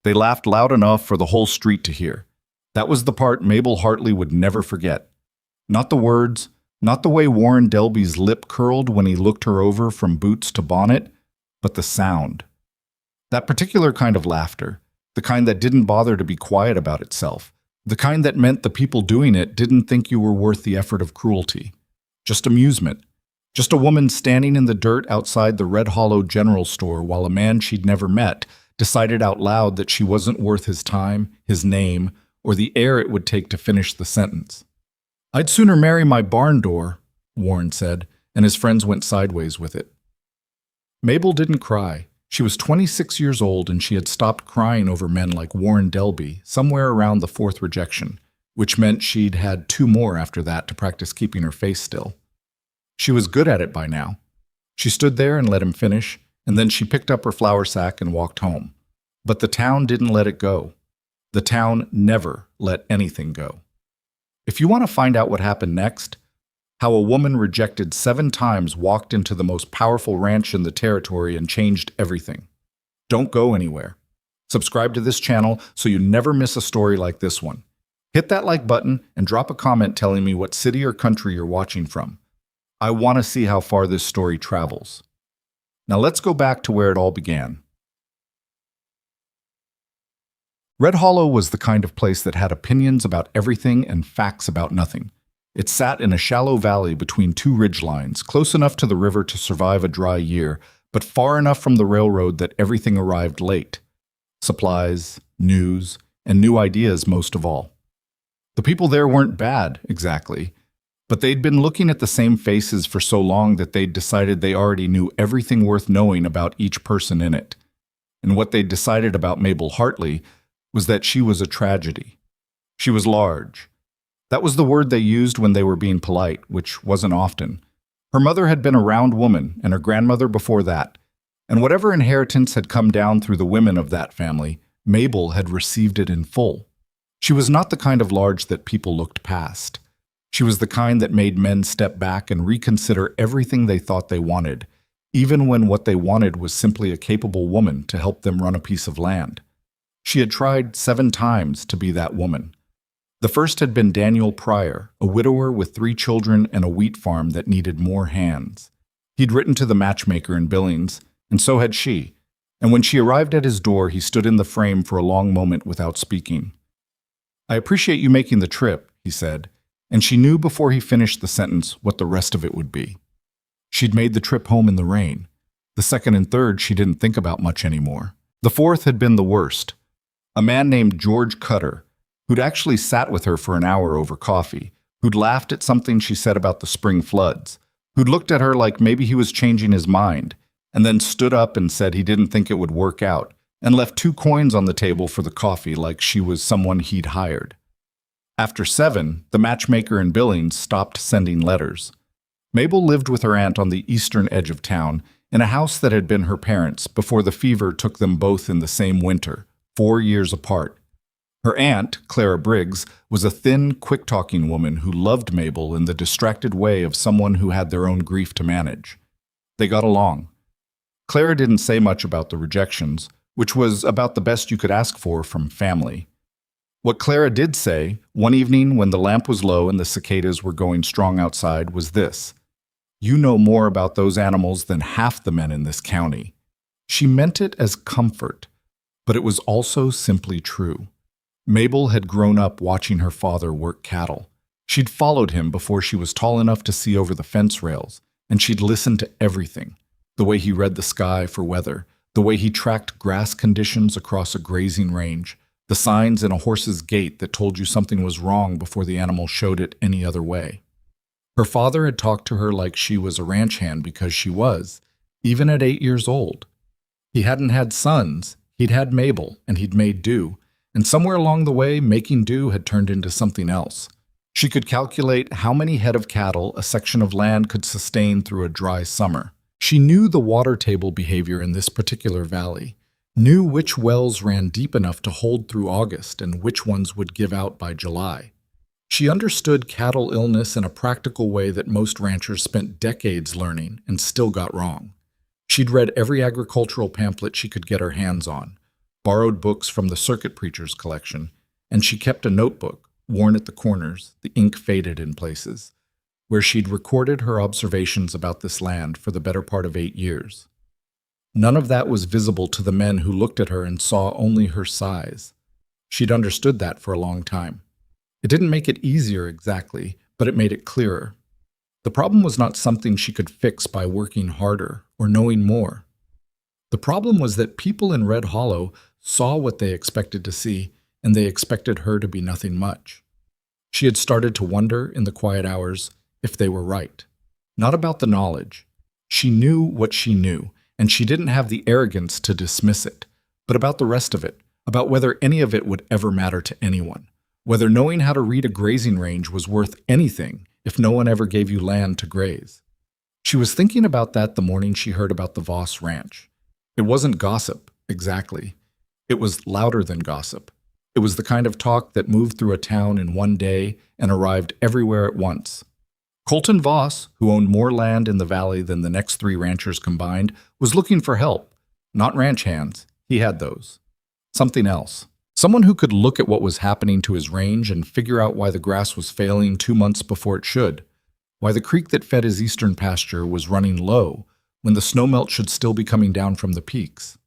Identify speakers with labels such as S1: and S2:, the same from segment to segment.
S1: They laughed loud enough for the whole street to hear. That was the part Mabel Hartley would never forget. Not the words, not the way Warren Delby's lip curled when he looked her over from boots to bonnet, but the sound. That particular kind of laughter, the kind that didn't bother to be quiet about itself, the kind that meant the people doing it didn't think you were worth the effort of cruelty. Just amusement. Just a woman standing in the dirt outside the Red Hollow General Store while a man she'd never met decided out loud that she wasn't worth his time, his name, or the air it would take to finish the sentence. "I'd sooner marry my barn door," Warren said, and his friends went sideways with it. Mabel didn't cry. She was 26 years old and she had stopped crying over men like Warren Delby somewhere around the fourth rejection, which meant she'd had 2 more after that to practice keeping her face still. She was good at it by now. She stood there and let him finish, and then she picked up her flour sack and walked home. But the town didn't let it go. The town never let anything go. If you want to find out what happened next, how a woman rejected 7 times walked into the most powerful ranch in the territory and changed everything, don't go anywhere. Subscribe to this channel so you never miss a story like this one. Hit that like button and drop a comment telling me what city or country you're watching from. I want to see how far this story travels. Now let's go back to where it all began. Red Hollow was the kind of place that had opinions about everything and facts about nothing. It sat in a shallow valley between 2 ridgelines, close enough to the river to survive a dry year, but far enough from the railroad that everything arrived late. Supplies, news, and new ideas most of all. The people there weren't bad, exactly, but they'd been looking at the same faces for so long that they'd decided they already knew everything worth knowing about each person in it. And what they'd decided about Mabel Hartley was that she was a tragedy. She was large. That was the word they used when they were being polite, which wasn't often. Her mother had been a round woman, and her grandmother before that, and whatever inheritance had come down through the women of that family, Mabel had received it in full. She was not the kind of large that people looked past. She was the kind that made men step back and reconsider everything they thought they wanted, even when what they wanted was simply a capable woman to help them run a piece of land. She had tried 7 times to be that woman. The first had been Daniel Pryor, a widower with 3 children and a wheat farm that needed more hands. He'd written to the matchmaker in Billings, and so had she, and when she arrived at his door, he stood in the frame for a long moment without speaking. "I appreciate you making the trip," he said, and she knew before he finished the sentence what the rest of it would be. She'd made the trip home in the rain. The second and third she didn't think about much anymore. The fourth had been the worst. A man named George Cutter, who'd actually sat with her for an hour over coffee, who'd laughed at something she said about the spring floods, who'd looked at her like maybe he was changing his mind, and then stood up and said he didn't think it would work out, and left 2 coins on the table for the coffee like she was someone he'd hired. After 7, the matchmaker in Billings stopped sending letters. Mabel lived with her aunt on the eastern edge of town, in a house that had been her parents' before the fever took them both in the same winter, 4 years apart. Her aunt, Clara Briggs, was a thin, quick-talking woman who loved Mabel in the distracted way of someone who had their own grief to manage. They got along. Clara didn't say much about the rejections, which was about the best you could ask for from family. What Clara did say, one evening when the lamp was low and the cicadas were going strong outside, was this: "You know more about those animals than half the men in this county." She meant it as comfort, but it was also simply true. Mabel had grown up watching her father work cattle. She'd followed him before she was tall enough to see over the fence rails, and she'd listened to everything: the way he read the sky for weather, the way he tracked grass conditions across a grazing range, the signs in a horse's gait that told you something was wrong before the animal showed it any other way. Her father had talked to her like she was a ranch hand because she was, even at 8 years old. He hadn't had sons, he'd had Mabel, and he'd made do, and somewhere along the way, making do had turned into something else. She could calculate how many head of cattle a section of land could sustain through a dry summer. She knew the water table behavior in this particular valley, knew which wells ran deep enough to hold through August and which ones would give out by July. She understood cattle illness in a practical way that most ranchers spent decades learning and still got wrong. She'd read every agricultural pamphlet she could get her hands on. borrowed books from the circuit preacher's collection, and she kept a notebook, worn at the corners, the ink faded in places, where she'd recorded her observations about this land for the better part of 8 years. None of that was visible to the men who looked at her and saw only her size. She'd understood that for a long time. It didn't make it easier exactly, but it made it clearer. The problem was not something she could fix by working harder or knowing more. The problem was that people in Red Hollow saw what they expected to see, and they expected her to be nothing much. She had started to wonder in the quiet hours if they were right. Not about the knowledge. She knew what she knew, and she didn't have the arrogance to dismiss it, but about the rest of it, about whether any of it would ever matter to anyone, whether knowing how to read a grazing range was worth anything if no one ever gave you land to graze. She was thinking about that the morning she heard about the Voss Ranch. It wasn't gossip, exactly. It was louder than gossip. It was the kind of talk that moved through a town in one day and arrived everywhere at once. Colton Voss, who owned more land in the valley than the next 3 ranchers combined, was looking for help. Not ranch hands. He had those. Something else. Someone who could look at what was happening to his range and figure out why the grass was failing 2 months before it should, why the creek that fed his eastern pasture was running low when the snowmelt should still be coming down from the peaks.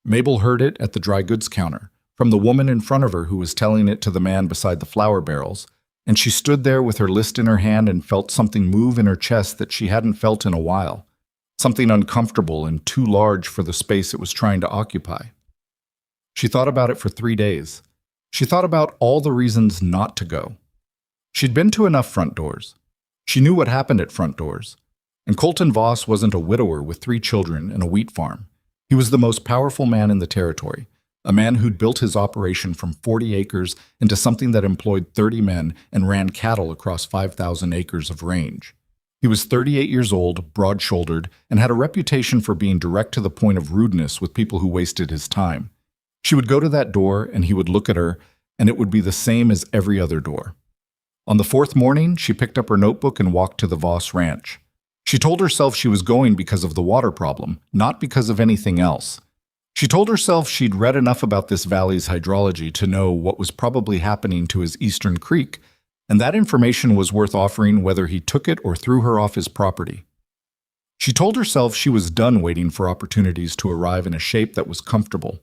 S1: Mabel heard it at the dry goods counter, from the woman in front of her who was telling it to the man beside the flour barrels, and she stood there with her list in her hand and felt something move in her chest that she hadn't felt in a while, something uncomfortable and too large for the space it was trying to occupy. She thought about it for 3 days. She thought about all the reasons not to go. She'd been to enough front doors. She knew what happened at front doors. And Colton Voss wasn't a widower with 3 children and a wheat farm. He was the most powerful man in the territory, a man who'd built his operation from 40 acres into something that employed 30 men and ran cattle across 5,000 acres of range. He was 38 years old, broad-shouldered, and had a reputation for being direct to the point of rudeness with people who wasted his time. She would go to that door, and he would look at her, and it would be the same as every other door. On the 4th morning, she picked up her notebook and walked to the Voss Ranch. She told herself she was going because of the water problem, not because of anything else. She told herself she'd read enough about this valley's hydrology to know what was probably happening to his eastern creek, and that information was worth offering whether he took it or threw her off his property. She told herself she was done waiting for opportunities to arrive in a shape that was comfortable.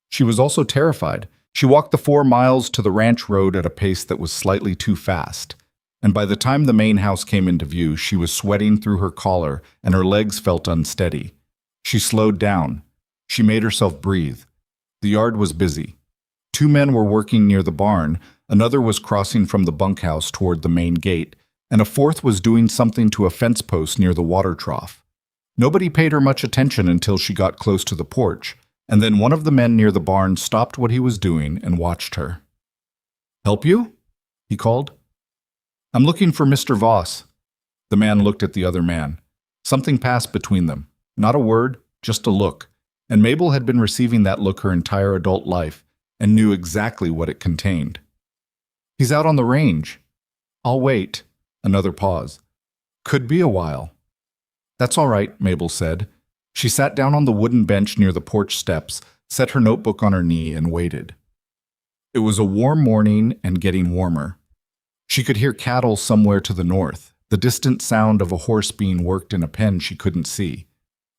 S1: She was also terrified. She walked the 4 miles to the ranch road at a pace that was slightly too fast, and by the time the main house came into view, she was sweating through her collar and her legs felt unsteady. She slowed down. She made herself breathe. The yard was busy. 2 men were working near the barn, another was crossing from the bunkhouse toward the main gate, and a 4th was doing something to a fence post near the water trough. Nobody paid her much attention until she got close to the porch, and then one of the men near the barn stopped what he was doing and watched her. "Help you?" he called. "I'm looking for Mr. Voss." The man looked at the other man. Something passed between them. Not a word, just a look. And Mabel had been receiving that look her entire adult life and knew exactly what it contained. "He's out on the range." "I'll wait." Another pause. "Could be a while." "That's all right," Mabel said. She sat down on the wooden bench near the porch steps, set her notebook on her knee, and waited. It was a warm morning and getting warmer. She could hear cattle somewhere to the north, the distant sound of a horse being worked in a pen she couldn't see.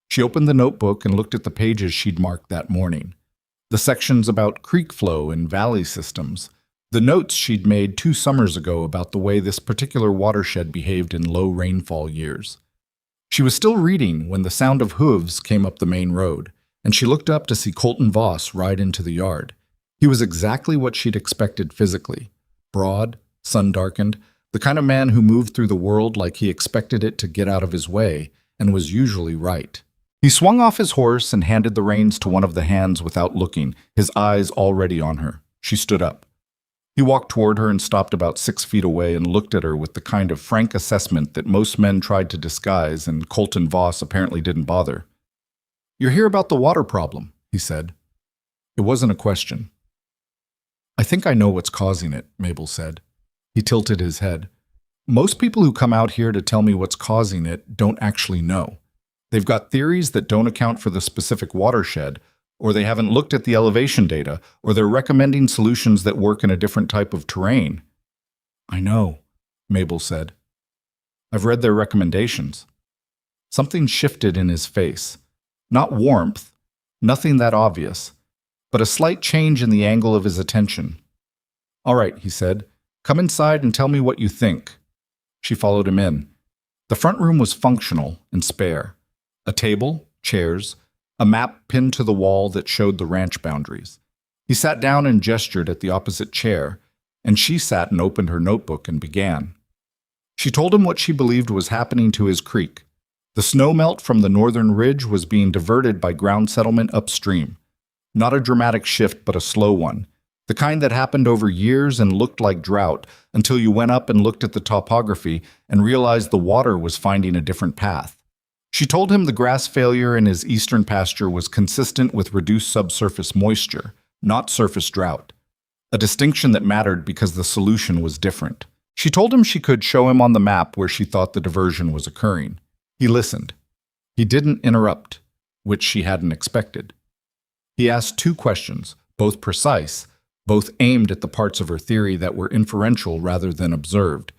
S1: She opened the notebook and looked at the pages she'd marked that morning. The sections about creek flow and valley systems. The notes she'd made 2 summers ago about the way this particular watershed behaved in low rainfall years. She was still reading when the sound of hooves came up the main road, and she looked up to see Colton Voss ride into the yard. He was exactly what she'd expected physically. Broad, sun-darkened, the kind of man who moved through the world like he expected it to get out of his way, and was usually right. He swung off his horse and handed the reins to one of the hands without looking, his eyes already on her. She stood up. He walked toward her and stopped about 6 feet away and looked at her with the kind of frank assessment that most men tried to disguise, and Colton Voss apparently didn't bother. "You're here about the water problem," he said. It wasn't a question. "I think I know what's causing it," Mabel said. He tilted his head. "Most people who come out here to tell me what's causing it don't actually know. They've got theories that don't account for the specific watershed, or they haven't looked at the elevation data, or they're recommending solutions that work in a different type of terrain. I know, Mabel said. I've read their recommendations. Something shifted in his face. Not warmth, nothing that obvious, but a slight change in the angle of his attention. All right, he said. Come inside and tell me what you think. She followed him in. The front room was functional and spare. A table, chairs, a map pinned to the wall that showed the ranch boundaries. He sat down and gestured at the opposite chair, and she sat and opened her notebook and began. She told him what she believed was happening to his creek. The snowmelt from the northern ridge was being diverted by ground settlement upstream. Not a dramatic shift, but a slow one. The kind that happened over years and looked like drought until you went up and looked at the topography and realized the water was finding a different path. She told him the grass failure in his eastern pasture was consistent with reduced subsurface moisture, not surface drought. A distinction that mattered because the solution was different. She told him she could show him on the map where she thought the diversion was occurring. He listened. He didn't interrupt, which she hadn't expected. He asked 2 questions, both precise, both aimed at the parts of her theory that were inferential rather than observed.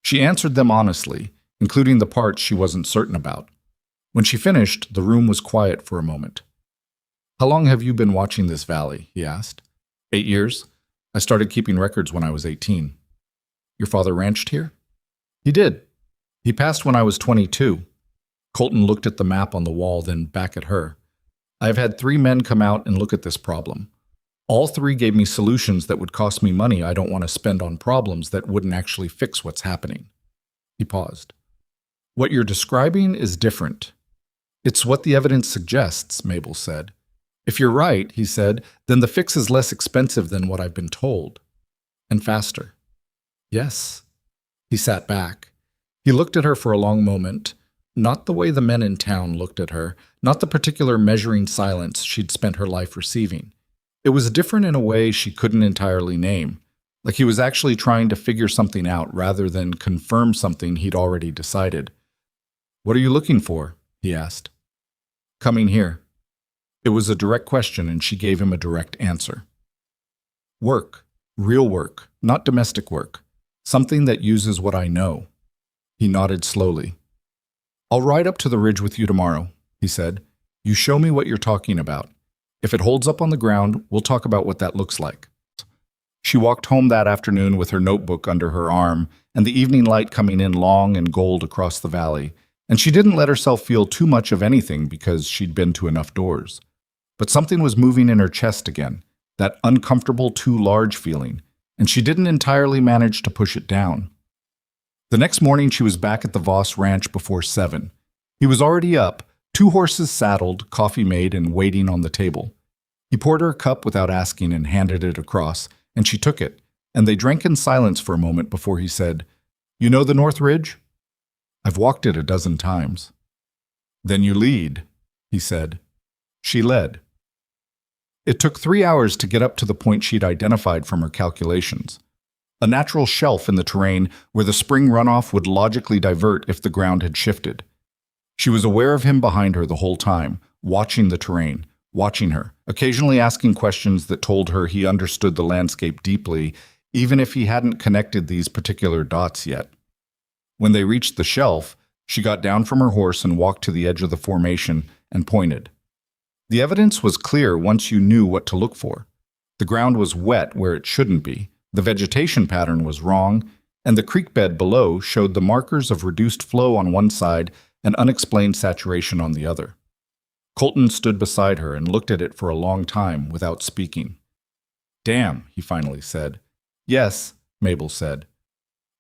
S1: She answered them honestly, including the parts she wasn't certain about. When she finished, the room was quiet for a moment. How long have you been watching this valley? He asked. 8 years. I started keeping records when I was 18. Your father ranched here? He did. He passed when I was 22. Colton looked at the map on the wall, then back at her. I've had 3 men come out and look at this problem. All 3 gave me solutions that would cost me money I don't want to spend on problems that wouldn't actually fix what's happening. He paused. What you're describing is different. It's what the evidence suggests, Mabel said. If you're right, he said, then the fix is less expensive than what I've been told. And faster. Yes. He sat back. He looked at her for a long moment, not the way the men in town looked at her, not the particular measuring silence she'd spent her life receiving. It was different in a way she couldn't entirely name, like he was actually trying to figure something out rather than confirm something he'd already decided. What are you looking for? He asked. Coming here. It was a direct question, and she gave him a direct answer. Work. Real work, not domestic work. Something that uses what I know. He nodded slowly. I'll ride up to the ridge with you tomorrow, he said. You show me what you're talking about. If it holds up on the ground, we'll talk about what that looks like. She walked home that afternoon with her notebook under her arm and the evening light coming in long and gold across the valley, and she didn't let herself feel too much of anything because she'd been to enough doors. But something was moving in her chest again, that uncomfortable too large feeling, and she didn't entirely manage to push it down. The next morning she was back at the Voss Ranch before 7. He was already up, 2 horses saddled, coffee made, and waiting on the table. He poured her a cup without asking and handed it across, and she took it, and they drank in silence for a moment before he said, You know the North Ridge? I've walked it a dozen times. Then you lead, he said. She led. It took 3 hours to get up to the point she'd identified from her calculations. A natural shelf in the terrain where the spring runoff would logically divert if the ground had shifted. She was aware of him behind her the whole time, watching the terrain, watching her, occasionally asking questions that told her he understood the landscape deeply, even if he hadn't connected these particular dots yet. When they reached the shelf, she got down from her horse and walked to the edge of the formation and pointed. The evidence was clear once you knew what to look for. The ground was wet where it shouldn't be, the vegetation pattern was wrong, and the creek bed below showed the markers of reduced flow on one side and unexplained saturation on the other. Colton stood beside her and looked at it for a long time without speaking. Damn, he finally said. Yes, Mabel said.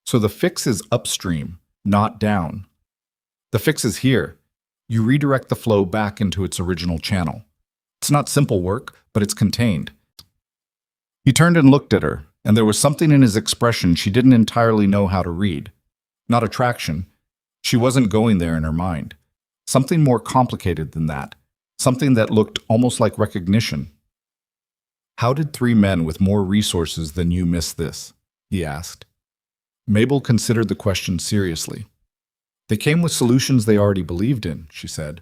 S1: So the fix is upstream, not down. The fix is here. You redirect the flow back into its original channel. It's not simple work, but it's contained. He turned and looked at her, and there was something in his expression she didn't entirely know how to read. Not attraction. She wasn't going there in her mind. Something more complicated than that. Something that looked almost like recognition. How did 3 men with more resources than you miss this? He asked. Mabel considered the question seriously. They came with solutions they already believed in, she said.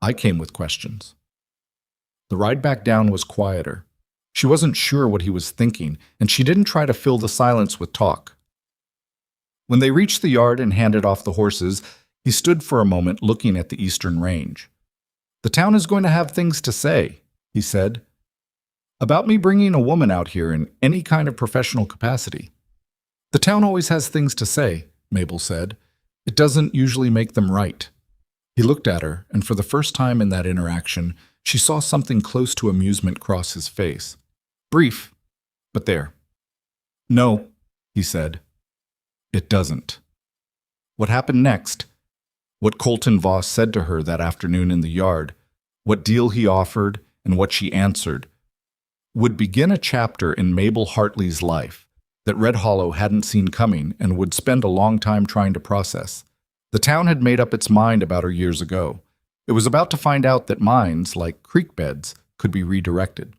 S1: I came with questions. The ride back down was quieter. She wasn't sure what he was thinking, and she didn't try to fill the silence with talk. When they reached the yard and handed off the horses, he stood for a moment looking at the eastern range. "The town is going to have things to say," he said, "about me bringing a woman out here in any kind of professional capacity." "The town always has things to say," Mabel said. "It doesn't usually make them right." He looked at her, and for the first time in that interaction, she saw something close to amusement cross his face. Brief, but there. "No," he said. "It doesn't." What happened next? What Colton Voss said to her that afternoon in the yard, what deal he offered, and what she answered, would begin a chapter in Mabel Hartley's life that Red Hollow hadn't seen coming and would spend a long time trying to process. The town had made up its mind about her years ago. It was about to find out that minds, like creek beds, could be redirected.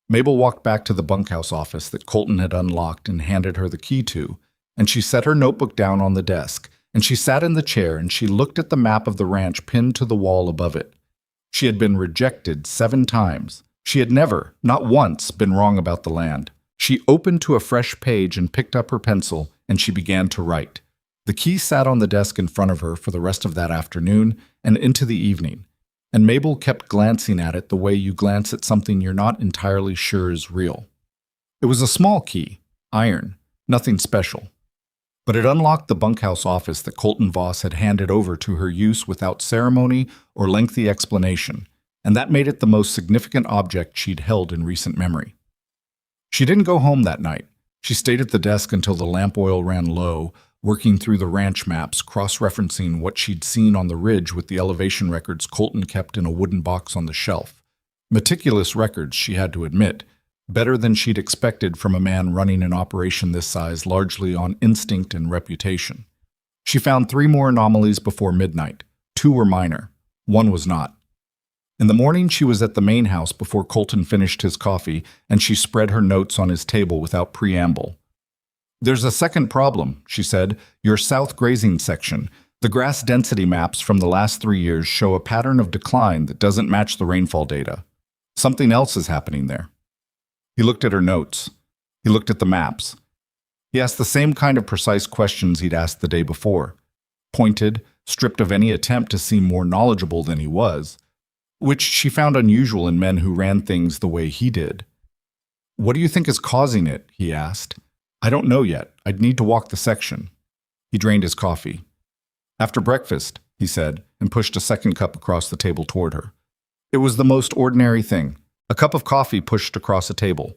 S1: Mabel walked back to the bunkhouse office that Colton had unlocked and handed her the key to, and she set her notebook down on the desk, and she sat in the chair and she looked at the map of the ranch pinned to the wall above it. She had been rejected 7 times. She had never, not once, been wrong about the land. She opened to a fresh page and picked up her pencil, and she began to write. The key sat on the desk in front of her for the rest of that afternoon and into the evening, and Mabel kept glancing at it the way you glance at something you're not entirely sure is real. It was a small key, iron, nothing special. But it unlocked the bunkhouse office that Colton Voss had handed over to her use without ceremony or lengthy explanation, and that made it the most significant object she'd held in recent memory. She didn't go home that night. She stayed at the desk until the lamp oil ran low, working through the ranch maps, cross-referencing what she'd seen on the ridge with the elevation records Colton kept in a wooden box on the shelf. Meticulous records, she had to admit, better than she'd expected from a man running an operation this size largely on instinct and reputation. She found 3 more anomalies before midnight. 2 were minor. 1 was not. In the morning, she was at the main house before Colton finished his coffee, and she spread her notes on his table without preamble. "There's a second problem," she said. "Your south grazing section. The grass density maps from the last 3 years show a pattern of decline that doesn't match the rainfall data. Something else is happening there." He looked at her notes. He looked at the maps. He asked the same kind of precise questions he'd asked the day before. Pointed, stripped of any attempt to seem more knowledgeable than he was, which she found unusual in men who ran things the way he did. "What do you think is causing it?" he asked. "I don't know yet. I'd need to walk the section." He drained his coffee. "After breakfast," he said, and pushed a second cup across the table toward her. It was the most ordinary thing. A cup of coffee pushed across a table.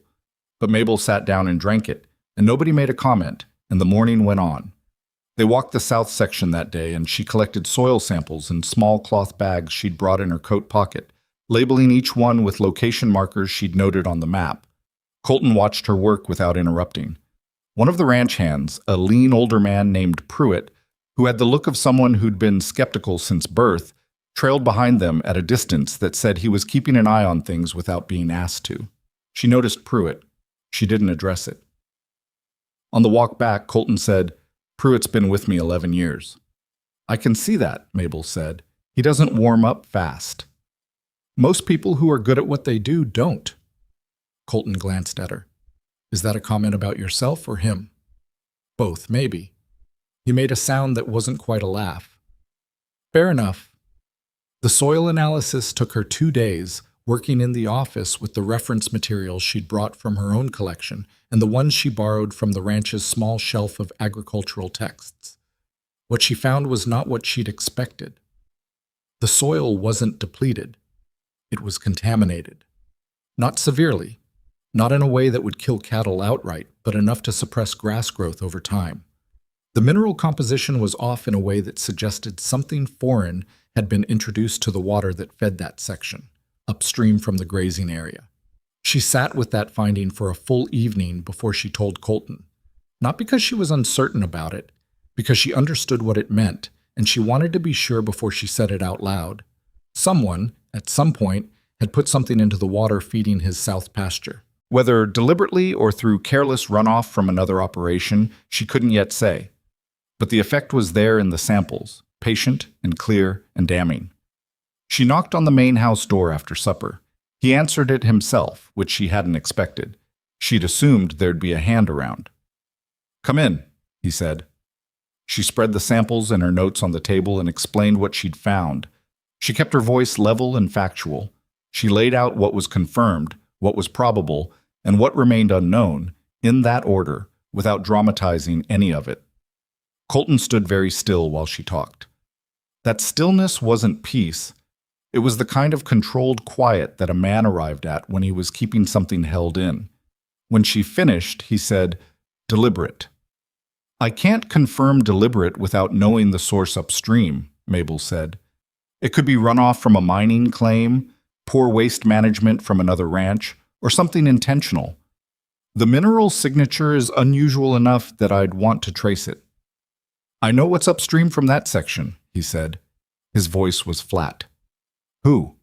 S1: But Mabel sat down and drank it, and nobody made a comment, and the morning went on. They walked the south section that day, and she collected soil samples in small cloth bags she'd brought in her coat pocket, labeling each one with location markers she'd noted on the map. Colton watched her work without interrupting. One of the ranch hands, a lean older man named Pruitt, who had the look of someone who'd been skeptical since birth, trailed behind them at a distance that said he was keeping an eye on things without being asked to. She noticed Pruitt. She didn't address it. On the walk back, Colton said, "Pruitt's been with me 11 years. "I can see that," Mabel said. "He doesn't warm up fast." "Most people who are good at what they do don't." Colton glanced at her. "Is that a comment about yourself or him?" "Both, maybe." He made a sound that wasn't quite a laugh. "Fair enough." The soil analysis took her 2 days, working in the office with the reference materials she'd brought from her own collection and the ones she borrowed from the ranch's small shelf of agricultural texts. What she found was not what she'd expected. The soil wasn't depleted. It was contaminated. Not severely, not in a way that would kill cattle outright, but enough to suppress grass growth over time. The mineral composition was off in a way that suggested something foreign had been introduced to the water that fed that section, upstream from the grazing area. She sat with that finding for a full evening before she told Colton, not because she was uncertain about it, because she understood what it meant, and she wanted to be sure before she said it out loud. Someone, at some point, had put something into the water feeding his south pasture. Whether deliberately or through careless runoff from another operation, she couldn't yet say. But the effect was there in the samples, patient and clear and damning. She knocked on the main house door after supper. He answered it himself, which she hadn't expected. She'd assumed there'd be a hand around. "Come in," he said. She spread the samples and her notes on the table and explained what she'd found. She kept her voice level and factual. She laid out what was confirmed, what was probable, and what remained unknown, in that order, without dramatizing any of it. Colton stood very still while she talked. That stillness wasn't peace. It was the kind of controlled quiet that a man arrived at when he was keeping something held in. When she finished, he said, "Deliberate." "I can't confirm deliberate without knowing the source upstream," Mabel said. "It could be runoff from a mining claim, poor waste management from another ranch, or something intentional. The mineral signature is unusual enough that I'd want to trace it." "I know what's upstream from that section," he said. His voice was flat. "Who?"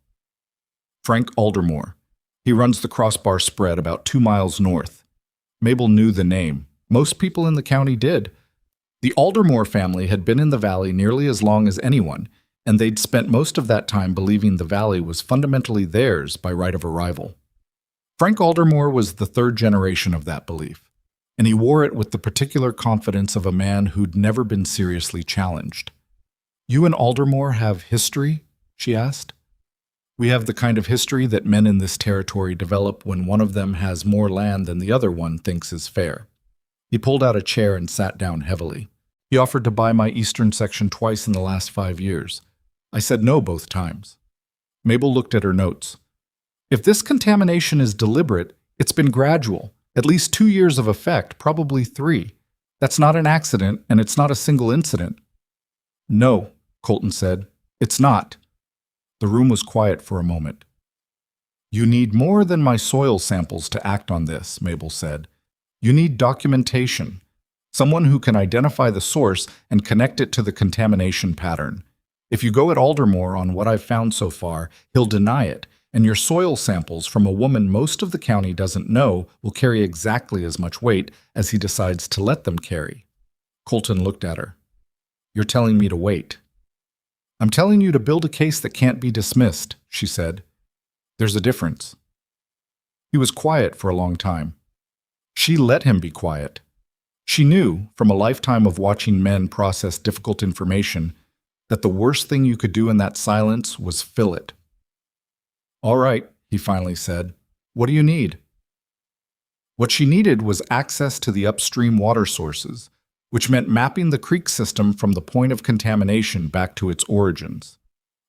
S1: "Frank Aldermore. He runs the Crossbar spread about 2 miles north." Mabel knew the name. Most people in the county did. The Aldermore family had been in the valley nearly as long as anyone, and they'd spent most of that time believing the valley was fundamentally theirs by right of arrival. Frank Aldermore was the third generation of that belief, and he wore it with the particular confidence of a man who'd never been seriously challenged. "You and Aldermore have history?" she asked. "We have the kind of history that men in this territory develop when one of them has more land than the other one thinks is fair." He pulled out a chair and sat down heavily. "He offered to buy my eastern section twice in the last 5 years. I said no both times." Mabel looked at her notes. "If this contamination is deliberate, it's been gradual, at least 2 years of effect, probably 3. That's not an accident, and it's not a single incident." "No," Colton said. "It's not." The room was quiet for a moment. "You need more than my soil samples to act on this," Mabel said. "You need documentation, someone who can identify the source and connect it to the contamination pattern. If you go at Aldermore on what I've found so far, he'll deny it, and your soil samples from a woman most of the county doesn't know will carry exactly as much weight as he decides to let them carry." Colton looked at her. "You're telling me to wait." "I'm telling you to build a case that can't be dismissed," she said. "There's a difference." He was quiet for a long time. She let him be quiet. She knew, from a lifetime of watching men process difficult information, that the worst thing you could do in that silence was fill it. "All right," he finally said. "What do you need?" What she needed was access to the upstream water sources, which meant mapping the creek system from the point of contamination back to its origins.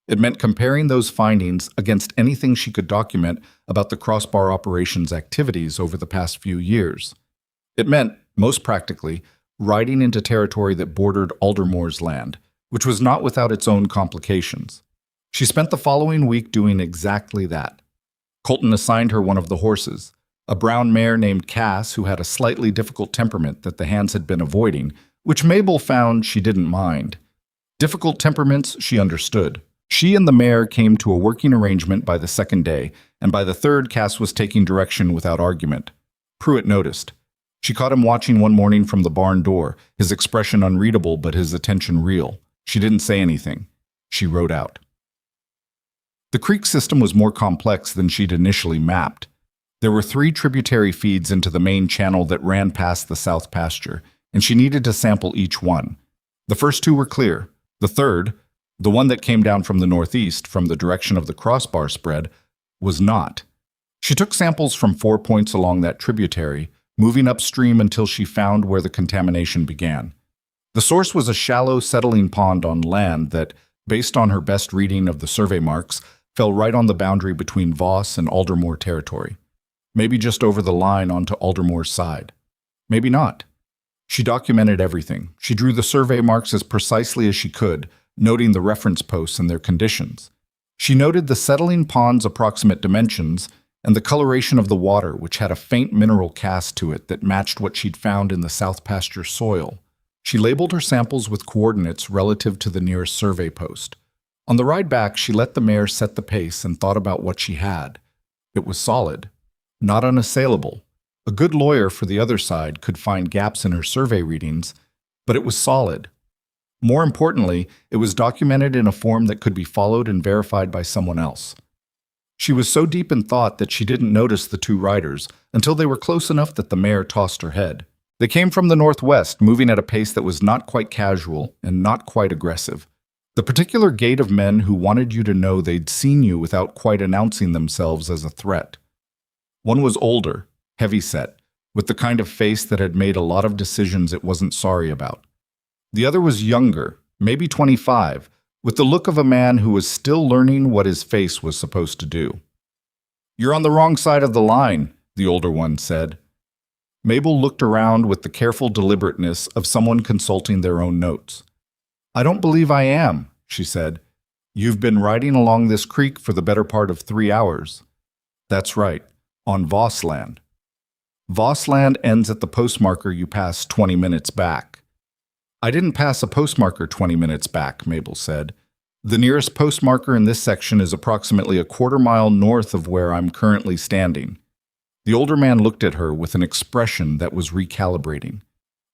S1: It meant comparing those findings against anything she could document about the Crossbar operation's activities over the past few years. It meant, most practically, riding into territory that bordered Aldermore's land, which was not without its own complications. She spent the following week doing exactly that. Colton assigned her one of the horses, a brown mare named Cass who had a slightly difficult temperament that the hands had been avoiding, which Mabel found she didn't mind. Difficult temperaments she understood. She and the mare came to a working arrangement by the second day, and by the third, Cass was taking direction without argument. Pruitt noticed. She caught him watching one morning from the barn door, his expression unreadable but his attention real. She didn't say anything. She rode out. The creek system was more complex than she'd initially mapped. There were 3 tributary feeds into the main channel that ran past the south pasture, and she needed to sample each one. The first 2 were clear. The third, the one that came down from the northeast, from the direction of the Crossbar spread, was not. She took samples from 4 points along that tributary, moving upstream until she found where the contamination began. The source was a shallow settling pond on land that, based on her best reading of the survey marks, fell right on the boundary between Voss and Aldermore territory. Maybe just over the line onto Aldermore's side. Maybe not. She documented everything. She drew the survey marks as precisely as she could, noting the reference posts and their conditions. She noted the settling pond's approximate dimensions and the coloration of the water, which had a faint mineral cast to it that matched what she'd found in the south pasture soil. She labeled her samples with coordinates relative to the nearest survey post. On the ride back, she let the mare set the pace and thought about what she had. It was solid, not unassailable. A good lawyer for the other side could find gaps in her survey readings, but it was solid. More importantly, it was documented in a form that could be followed and verified by someone else. She was so deep in thought that she didn't notice the two riders until they were close enough that the mare tossed her head. They came from the northwest, moving at a pace that was not quite casual and not quite aggressive. The particular gait of men who wanted you to know they'd seen you without quite announcing themselves as a threat. One was older, heavy-set, with the kind of face that had made a lot of decisions it wasn't sorry about. The other was younger, maybe 25, with the look of a man who was still learning what his face was supposed to do. "You're on the wrong side of the line," the older one said. Mabel looked around with the careful deliberateness of someone consulting their own notes. "I don't believe I am," she said. "You've been riding along this creek for the better part of 3 hours." "That's right, on Vossland." "Vossland ends at the postmarker you passed 20 minutes back." "I didn't pass a postmarker 20 minutes back," Mabel said. "The nearest postmarker in this section is approximately a quarter-mile north of where I'm currently standing." The older man looked at her with an expression that was recalibrating.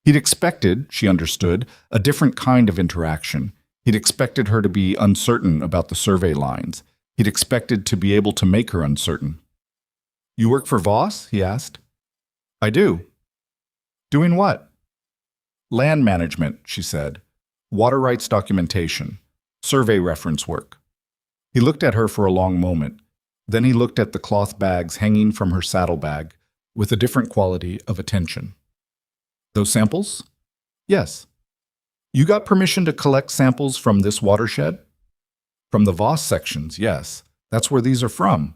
S1: He'd expected, she understood, a different kind of interaction. He'd expected her to be uncertain about the survey lines. He'd expected to be able to make her uncertain. "You work for Voss?" he asked. "I do." "Doing what?" "Land management," she said. "Water rights documentation. Survey reference work." He looked at her for a long moment. Then he looked at the cloth bags hanging from her saddlebag with a different quality of attention. "Those samples?" "Yes." "You got permission to collect samples from this watershed?" "From the Voss sections, yes. That's where these are from."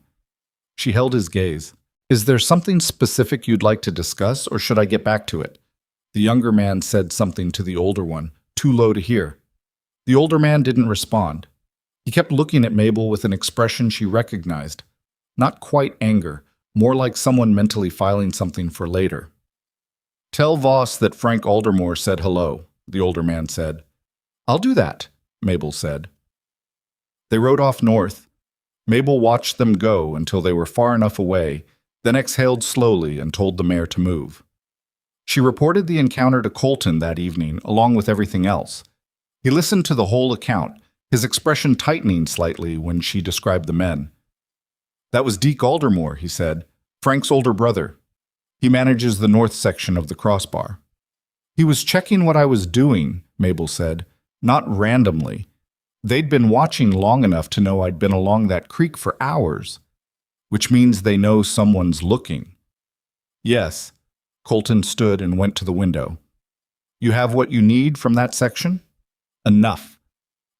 S1: She held his gaze. "Is there something specific you'd like to discuss, or should I get back to it?" The younger man said something to the older one, too low to hear. The older man didn't respond. He kept looking at Mabel with an expression she recognized. Not quite anger, more like someone mentally filing something for later. "Tell Voss that Frank Aldermore said hello," the older man said. "I'll do that," Mabel said. They rode off north. Mabel watched them go until they were far enough away, then exhaled slowly and told the mare to move. She reported the encounter to Colton that evening, along with everything else. He listened to the whole account, his expression tightening slightly when she described the men. "That was Deke Aldermore," he said, "Frank's older brother. He manages the north section of the crossbar." "He was checking what I was doing," Mabel said, "not randomly. They'd been watching long enough to know I'd been along that creek for hours." "Which means they know someone's looking." "Yes." Colton stood and went to the window. "You have what you need from that section?" "Enough.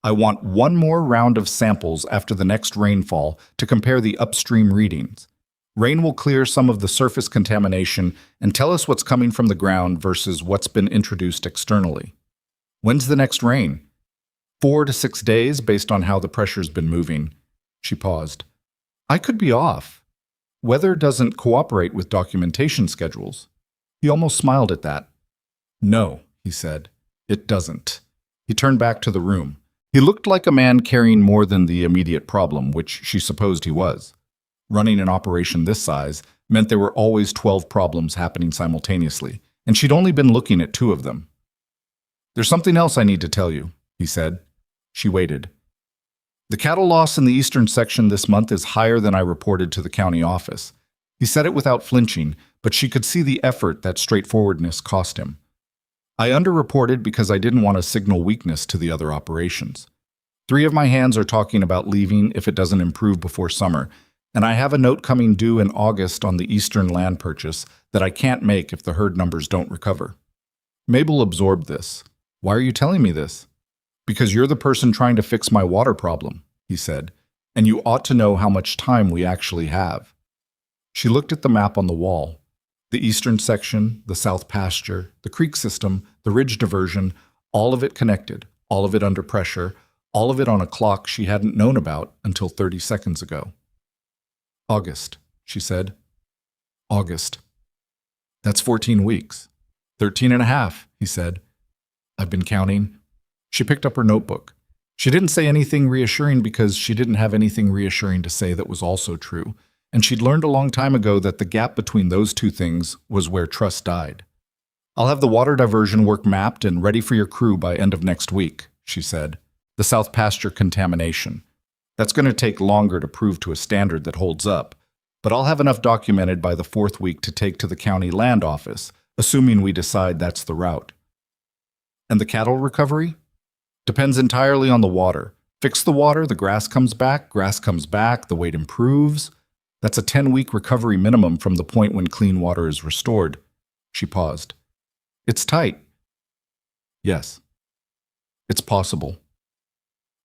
S1: I want one more round of samples after the next rainfall to compare the upstream readings. Rain will clear some of the surface contamination and tell us what's coming from the ground versus what's been introduced externally." "When's the next rain?" 4 to 6 days, based on how the pressure's been moving." She paused. "I could be off. Weather doesn't cooperate with documentation schedules." He almost smiled at that. "No," he said, "it doesn't." He turned back to the room. He looked like a man carrying more than the immediate problem, which she supposed he was. Running an operation this size meant there were always 12 problems happening simultaneously, and she'd only been looking at 2 of them. "There's something else I need to tell you," he said. She waited. "The cattle loss in the eastern section this month is higher than I reported to the county office." He said it without flinching, but she could see the effort that straightforwardness cost him. "I underreported because I didn't want to signal weakness to the other operations. 3 of my hands are talking about leaving if it doesn't improve before summer, and I have a note coming due in August on the eastern land purchase that I can't make if the herd numbers don't recover." Mabel absorbed this. "Why are you telling me this?" "Because you're the person trying to fix my water problem," he said, "and you ought to know how much time we actually have." She looked at the map on the wall. The eastern section, the south pasture, the creek system, the ridge diversion, all of it connected, all of it under pressure, all of it on a clock she hadn't known about until 30 seconds ago. "August," she said. "August. That's 14 weeks. 13 and a half, he said. "I've been counting." She picked up her notebook. She didn't say anything reassuring because she didn't have anything reassuring to say that was also true. And she'd learned a long time ago that the gap between those 2 things was where trust died. "I'll have the water diversion work mapped and ready for your crew by end of next week," she said. "The south pasture contamination. That's going to take longer to prove to a standard that holds up, but I'll have enough documented by the 4th week to take to the county land office, assuming we decide that's the route. And the cattle recovery? Depends entirely on the water. Fix the water, the grass comes back, the weight improves. That's a 10-week recovery minimum from the point when clean water is restored. She paused. It's tight. Yes. It's possible.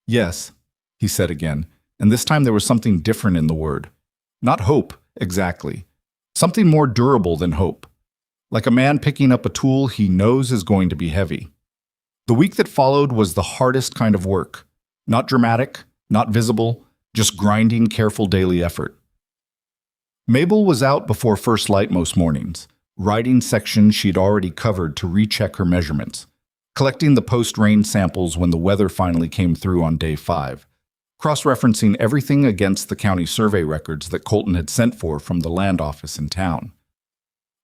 S1: Yes, he said again, and this time there was something different in the word. Not hope, exactly. Something more durable than hope. Like a man picking up a tool he knows is going to be heavy. The week that followed was the hardest kind of work. Not dramatic, not visible, just grinding, careful daily effort. Mabel was out before first light most mornings, writing sections she'd already covered to recheck her measurements, collecting the post-rain samples when the weather finally came through on day 5, cross-referencing everything against the county survey records that Colton had sent for from the land office in town.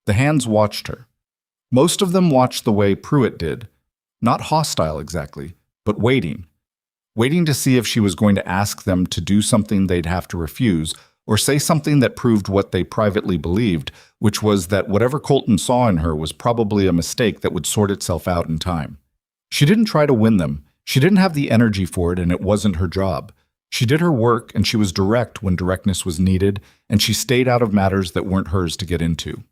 S1: The hands watched her. Most of them watched the way Pruitt did, not hostile exactly, but waiting to see if she was going to ask them to do something they'd have to refuse, or say something that proved what they privately believed, which was that whatever Colton saw in her was probably a mistake that would sort itself out in time. She didn't try to win them. She didn't have the energy for it, and it wasn't her job. She did her work, and she was direct when directness was needed, and she stayed out of matters that weren't hers to get into.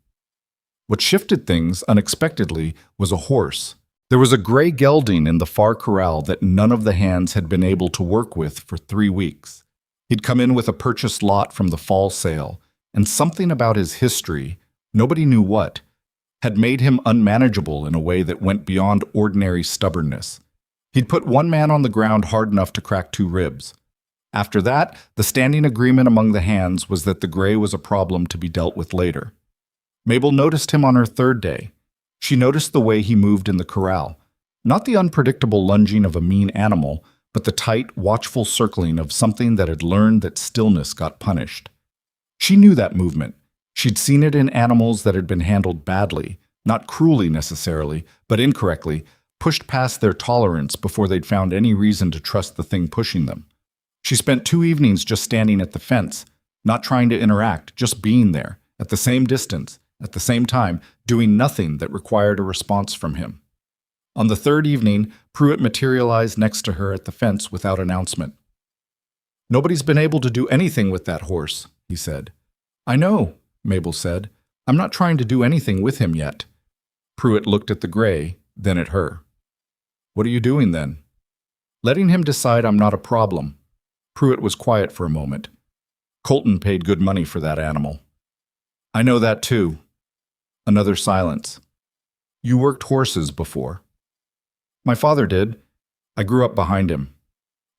S1: What shifted things, unexpectedly, was a horse. There was a gray gelding in the far corral that none of the hands had been able to work with for 3 weeks. He'd come in with a purchased lot from the fall sale, and something about his history, nobody knew what, had made him unmanageable in a way that went beyond ordinary stubbornness. He'd put one man on the ground hard enough to crack 2 ribs. After that, the standing agreement among the hands was that the gray was a problem to be dealt with later. Mabel noticed him on her 3rd day. She noticed the way he moved in the corral, not the unpredictable lunging of a mean animal, but the tight, watchful circling of something that had learned that stillness got punished. She knew that movement. She'd seen it in animals that had been handled badly, not cruelly necessarily, but incorrectly, pushed past their tolerance before they'd found any reason to trust the thing pushing them. She spent 2 evenings just standing at the fence, not trying to interact, just being there, at the same distance, at the same time, doing nothing that required a response from him. On the 3rd evening, Pruitt materialized next to her at the fence without announcement. "Nobody's been able to do anything with that horse," he said. "I know," Mabel said. "I'm not trying to do anything with him yet." Pruitt looked at the gray, then at her. "What are you doing then?" "Letting him decide I'm not a problem." Pruitt was quiet for a moment. "Colton paid good money for that animal." "I know that too." Another silence. "You worked horses before." "My father did. I grew up behind him."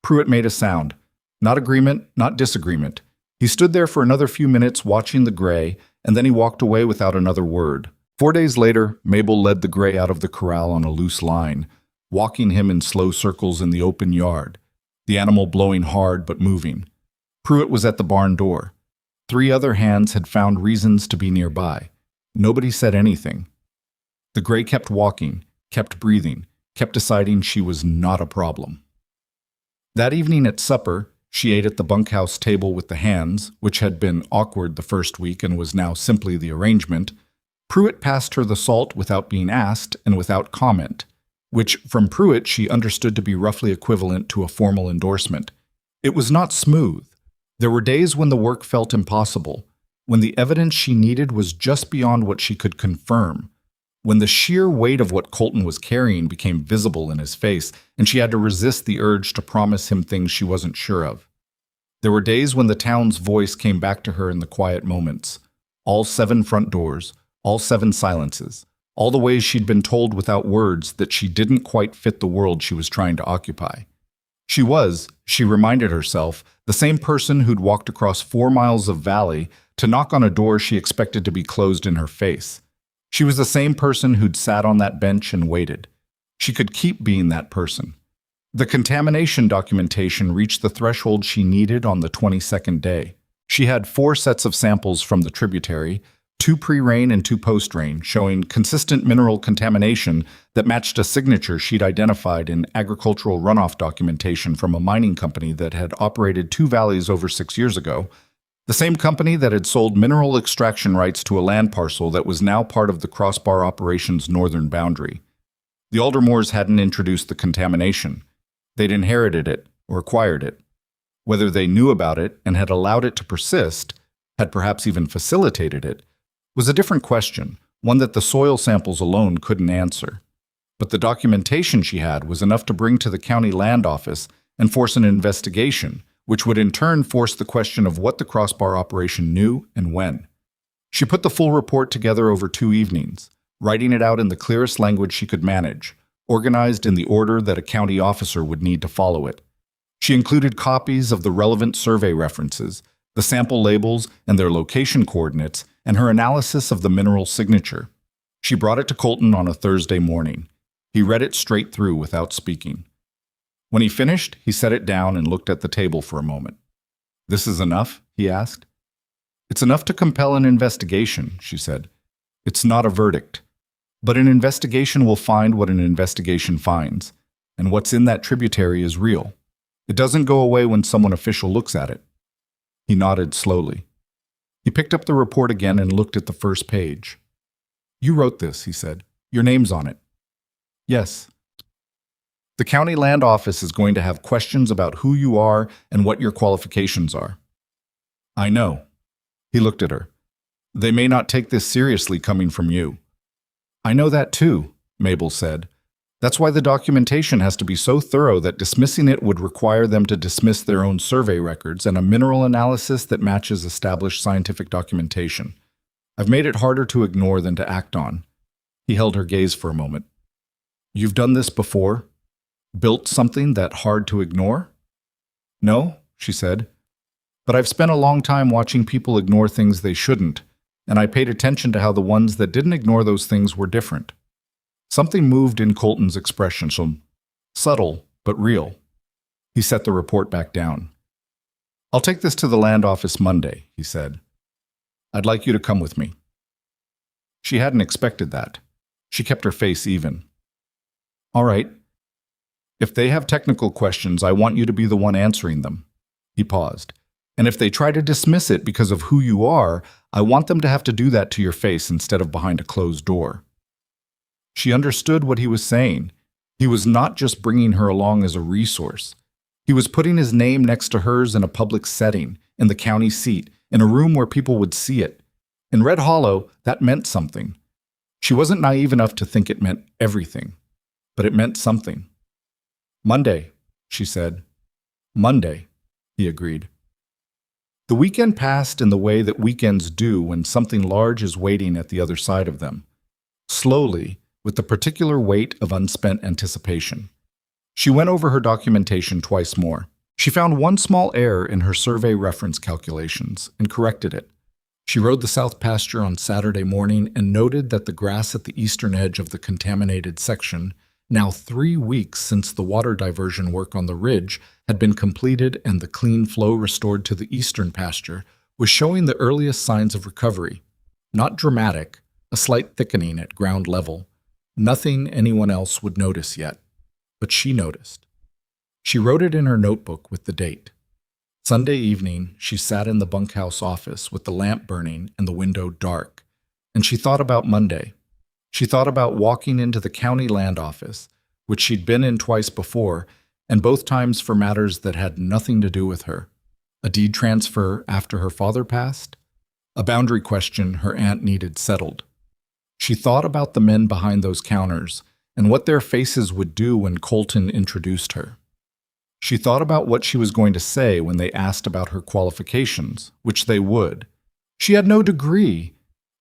S1: Pruitt made a sound. Not agreement, not disagreement. He stood there for another few minutes watching the gray, and then he walked away without another word. 4 days later, Mabel led the gray out of the corral on a loose line, walking him in slow circles in the open yard, the animal blowing hard but moving. Pruitt was at the barn door. 3 other hands had found reasons to be nearby. Nobody said anything. The gray kept walking, kept breathing, kept deciding she was not a problem. That evening at supper, she ate at the bunkhouse table with the hands, which had been awkward the first week and was now simply the arrangement. Pruitt passed her the salt without being asked and without comment, which from Pruitt she understood to be roughly equivalent to a formal endorsement. It was not smooth. There were days when the work felt impossible, when the evidence she needed was just beyond what she could confirm, when the sheer weight of what Colton was carrying became visible in his face, and she had to resist the urge to promise him things she wasn't sure of. There were days when the town's voice came back to her in the quiet moments. All 7 front doors, all 7 silences, all the ways she'd been told without words that she didn't quite fit the world she was trying to occupy. She was, she reminded herself, the same person who'd walked across 4 miles of valley to knock on a door she expected to be closed in her face. She was the same person who'd sat on that bench and waited. She could keep being that person. The contamination documentation reached the threshold she needed on the 22nd day. She had 4 sets of samples from the tributary, 2 pre-rain and 2 post-rain, showing consistent mineral contamination that matched a signature she'd identified in agricultural runoff documentation from a mining company that had operated 2 valleys over 6 years ago, the same company that had sold mineral extraction rights to a land parcel that was now part of the Crossbar operation's northern boundary. The Aldermoors hadn't introduced the contamination. They'd inherited it or acquired it. Whether they knew about it and had allowed it to persist, had perhaps even facilitated it, was a different question, one that the soil samples alone couldn't answer. But the documentation she had was enough to bring to the county land office and force an investigation, which would in turn force the question of what the Crossbar operation knew and when. She put the full report together over 2 evenings, writing it out in the clearest language she could manage, organized in the order that a county officer would need to follow it. She included copies of the relevant survey references, the sample labels and their location coordinates, and her analysis of the mineral signature. She brought it to Colton on a Thursday morning. He read it straight through without speaking. When he finished, he set it down and looked at the table for a moment. "This is enough?" he asked. "It's enough to compel an investigation," she said. "It's not a verdict. But an investigation will find what an investigation finds, and what's in that tributary is real. It doesn't go away when someone official looks at it." He nodded slowly. He picked up the report again and looked at the first page. "You wrote this," he said. "Your name's on it." "Yes." "The county land office is going to have questions about who you are and what your qualifications are." "I know." He looked at her. "They may not take this seriously coming from you." "I know that too," Mabel said. "That's why the documentation has to be so thorough that dismissing it would require them to dismiss their own survey records and a mineral analysis that matches established scientific documentation. I've made it harder to ignore than to act on." He held her gaze for a moment. "You've done this before? Built something that hard to ignore?" "No," she said. "But I've spent a long time watching people ignore things they shouldn't, and I paid attention to how the ones that didn't ignore those things were different." Something moved in Colton's expression, subtle but real. He set the report back down. "I'll take this to the land office Monday," he said. "I'd like you to come with me." She hadn't expected that. She kept her face even. "All right. If they have technical questions, I want you to be the one answering them." He paused. "And if they try to dismiss it because of who you are, I want them to have to do that to your face instead of behind a closed door." She understood what he was saying. He was not just bringing her along as a resource. He was putting his name next to hers in a public setting, in the county seat, in a room where people would see it. In Red Hollow, that meant something. She wasn't naive enough to think it meant everything, but it meant something. "Monday," she said. "Monday," he agreed. The weekend passed in the way that weekends do when something large is waiting at the other side of them. Slowly, with the particular weight of unspent anticipation. She went over her documentation twice more. She found one small error in her survey reference calculations and corrected it. She rode the south pasture on Saturday morning and noted that the grass at the eastern edge of the contaminated section, now 3 weeks since the water diversion work on the ridge had been completed and the clean flow restored to the eastern pasture, was showing the earliest signs of recovery. Not dramatic, a slight thickening at ground level. Nothing anyone else would notice yet, but she noticed. She wrote it in her notebook with the date. Sunday evening, she sat in the bunkhouse office with the lamp burning and the window dark, and she thought about Monday. She thought about walking into the county land office, which she'd been in twice before, and both times for matters that had nothing to do with her. A deed transfer after her father passed? A boundary question her aunt needed settled. She thought about the men behind those counters and what their faces would do when Colton introduced her. She thought about what she was going to say when they asked about her qualifications, which they would. She had no degree.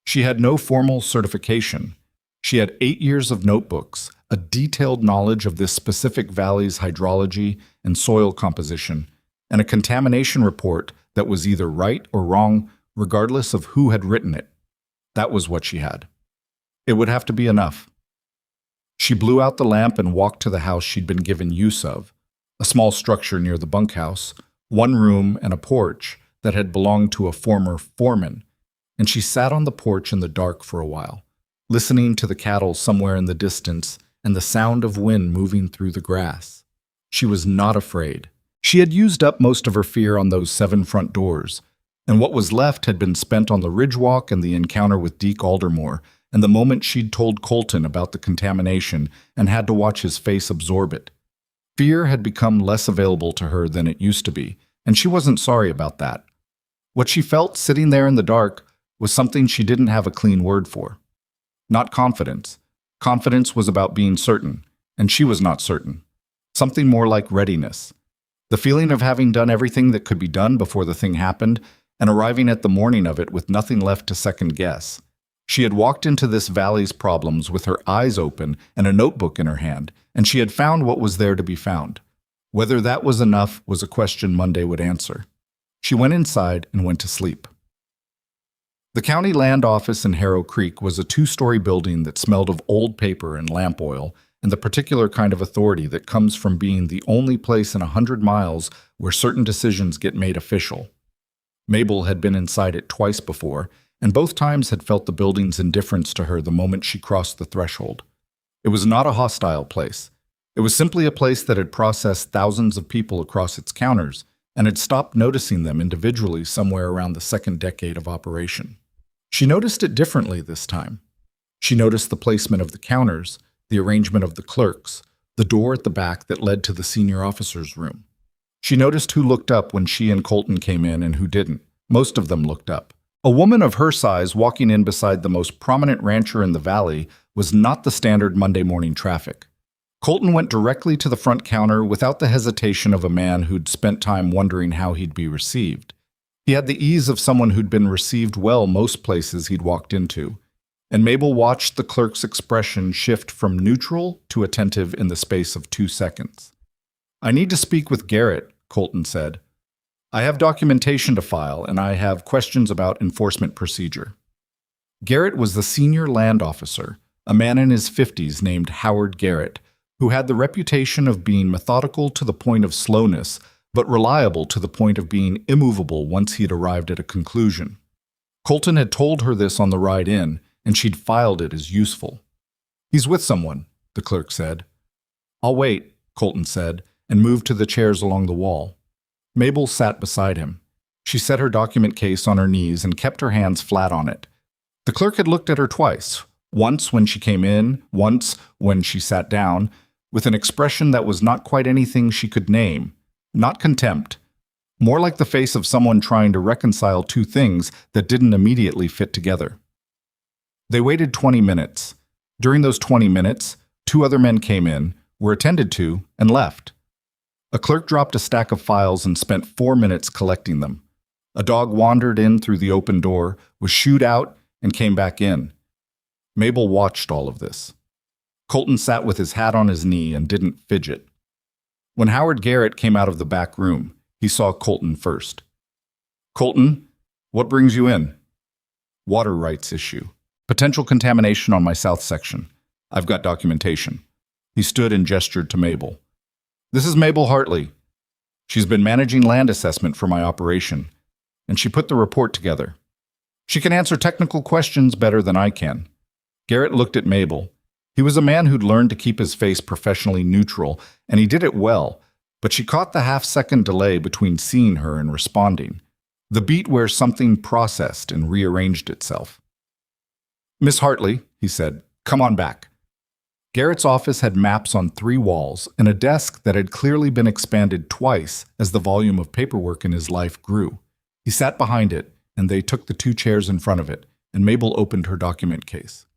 S1: She had no formal certification. She had 8 years of notebooks, a detailed knowledge of this specific valley's hydrology and soil composition, and a contamination report that was either right or wrong, regardless of who had written it. That was what she had. It would have to be enough. She blew out the lamp and walked to the house she'd been given use of, a small structure near the bunkhouse, 1 room and a porch that had belonged to a former foreman. and she sat on the porch in the dark for a while, listening to the cattle somewhere in the distance and the sound of wind moving through the grass. She was not afraid. She had used up most of her fear on those 7 front doors, and what was left had been spent on the ridge walk and the encounter with Deke Aldermore, and the moment she'd told Colton about the contamination and had to watch his face absorb it. Fear had become less available to her than it used to be, and she wasn't sorry about that. What she felt sitting there in the dark was something she didn't have a clean word for. Not confidence. Confidence was about being certain, and she was not certain. Something more like readiness. The feeling of having done everything that could be done before the thing happened, and arriving at the morning of it with nothing left to second guess. She had walked into this valley's problems with her eyes open and a notebook in her hand, and she had found what was there to be found. Whether that was enough was a question Monday would answer. She went inside and went to sleep. The county land office in Harrow Creek was a 2-story building that smelled of old paper and lamp oil, and the particular kind of authority that comes from being the only place in 100 miles where certain decisions get made official. Mabel had been inside it twice before, and both times had felt the building's indifference to her the moment she crossed the threshold. It was not a hostile place. It was simply a place that had processed thousands of people across its counters and had stopped noticing them individually somewhere around the 2nd decade of operation. She noticed it differently this time. She noticed the placement of the counters, the arrangement of the clerks, the door at the back that led to the senior officer's room. She noticed who looked up when she and Colton came in and who didn't. Most of them looked up. A woman of her size walking in beside the most prominent rancher in the valley was not the standard Monday morning traffic. Colton went directly to the front counter without the hesitation of a man who'd spent time wondering how he'd be received. He had the ease of someone who'd been received well most places he'd walked into, and Mabel watched the clerk's expression shift from neutral to attentive in the space of 2 seconds. "I need to speak with Garrett," Colton said. "I have documentation to file, and I have questions about enforcement procedure." Garrett was the senior land officer, a man in his 50s named Howard Garrett, who had the reputation of being methodical to the point of slowness, but reliable to the point of being immovable once he'd arrived at a conclusion. Colton had told her this on the ride in, and she'd filed it as useful. "He's with someone," the clerk said. "I'll wait," Colton said, and moved to the chairs along the wall. Mabel sat beside him. She set her document case on her knees and kept her hands flat on it. The clerk had looked at her twice, once when she came in, once when she sat down, with an expression that was not quite anything she could name, not contempt, more like the face of someone trying to reconcile 2 things that didn't immediately fit together. They waited 20 minutes. During those 20 minutes, 2 other men came in, were attended to, and left. A clerk dropped a stack of files and spent 4 minutes collecting them. A dog wandered in through the open door, was shooed out, and came back in. Mabel watched all of this. Colton sat with his hat on his knee and didn't fidget. When Howard Garrett came out of the back room, he saw Colton first. "Colton, what brings you in?" "Water rights issue. Potential contamination on my south section. I've got documentation." He stood and gestured to Mabel. "This is Mabel Hartley. She's been managing land assessment for my operation, and she put the report together. She can answer technical questions better than I can." Garrett looked at Mabel. He was a man who'd learned to keep his face professionally neutral, and he did it well, but she caught the half-second delay between seeing her and responding, the beat where something processed and rearranged itself. "Miss Hartley," he said, "come on back." Garrett's office had maps on 3 walls and a desk that had clearly been expanded twice as the volume of paperwork in his life grew. He sat behind it, and they took the 2 chairs in front of it, and Mabel opened her document case.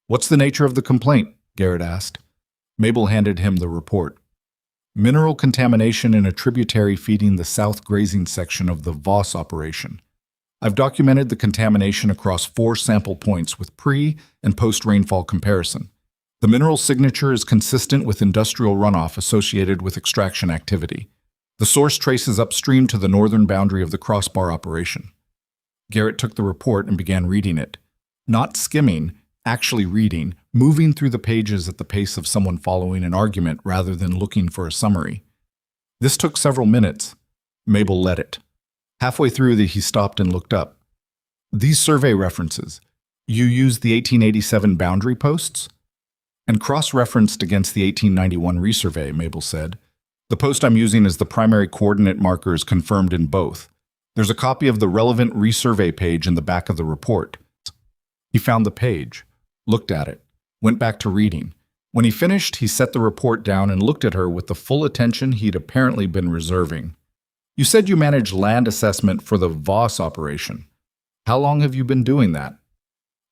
S1: "What's the nature of the complaint?" Garrett asked. Mabel handed him the report. "Mineral contamination in a tributary feeding the south grazing section of the Voss operation. I've documented the contamination across 4 sample points with pre- and post-rainfall comparison. The mineral signature is consistent with industrial runoff associated with extraction activity. The source traces upstream to the northern boundary of the crossbar operation." Garrett took the report and began reading it. Not skimming, actually reading, moving through the pages at the pace of someone following an argument rather than looking for a summary. This took several minutes. Mabel let it. Halfway through he stopped and looked up. These survey references, you used the 1887 boundary posts? And cross-referenced against the 1891 resurvey, Mabel said. The post I'm using is the primary coordinate markers confirmed in both. There's a copy of the relevant resurvey page in the back of the report. He found the page, looked at it, went back to reading. When he finished, he set the report down and looked at her with the full attention he'd apparently been reserving. You said you managed land assessment for the Voss operation. How long have you been doing that?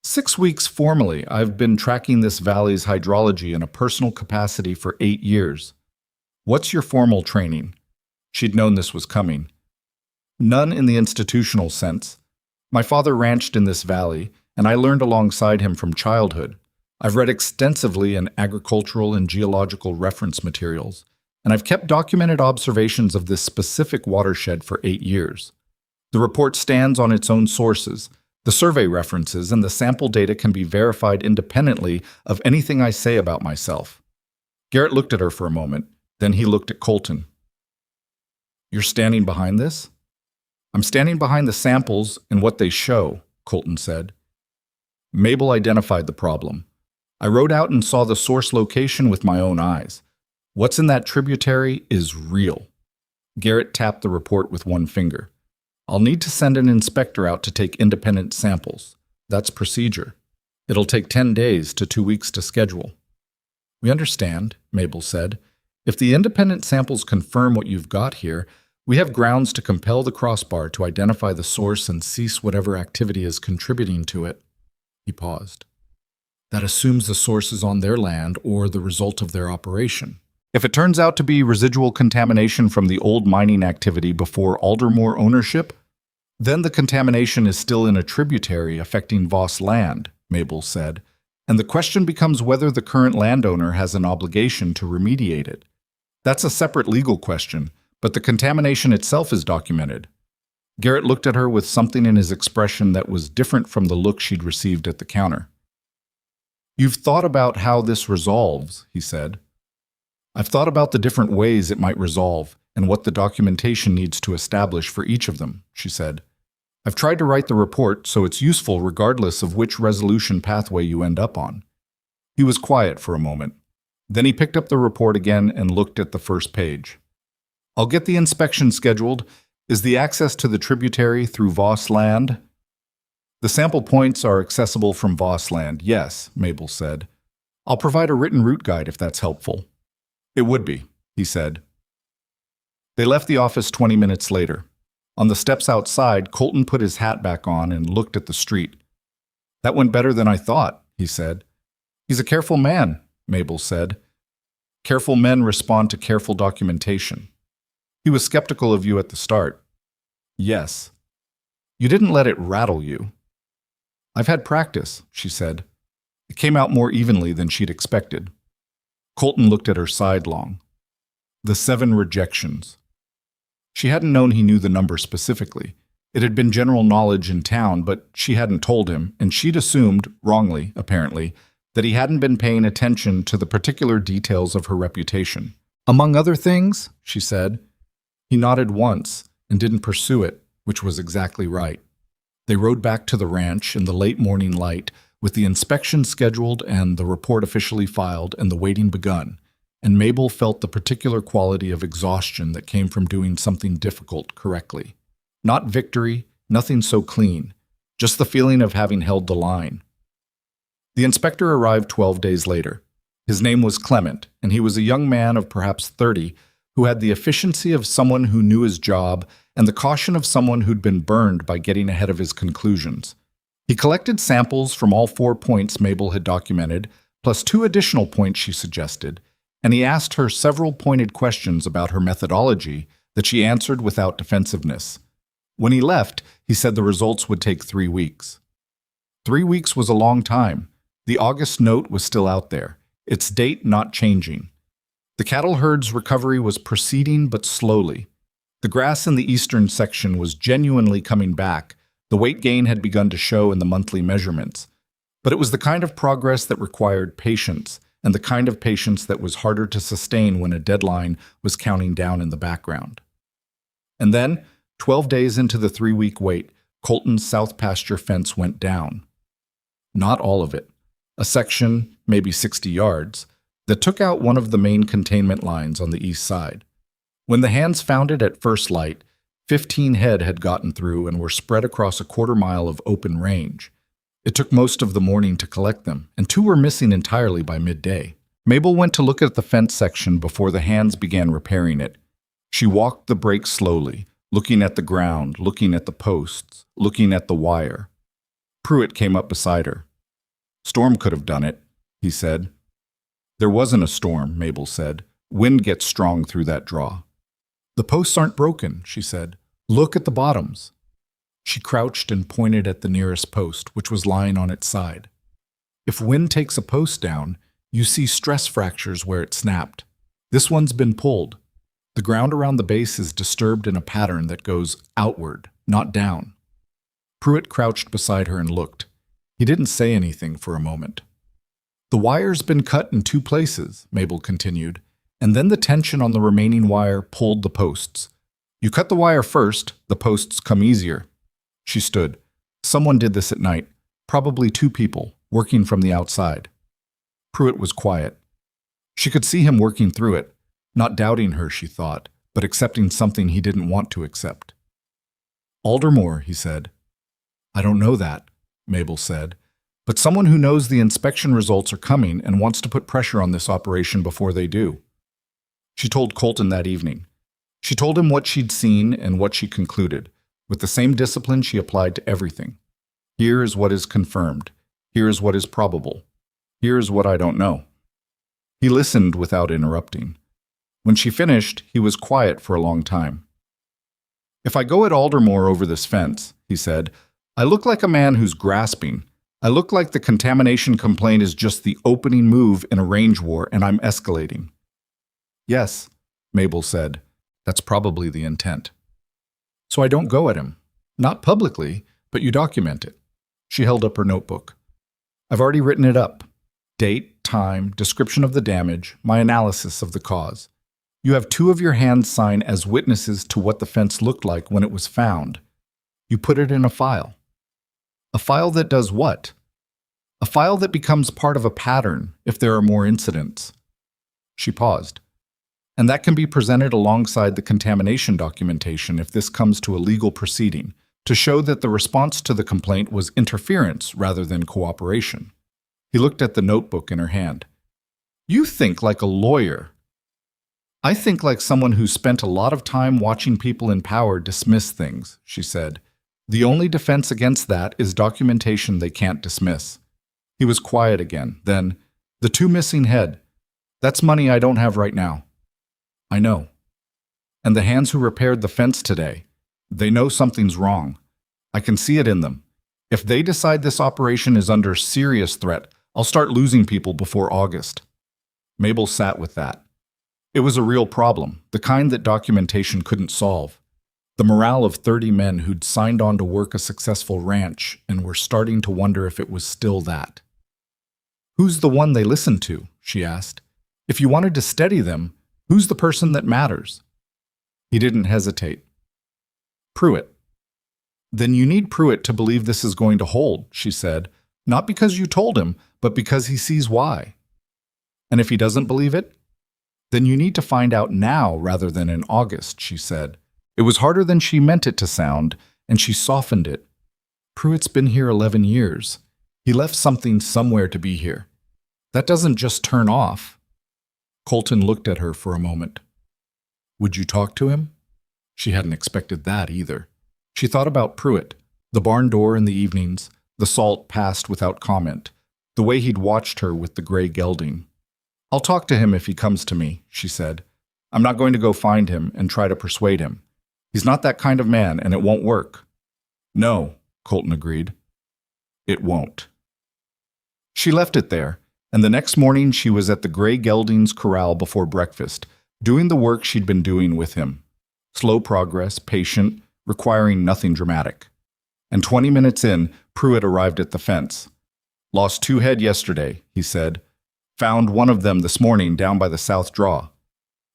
S1: 6 weeks formally. I've been tracking this valley's hydrology in a personal capacity for 8 years. What's your formal training? She'd known this was coming. None in the institutional sense. My father ranched in this valley, and I learned alongside him from childhood. I've read extensively in agricultural and geological reference materials, and I've kept documented observations of this specific watershed for 8 years. The report stands on its own sources. The survey references and the sample data can be verified independently of anything I say about myself. Garrett looked at her for a moment, then he looked at Colton. You're standing behind this? I'm standing behind the samples and what they show, Colton said. Mabel identified the problem. I rode out and saw the source location with my own eyes. What's in that tributary is real. Garrett tapped the report with one finger. I'll need to send an inspector out to take independent samples. That's procedure. It'll take 10 days to 2 weeks to schedule. We understand, Mabel said. If the independent samples confirm what you've got here, we have grounds to compel the crossbar to identify the source and cease whatever activity is contributing to it. He paused. That assumes the source is on their land or the result of their operation. If it turns out to be residual contamination from the old mining activity before Aldermore ownership, then the contamination is still in a tributary affecting Voss land, Mabel said, and the question becomes whether the current landowner has an obligation to remediate it. That's a separate legal question, but the contamination itself is documented. Garrett looked at her with something in his expression that was different from the look she'd received at the counter. You've thought about how this resolves, he said. I've thought about the different ways it might resolve and what the documentation needs to establish for each of them, she said. I've tried to write the report so it's useful regardless of which resolution pathway you end up on. He was quiet for a moment. Then he picked up the report again and looked at the first page. I'll get the inspection scheduled. Is the access to the tributary through Voss land? The sample points are accessible from Voss land, yes, Mabel said. I'll provide a written route guide if that's helpful. It would be, he said. They left the office 20 minutes later. On the steps outside, Colton put his hat back on and looked at the street. That went better than I thought, he said. He's a careful man, Mabel said. Careful men respond to careful documentation. He was skeptical of you at the start. Yes. You didn't let it rattle you. I've had practice, she said. It came out more evenly than she'd expected. Colton looked at her sidelong. The 7 rejections. She hadn't known he knew the number specifically. It had been general knowledge in town, but she hadn't told him, and she'd assumed, wrongly, apparently, that he hadn't been paying attention to the particular details of her reputation. Among other things, she said. He nodded once and didn't pursue it, which was exactly right. They rode back to the ranch in the late morning light, with the inspection scheduled and the report officially filed and the waiting begun, and Mabel felt the particular quality of exhaustion that came from doing something difficult correctly. Not victory, nothing so clean, just the feeling of having held the line. The inspector arrived 12 days later. His name was Clement, and he was a young man of perhaps 30 who had the efficiency of someone who knew his job and the caution of someone who'd been burned by getting ahead of his conclusions. He collected samples from all 4 points Mabel had documented, plus 2 additional points she suggested, and he asked her several pointed questions about her methodology that she answered without defensiveness. When he left, he said the results would take 3 weeks. 3 weeks was a long time. The August note was still out there, its date not changing. The cattle herd's recovery was proceeding but slowly. The grass in the eastern section was genuinely coming back. The weight gain had begun to show in the monthly measurements. But it was the kind of progress that required patience, and the kind of patience that was harder to sustain when a deadline was counting down in the background. And then, 12 days into the 3-week wait, Colton's south pasture fence went down. Not all of it. A section, maybe 60 yards, that took out one of the main containment lines on the east side. When the hands found it at first light, 15 head had gotten through and were spread across a quarter-mile of open range. It took most of the morning to collect them, and 2 were missing entirely by midday. Mabel went to look at the fence section before the hands began repairing it. She walked the break slowly, looking at the ground, looking at the posts, looking at the wire. Pruitt came up beside her. "Storm could have done it," he said. "There wasn't a storm," Mabel said. "Wind gets strong through that draw." "The posts aren't broken," she said. "Look at the bottoms." She crouched and pointed at the nearest post, which was lying on its side. "If wind takes a post down, you see stress fractures where it snapped. This one's been pulled. The ground around the base is disturbed in a pattern that goes outward, not down." Pruitt crouched beside her and looked. He didn't say anything for a moment. "The wire's been cut in 2 places," Mabel continued, "and then the tension on the remaining wire pulled the posts. You cut the wire first, the posts come easier." She stood. "Someone did this at night, probably 2 people, working from the outside." Pruitt was quiet. She could see him working through it, not doubting her, she thought, but accepting something he didn't want to accept. "Aldermore," he said. "I don't know that," Mabel said, "but someone who knows the inspection results are coming and wants to put pressure on this operation before they do." She told Colton that evening. She told him what she'd seen and what she concluded, with the same discipline she applied to everything. "Here is what is confirmed. Here is what is probable. Here is what I don't know." He listened without interrupting. When she finished, he was quiet for a long time. "If I go at Aldermore over this fence," he said, "I look like a man who's grasping. I look like the contamination complaint is just the opening move in a range war and I'm escalating." "Yes," Mabel said, "that's probably the intent." "So I don't go at him. Not publicly, but you document it." She held up her notebook. "I've already written it up. Date, time, description of the damage, my analysis of the cause. You have 2 of your hands sign as witnesses to what the fence looked like when it was found. You put it in a file. A file that does what? A file that becomes part of a pattern if there are more incidents." She paused. "And that can be presented alongside the contamination documentation if this comes to a legal proceeding, to show that the response to the complaint was interference rather than cooperation." He looked at the notebook in her hand. "You think like a lawyer." "I think like someone who spent a lot of time watching people in power dismiss things," she said. "The only defense against that is documentation they can't dismiss." He was quiet again. Then, "The 2 missing head. That's money I don't have right now." "I know." "And the hands who repaired the fence today. They know something's wrong. I can see it in them. If they decide this operation is under serious threat, I'll start losing people before August." Mabel sat with that. It was a real problem, the kind that documentation couldn't solve. The morale of 30 men who'd signed on to work a successful ranch and were starting to wonder if it was still that. "Who's the one they listened to?" she asked. "If you wanted to steady them, who's the person that matters?" He didn't hesitate. "Pruitt." "Then you need Pruitt to believe this is going to hold," she said, "not because you told him, but because he sees why." "And if he doesn't believe it?" "Then you need to find out now rather than in August," she said. It was harder than she meant it to sound, and she softened it. "Pruitt's been here 11 years. He left something somewhere to be here. That doesn't just turn off." Colton looked at her for a moment. "Would you talk to him?" She hadn't expected that either. She thought about Pruitt, the barn door in the evenings, the salt passed without comment, the way he'd watched her with the gray gelding. "I'll talk to him if he comes to me," she said. "I'm not going to go find him and try to persuade him. He's not that kind of man, and it won't work." "No," Colton agreed. "It won't." She left it there, and the next morning she was at the gray gelding's corral before breakfast, doing the work she'd been doing with him. Slow progress, patient, requiring nothing dramatic. And 20 minutes in, Pruitt arrived at the fence. "Lost 2 head yesterday," he said. "Found one of them this morning down by the south draw."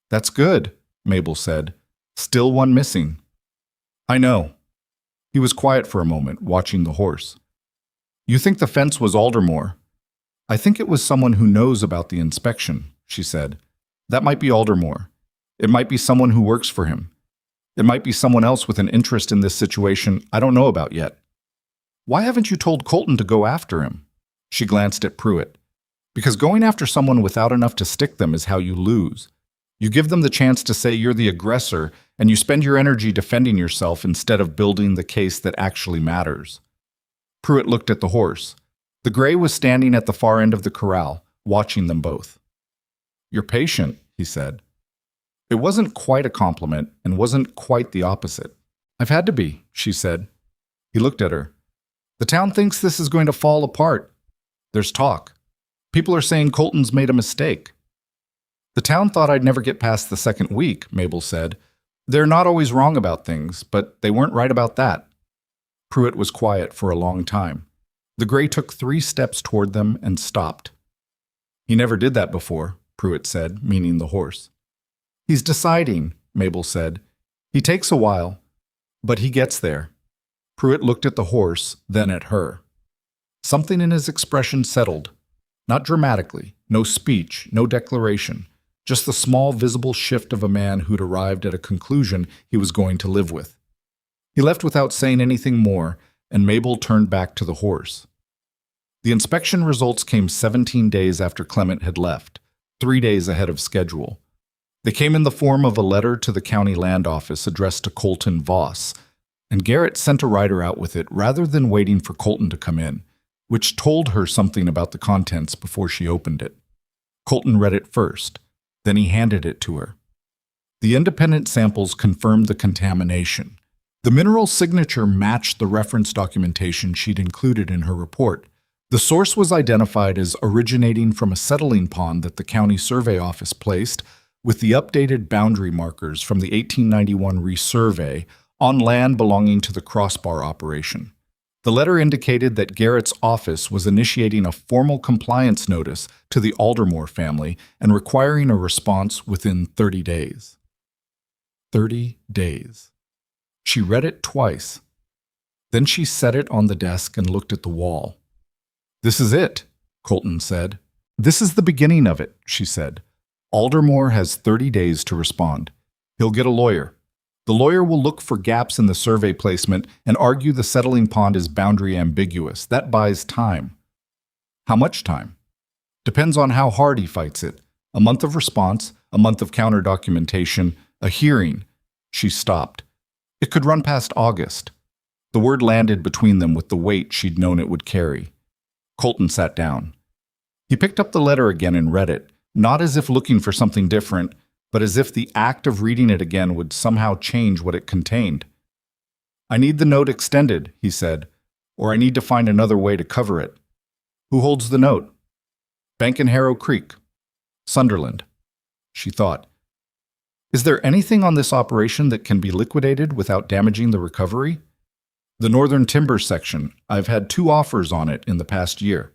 S1: "That's good," Mabel said. "Still 1 missing." "I know." He was quiet for a moment, watching the horse. You think the fence was Aldermore? I think it was someone who knows about the inspection, she said. That might be Aldermore. It might be someone who works for him. It might be someone else with an interest in this situation I don't know about yet. Why haven't you told Colton to go after him? She glanced at Pruitt. Because going after someone without enough to stick them is how you lose. You give them the chance to say you're the aggressor, and you spend your energy defending yourself instead of building the case that actually matters. Pruitt looked at the horse. The gray was standing at the far end of the corral, watching them both. You're patient, he said. It wasn't quite a compliment and wasn't quite the opposite. I've had to be, she said. He looked at her. The town thinks this is going to fall apart. There's talk. People are saying Colton's made a mistake. The town thought I'd never get past the second week, Mabel said. They're not always wrong about things, but they weren't right about that. Pruitt was quiet for a long time. The gray took 3 steps toward them and stopped. He never did that before, Pruitt said, meaning the horse. He's deciding, Mabel said. He takes a while, but he gets there. Pruitt looked at the horse, then at her. Something in his expression settled. Not dramatically, no speech, no declaration, just the small visible shift of a man who'd arrived at a conclusion he was going to live with. He left without saying anything more, and Mabel turned back to the horse. The inspection results came 17 days after Clement had left, 3 days ahead of schedule. They came in the form of a letter to the county land office addressed to Colton Voss, and Garrett sent a writer out with it rather than waiting for Colton to come in, which told her something about the contents before she opened it. Colton read it first, then he handed it to her. The independent samples confirmed the contamination. The mineral signature matched the reference documentation she'd included in her report. The source was identified as originating from a settling pond that the county survey office placed, with the updated boundary markers from the 1891 resurvey on land belonging to the crossbar operation. The letter indicated that Garrett's office was initiating a formal compliance notice to the Aldermore family and requiring a response within 30 days. 30 days. She read it twice. Then she set it on the desk and looked at the wall. This is it, Colton said. This is the beginning of it, she said. Aldermore has 30 days to respond. He'll get a lawyer. The lawyer will look for gaps in the survey placement and argue the settling pond is boundary ambiguous. That buys time. How much time? Depends on how hard he fights it. A month of response, a month of counter documentation, a hearing. She stopped. It could run past August. The word landed between them with the weight she'd known it would carry. Colton sat down. He picked up the letter again and read it, not as if looking for something different, but as if the act of reading it again would somehow change what it contained. I need the note extended, he said, or I need to find another way to cover it. Who holds the note? Bank in Harrow Creek. Sunderland. She thought. Is there anything on this operation that can be liquidated without damaging the recovery? The northern timber section. I've had 2 offers on it in the past year.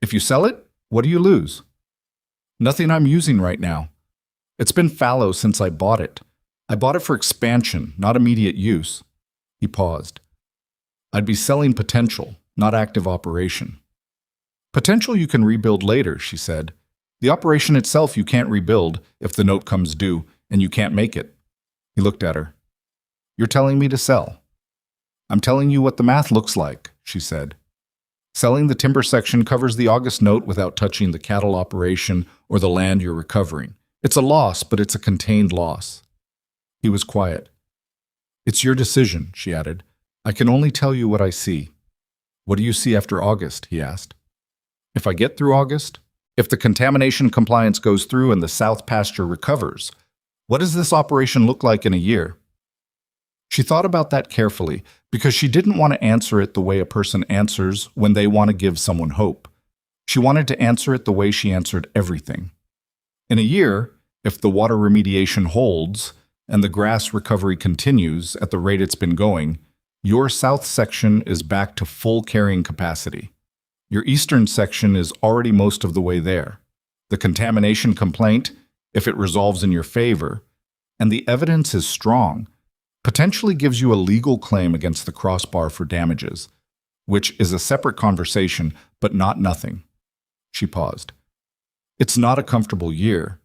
S1: If you sell it, what do you lose? Nothing I'm using right now. It's been fallow since I bought it. I bought it for expansion, not immediate use. He paused. I'd be selling potential, not active operation. Potential you can rebuild later, she said. The operation itself you can't rebuild if the note comes due and you can't make it. He looked at her. You're telling me to sell. I'm telling you what the math looks like, she said. Selling the timber section covers the August note without touching the cattle operation or the land you're recovering. It's a loss, but it's a contained loss. He was quiet. It's your decision, she added. I can only tell you what I see. What do you see after August? He asked. If I get through August, if the contamination compliance goes through and the south pasture recovers, what does this operation look like in a year? She thought about that carefully because she didn't want to answer it the way a person answers when they want to give someone hope. She wanted to answer it the way she answered everything. In a year, if the water remediation holds and the grass recovery continues at the rate it's been going, your south section is back to full carrying capacity. Your eastern section is already most of the way there. The contamination complaint, if it resolves in your favor, and the evidence is strong, potentially gives you a legal claim against the crossbar for damages, which is a separate conversation, but not nothing. She paused. It's not a comfortable year,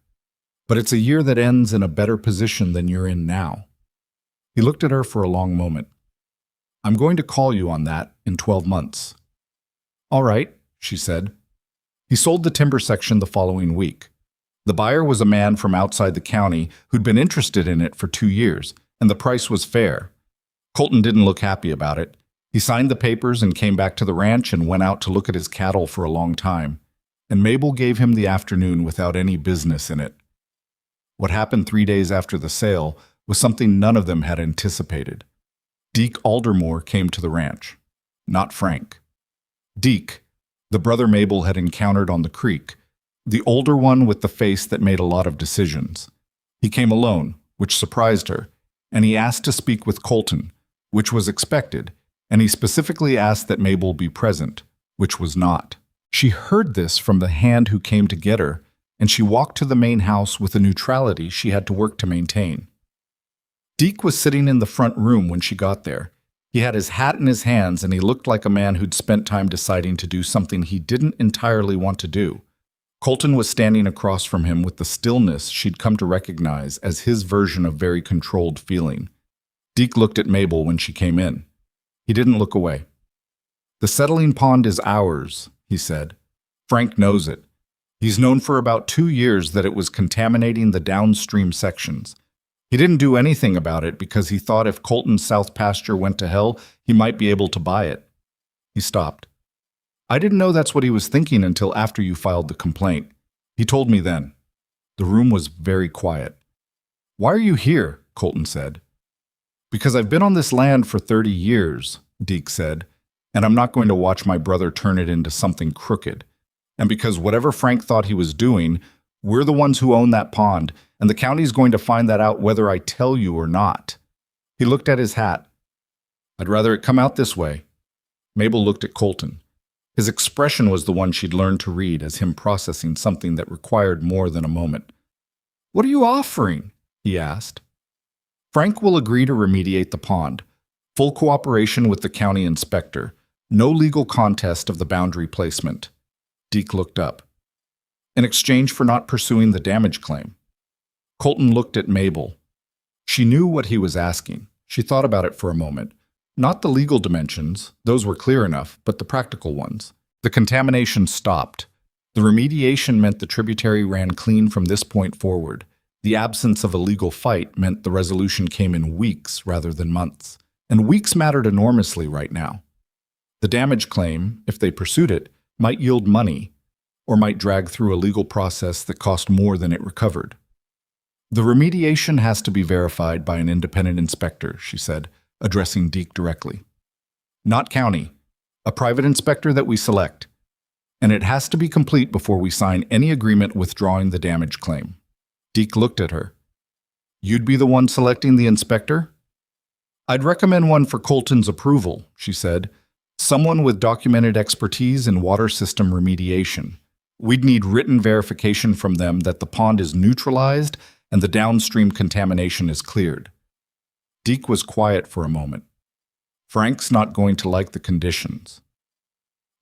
S1: but it's a year that ends in a better position than you're in now. He looked at her for a long moment. I'm going to call you on that in 12 months. All right, she said. He sold the timber section the following week. The buyer was a man from outside the county who'd been interested in it for 2 years, and the price was fair. Colton didn't look happy about it. He signed the papers and came back to the ranch and went out to look at his cattle for a long time. And Mabel gave him the afternoon without any business in it. What happened 3 days after the sale was something none of them had anticipated. Deke Aldermore came to the ranch, not Frank. Deke, the brother Mabel had encountered on the creek, the older one with the face that made a lot of decisions. He came alone, which surprised her, and he asked to speak with Colton, which was expected, and he specifically asked that Mabel be present, which was not. She heard this from the hand who came to get her, and she walked to the main house with a neutrality she had to work to maintain. Deke was sitting in the front room when she got there. He had his hat in his hands, and he looked like a man who'd spent time deciding to do something he didn't entirely want to do. Colton was standing across from him with the stillness she'd come to recognize as his version of very controlled feeling. Deke looked at Mabel when she came in. He didn't look away. The settling pond is ours, he said. Frank knows it. He's known for about 2 years that it was contaminating the downstream sections. He didn't do anything about it because he thought if Colton's south pasture went to hell, he might be able to buy it. He stopped. I didn't know that's what he was thinking until after you filed the complaint. He told me then. The room was very quiet. Why are you here? Colton said. Because I've been on this land for 30 years, Deke said, and I'm not going to watch my brother turn it into something crooked. And because whatever Frank thought he was doing, we're the ones who own that pond, and the county's going to find that out whether I tell you or not. He looked at his hat. I'd rather it come out this way. Mabel looked at Colton. His expression was the one she'd learned to read as him processing something that required more than a moment. What are you offering? He asked. Frank will agree to remediate the pond. Full cooperation with the county inspector. No legal contest of the boundary placement. Deke looked up. In exchange for not pursuing the damage claim. Colton looked at Mabel. She knew what he was asking. She thought about it for a moment. Not the legal dimensions, those were clear enough, but the practical ones. The contamination stopped. The remediation meant the tributary ran clean from this point forward. The absence of a legal fight meant the resolution came in weeks rather than months. And weeks mattered enormously right now. The damage claim, if they pursued it, might yield money, or might drag through a legal process that cost more than it recovered. The remediation has to be verified by an independent inspector, she said, addressing Deke directly. Not county, a private inspector that we select. And it has to be complete before we sign any agreement withdrawing the damage claim. Deke looked at her. You'd be the one selecting the inspector? I'd recommend one for Colton's approval, she said. Someone with documented expertise in water system remediation. We'd need written verification from them that the pond is neutralized and the downstream contamination is cleared. Deke was quiet for a moment. Frank's not going to like the conditions.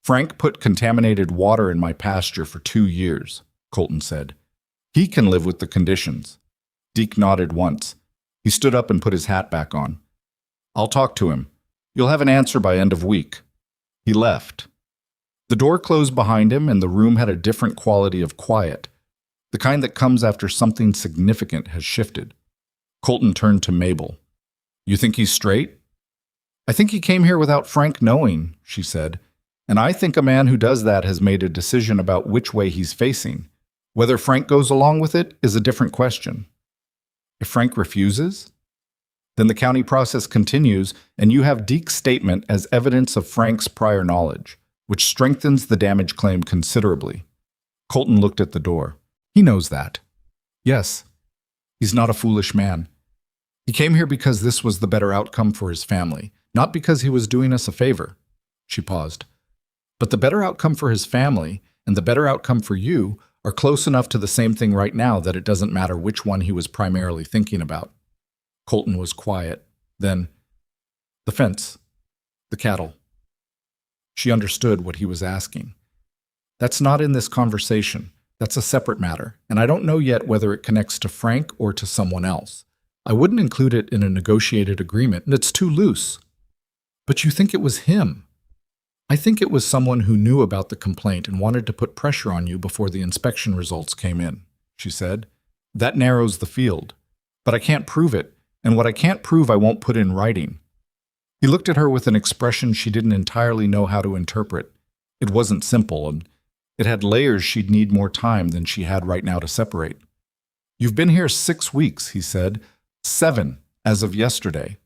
S1: Frank put contaminated water in my pasture for 2 years, Colton said. He can live with the conditions. Deke nodded once. He stood up and put his hat back on. I'll talk to him. You'll have an answer by end of week. He left. The door closed behind him and the room had a different quality of quiet, the kind that comes after something significant has shifted. Colton turned to Mabel. You think he's straight? I think he came here without Frank knowing, she said, and I think a man who does that has made a decision about which way he's facing. Whether Frank goes along with it is a different question. If Frank refuses, then the county process continues and you have Deke's statement as evidence of Frank's prior knowledge, which strengthens the damage claim considerably. Colton looked at the door. He knows that. Yes, he's not a foolish man. He came here because this was the better outcome for his family, not because he was doing us a favor. She paused. But the better outcome for his family and the better outcome for you are close enough to the same thing right now that it doesn't matter which one he was primarily thinking about. Colton was quiet. Then, the fence, the cattle. She understood what he was asking. That's not in this conversation. That's a separate matter, and I don't know yet whether it connects to Frank or to someone else. I wouldn't include it in a negotiated agreement, and it's too loose. But you think it was him? I think it was someone who knew about the complaint and wanted to put pressure on you before the inspection results came in, she said. That narrows the field. But I can't prove it, and what I can't prove I won't put in writing. He looked at her with an expression she didn't entirely know how to interpret. It wasn't simple, and it had layers she'd need more time than she had right now to separate. You've been here 6 weeks, he said. 7, as of yesterday.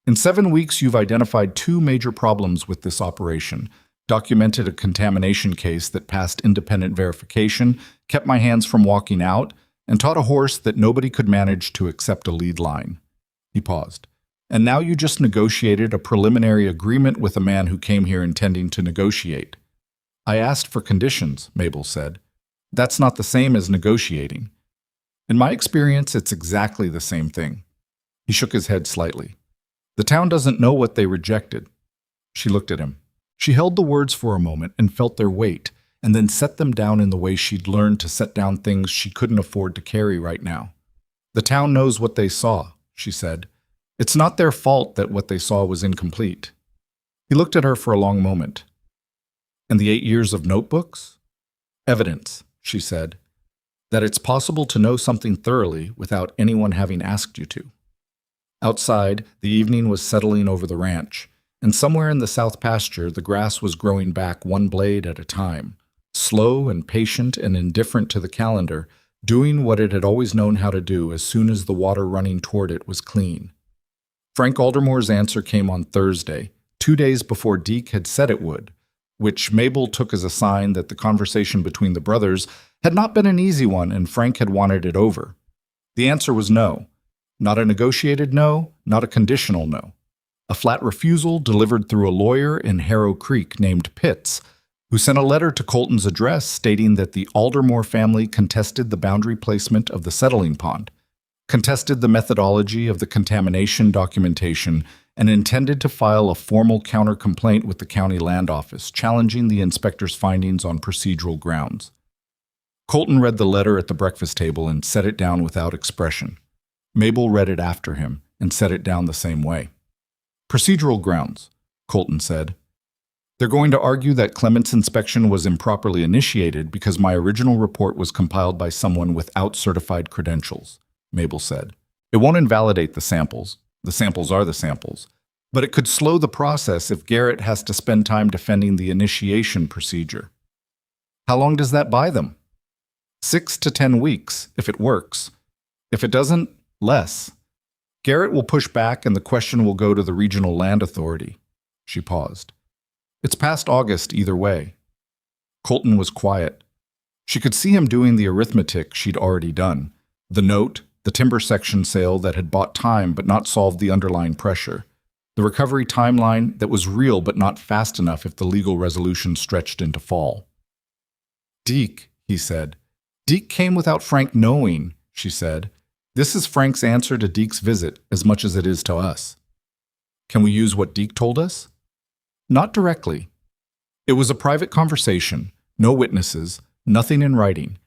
S1: In 7 weeks, you've identified 2 major problems with this operation, documented a contamination case that passed independent verification, kept my hands from walking out, and taught a horse that nobody could manage to accept a lead line. He paused. And now you just negotiated a preliminary agreement with a man who came here intending to negotiate. I asked for conditions, Mabel said. That's not the same as negotiating. In my experience, it's exactly the same thing. He shook his head slightly. The town doesn't know what they rejected. She looked at him. She held the words for a moment and felt their weight, and then set them down in the way she'd learned to set down things she couldn't afford to carry right now. The town knows what they saw, she said. It's not their fault that what they saw was incomplete. He looked at her for a long moment. And the 8 years of notebooks? Evidence, she said, that it's possible to know something thoroughly without anyone having asked you to. Outside, the evening was settling over the ranch, and somewhere in the south pasture the grass was growing back 1 blade at a time, slow and patient and indifferent to the calendar, doing what it had always known how to do as soon as the water running toward it was clean. Frank Aldermore's answer came on Thursday, 2 days before Deke had said it would, which Mabel took as a sign that the conversation between the brothers had not been an easy one and Frank had wanted it over. The answer was no. Not a negotiated no, not a conditional no. A flat refusal delivered through a lawyer in Harrow Creek named Pitts, who sent a letter to Colton's address stating that the Aldermore family contested the boundary placement of the settling pond, contested the methodology of the contamination documentation, and intended to file a formal counter-complaint with the county land office, challenging the inspector's findings on procedural grounds. Colton read the letter at the breakfast table and set it down without expression. Mabel read it after him and set it down the same way. Procedural grounds, Colton said. They're going to argue that Clement's inspection was improperly initiated because my original report was compiled by someone without certified credentials, Mabel said. It won't invalidate the samples. The samples are the samples. But it could slow the process if Garrett has to spend time defending the initiation procedure. How long does that buy them? 6 to 10 weeks, if it works. If it doesn't, less. Garrett will push back and the question will go to the regional land authority. She paused. It's past August either way. Colton was quiet. She could see him doing the arithmetic she'd already done. The note, the timber section sale that had bought time but not solved the underlying pressure. The recovery timeline that was real but not fast enough if the legal resolution stretched into fall. Deke, he said. Deke came without Frank knowing, she said. This is Frank's answer to Deke's visit as much as it is to us. Can we use what Deke told us? Not directly. It was a private conversation, no witnesses, nothing in writing.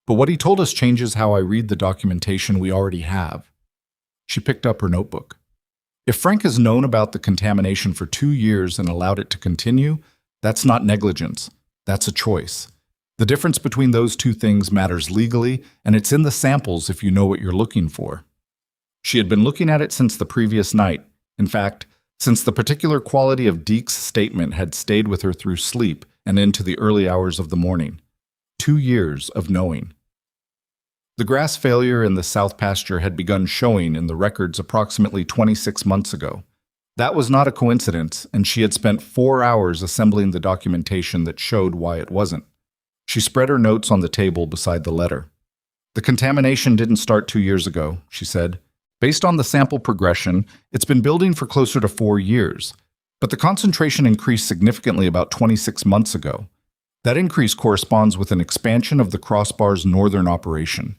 S1: But what he told us changes how I read the documentation we already have. She picked up her notebook. If Frank has known about the contamination for 2 years and allowed it to continue, that's not negligence. That's a choice. The difference between those two things matters legally, and it's in the samples if you know what you're looking for. She had been looking at it since the previous night. In fact, since the particular quality of Deke's statement had stayed with her through sleep and into the early hours of the morning. 2 years of knowing. The grass failure in the south pasture had begun showing in the records approximately 26 months ago. That was not a coincidence, and she had spent 4 hours assembling the documentation that showed why it wasn't. She spread her notes on the table beside the letter. The contamination didn't start 2 years ago, she said. Based on the sample progression, it's been building for closer to 4 years, but the concentration increased significantly about 26 months ago. That increase corresponds with an expansion of the crossbar's northern operation.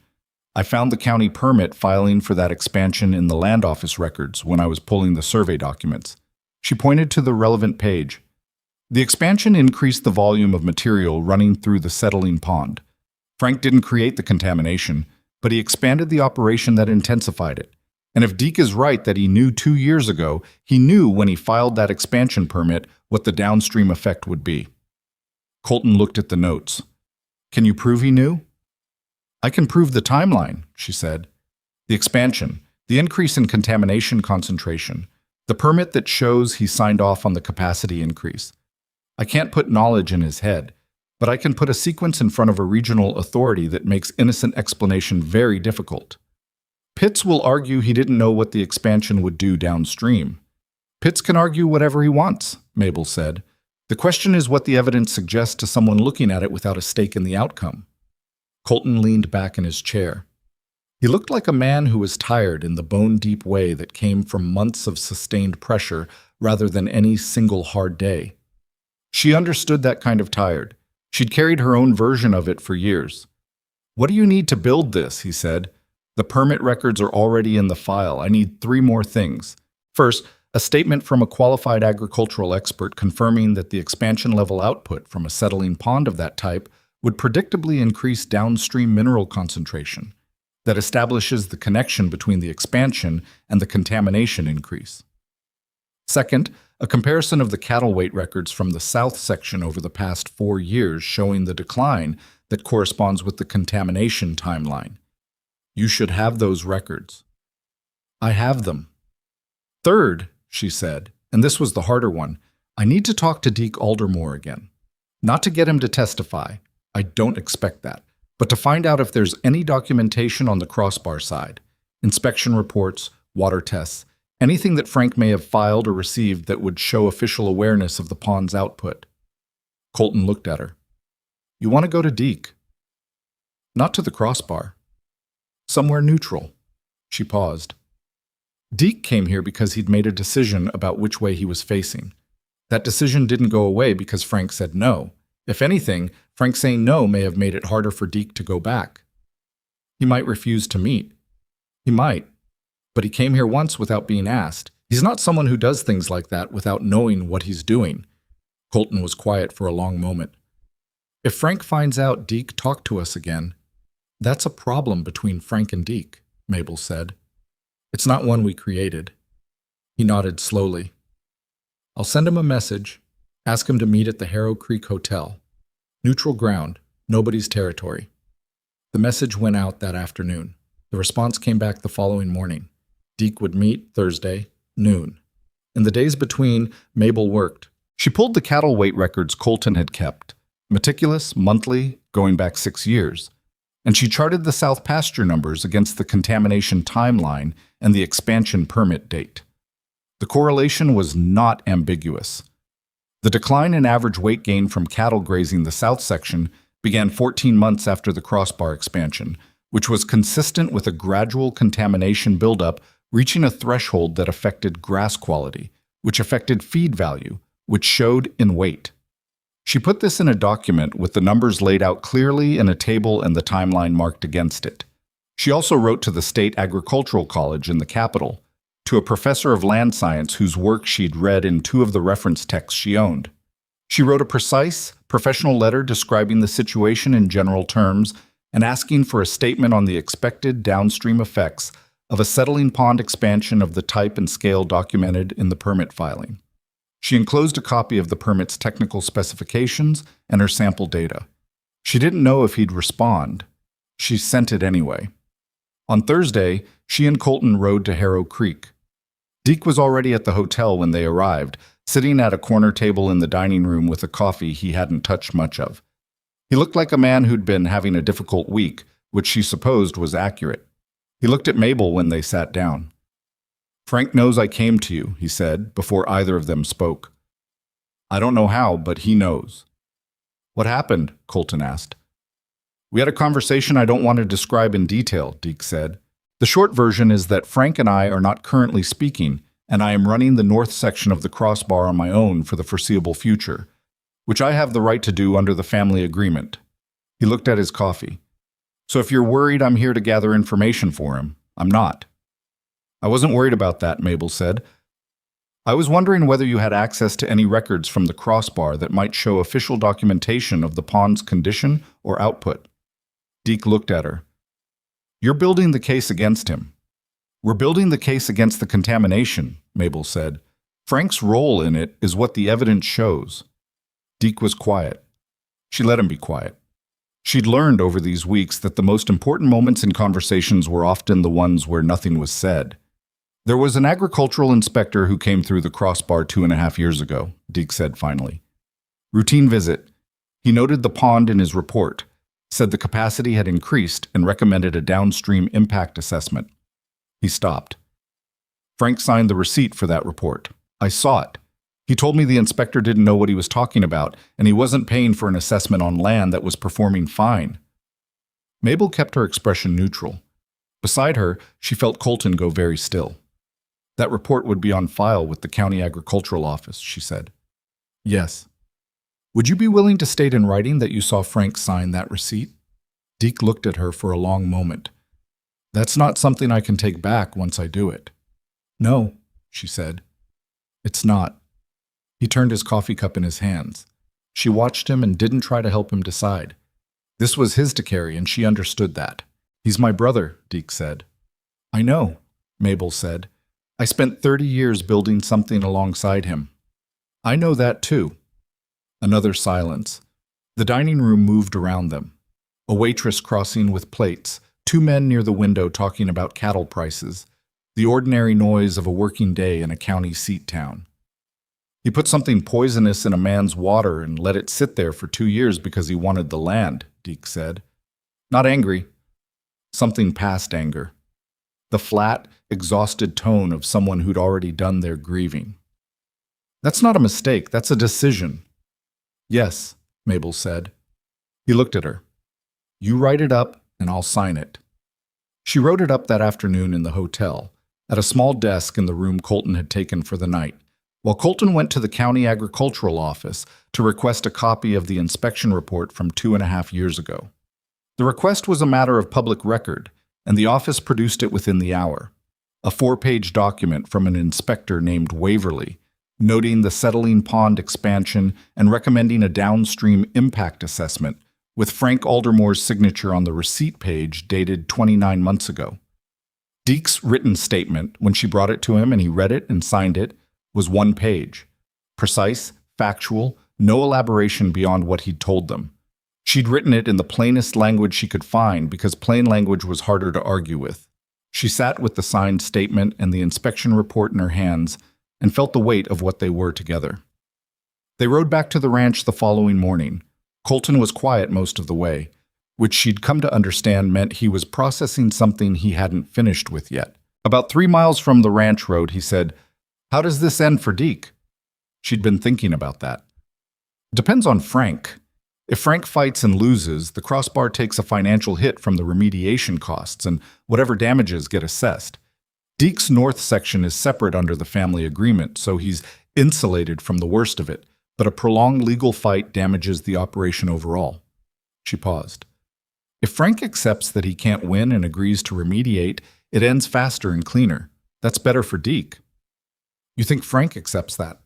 S1: I found the county permit filing for that expansion in the land office records when I was pulling the survey documents. She pointed to the relevant page. The expansion increased the volume of material running through the settling pond. Frank didn't create the contamination, but he expanded the operation that intensified it. And if Deke is right that he knew 2 years ago, he knew when he filed that expansion permit what the downstream effect would be. Colton looked at the notes. Can you prove he knew? I can prove the timeline, she said. The expansion, the increase in contamination concentration, the permit that shows he signed off on the capacity increase. I can't put knowledge in his head, but I can put a sequence in front of a regional authority that makes innocent explanation very difficult. Pitts will argue he didn't know what the expansion would do downstream. Pitts can argue whatever he wants, Mabel said. The question is what the evidence suggests to someone looking at it without a stake in the outcome. Colton leaned back in his chair. He looked like a man who was tired in the bone-deep way that came from months of sustained pressure rather than any single hard day. She understood that kind of tired. She'd carried her own version of it for years. What do you need to build this? He said. The permit records are already in the file. I need 3 more things. First, a statement from a qualified agricultural expert confirming that the expansion level output from a settling pond of that type would predictably increase downstream mineral concentration. That establishes the connection between the expansion and the contamination increase. Second, a comparison of the cattle weight records from the south section over the past 4 years showing the decline that corresponds with the contamination timeline. You should have those records. I have them. Third, she said, and this was the harder one, I need to talk to Deke Aldermore again. Not to get him to testify. I don't expect that. But to find out if there's any documentation on the crossbar side, inspection reports, water tests, anything that Frank may have filed or received that would show official awareness of the pond's output. Colton looked at her. You want to go to Deke? Not to the crossbar. Somewhere neutral. She paused. Deke came here because he'd made a decision about which way he was facing. That decision didn't go away because Frank said no. If anything, Frank saying no may have made it harder for Deke to go back. He might refuse to meet. He might. But he came here once without being asked. He's not someone who does things like that without knowing what he's doing. Colton was quiet for a long moment. If Frank finds out Deke talked to us again, that's a problem between Frank and Deke, Mabel said. It's not one we created. He nodded slowly. I'll send him a message, ask him to meet at the Harrow Creek Hotel. Neutral ground, nobody's territory. The message went out that afternoon. The response came back the following morning. Deke would meet Thursday, noon. In the days between, Mabel worked. She pulled the cattle weight records Colton had kept, meticulous, monthly, going back 6 years. And she charted the South pasture numbers against the contamination timeline and the expansion permit date. The correlation was not ambiguous. The decline in average weight gain from cattle grazing the south section began 14 months after the crossbar expansion, which was consistent with a gradual contamination buildup reaching a threshold that affected grass quality, which affected feed value, which showed in weight. She put this in a document with the numbers laid out clearly in a table and the timeline marked against it. She also wrote to the State Agricultural College in the capital, to a professor of land science whose work she'd read in 2 of the reference texts she owned. She wrote a precise, professional letter describing the situation in general terms and asking for a statement on the expected downstream effects of a settling pond expansion of the type and scale documented in the permit filing. She enclosed a copy of the permit's technical specifications and her sample data. She didn't know if he'd respond. She sent it anyway. On Thursday, she and Colton rode to Harrow Creek. Deke was already at the hotel when they arrived, sitting at a corner table in the dining room with a coffee he hadn't touched much of. He looked like a man who'd been having a difficult week, which she supposed was accurate. He looked at Mabel when they sat down. Frank knows I came to you, he said, before either of them spoke. I don't know how, but he knows. What happened? Colton asked. We had a conversation I don't want to describe in detail, Deke said. The short version is that Frank and I are not currently speaking, and I am running the north section of the crossbar on my own for the foreseeable future, which I have the right to do under the family agreement. He looked at his coffee. So if you're worried I'm here to gather information for him, I'm not. I wasn't worried about that, Mabel said. I was wondering whether you had access to any records from the crossbar that might show official documentation of the pond's condition or output. Deke looked at her. You're building the case against him. We're building the case against the contamination, Mabel said. Frank's role in it is what the evidence shows. Deke was quiet. She let him be quiet. She'd learned over these weeks that the most important moments in conversations were often the ones where nothing was said. There was an agricultural inspector who came through the crossbar 2.5 years ago, Deke said finally. Routine visit. He noted the pond in his report, said the capacity had increased, and recommended a downstream impact assessment. He stopped. Frank signed the receipt for that report. I saw it. He told me the inspector didn't know what he was talking about, and he wasn't paying for an assessment on land that was performing fine. Mabel kept her expression neutral. Beside her, she felt Colton go very still. That report would be on file with the county agricultural office, she said. Yes. Would you be willing to state in writing that you saw Frank sign that receipt? Deke looked at her for a long moment. That's not something I can take back once I do it. No, she said. It's not. He turned his coffee cup in his hands. She watched him and didn't try to help him decide. This was his to carry, and she understood that. He's my brother, Deke said. I know, Mabel said. I spent 30 years building something alongside him. I know that too. Another silence. The dining room moved around them. A waitress crossing with plates, 2 men near the window talking about cattle prices, the ordinary noise of a working day in a county seat town. He put something poisonous in a man's water and let it sit there for 2 years because he wanted the land, Deke said. Not angry. Something past anger. The flat, exhausted tone of someone who'd already done their grieving. That's not a mistake, that's a decision. Yes, Mabel said. He looked at her. You write it up and I'll sign it. She wrote it up that afternoon in the hotel, at a small desk in the room Colton had taken for the night, while Colton went to the county agricultural office to request a copy of the inspection report from 2.5 years ago. The request was a matter of public record, and the office produced it within the hour. A 4-page document from an inspector named Waverly, noting the settling pond expansion and recommending a downstream impact assessment, with Frank Aldermore's signature on the receipt page dated 29 months ago. Deke's written statement, when she brought it to him and he read it and signed it, was 1 page. Precise, factual, no elaboration beyond what he'd told them. She'd written it in the plainest language she could find because plain language was harder to argue with. She sat with the signed statement and the inspection report in her hands and felt the weight of what they were together. They rode back to the ranch the following morning. Colton was quiet most of the way, which she'd come to understand meant he was processing something he hadn't finished with yet. About 3 miles from the ranch road, he said, How does this end for Deke? She'd been thinking about that. Depends on Frank. If Frank fights and loses, the crossbar takes a financial hit from the remediation costs and whatever damages get assessed. Deke's north section is separate under the family agreement, so he's insulated from the worst of it, but a prolonged legal fight damages the operation overall. She paused. If Frank accepts that he can't win and agrees to remediate, it ends faster and cleaner. That's better for Deke. You think Frank accepts that?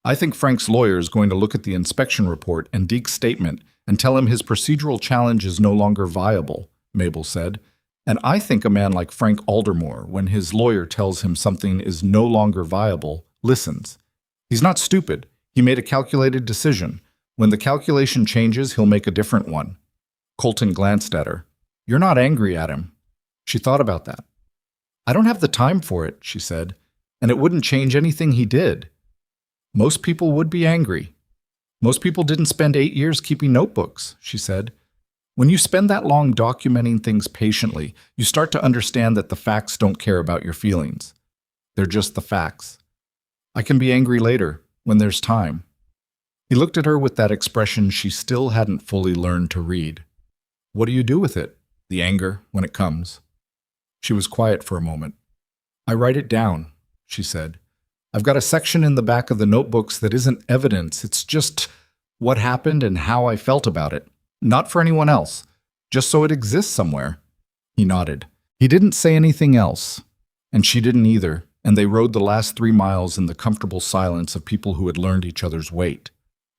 S1: I think Frank's lawyer is going to look at the inspection report and Deke's statement and tell him his procedural challenge is no longer viable, Mabel said. And I think a man like Frank Aldermore, when his lawyer tells him something is no longer viable, listens. He's not stupid. He made a calculated decision. When the calculation changes, he'll make a different one. Colton glanced at her. You're not angry at him. She thought about that. I don't have the time for it, she said, and it wouldn't change anything he did. Most people would be angry. Most people didn't spend 8 years keeping notebooks, she said. When you spend that long documenting things patiently, you start to understand that the facts don't care about your feelings. They're just the facts. I can be angry later, when there's time. He looked at her with that expression she still hadn't fully learned to read. What do you do with it, the anger, when it comes? She was quiet for a moment. I write it down, she said. I've got a section in the back of the notebooks that isn't evidence. It's just what happened and how I felt about it. Not for anyone else, just so it exists somewhere. He nodded. He didn't say anything else, and she didn't either, and they rode the last 3 miles in the comfortable silence of people who had learned each other's weight.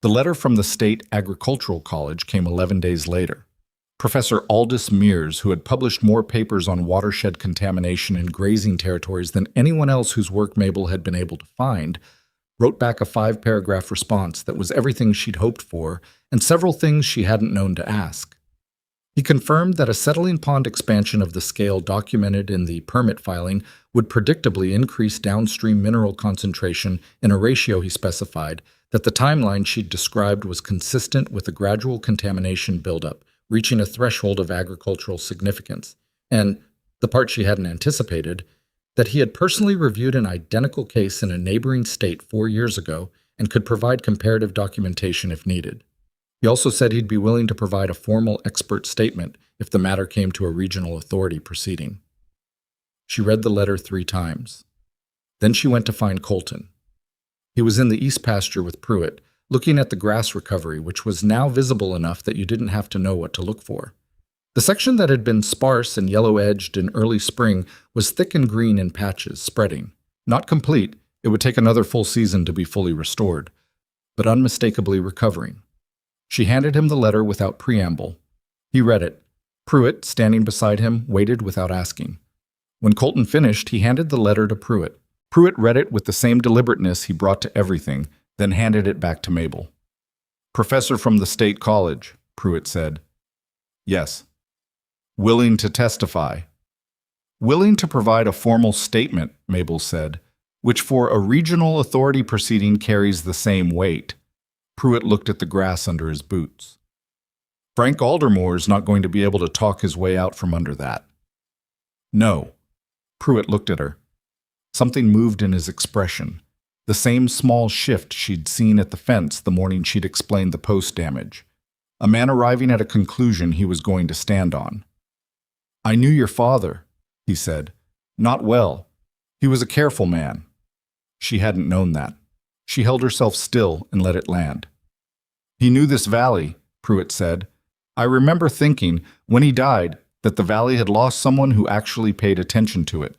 S1: The letter from the State Agricultural College came 11 days later. Professor Aldous Mears, who had published more papers on watershed contamination in grazing territories than anyone else whose work Mabel had been able to find, wrote back a 5-paragraph response that was everything she'd hoped for and several things she hadn't known to ask. He confirmed that a settling pond expansion of the scale documented in the permit filing would predictably increase downstream mineral concentration in a ratio he specified, that the timeline she'd described was consistent with a gradual contamination buildup, reaching a threshold of agricultural significance, and, the part she hadn't anticipated, that he had personally reviewed an identical case in a neighboring state 4 years ago and could provide comparative documentation if needed. He also said he'd be willing to provide a formal expert statement if the matter came to a regional authority proceeding. She read the letter 3 times. Then she went to find Colton. He was in the east pasture with Pruitt, looking at the grass recovery, which was now visible enough that you didn't have to know what to look for. The section that had been sparse and yellow-edged in early spring was thick and green in patches, spreading. Not complete, it would take another full season to be fully restored, but unmistakably recovering. She handed him the letter without preamble. He read it. Pruitt, standing beside him, waited without asking. When Colton finished, he handed the letter to Pruitt. Pruitt read it with the same deliberateness he brought to everything, then handed it back to Mabel. "Professor from the State College," Pruitt said. "Yes." "Willing to testify?" "Willing to provide a formal statement," Mabel said, "which for a regional authority proceeding carries the same weight." Pruitt looked at the grass under his boots. "Frank Aldermore's not going to be able to talk his way out from under that." "No." Pruitt looked at her. Something moved in his expression. The same small shift she'd seen at the fence the morning she'd explained the post damage. A man arriving at a conclusion he was going to stand on. "I knew your father," he said. "Not well. He was a careful man." She hadn't known that. She held herself still and let it land. "He knew this valley," Pruitt said. "I remember thinking, when he died, that the valley had lost someone who actually paid attention to it."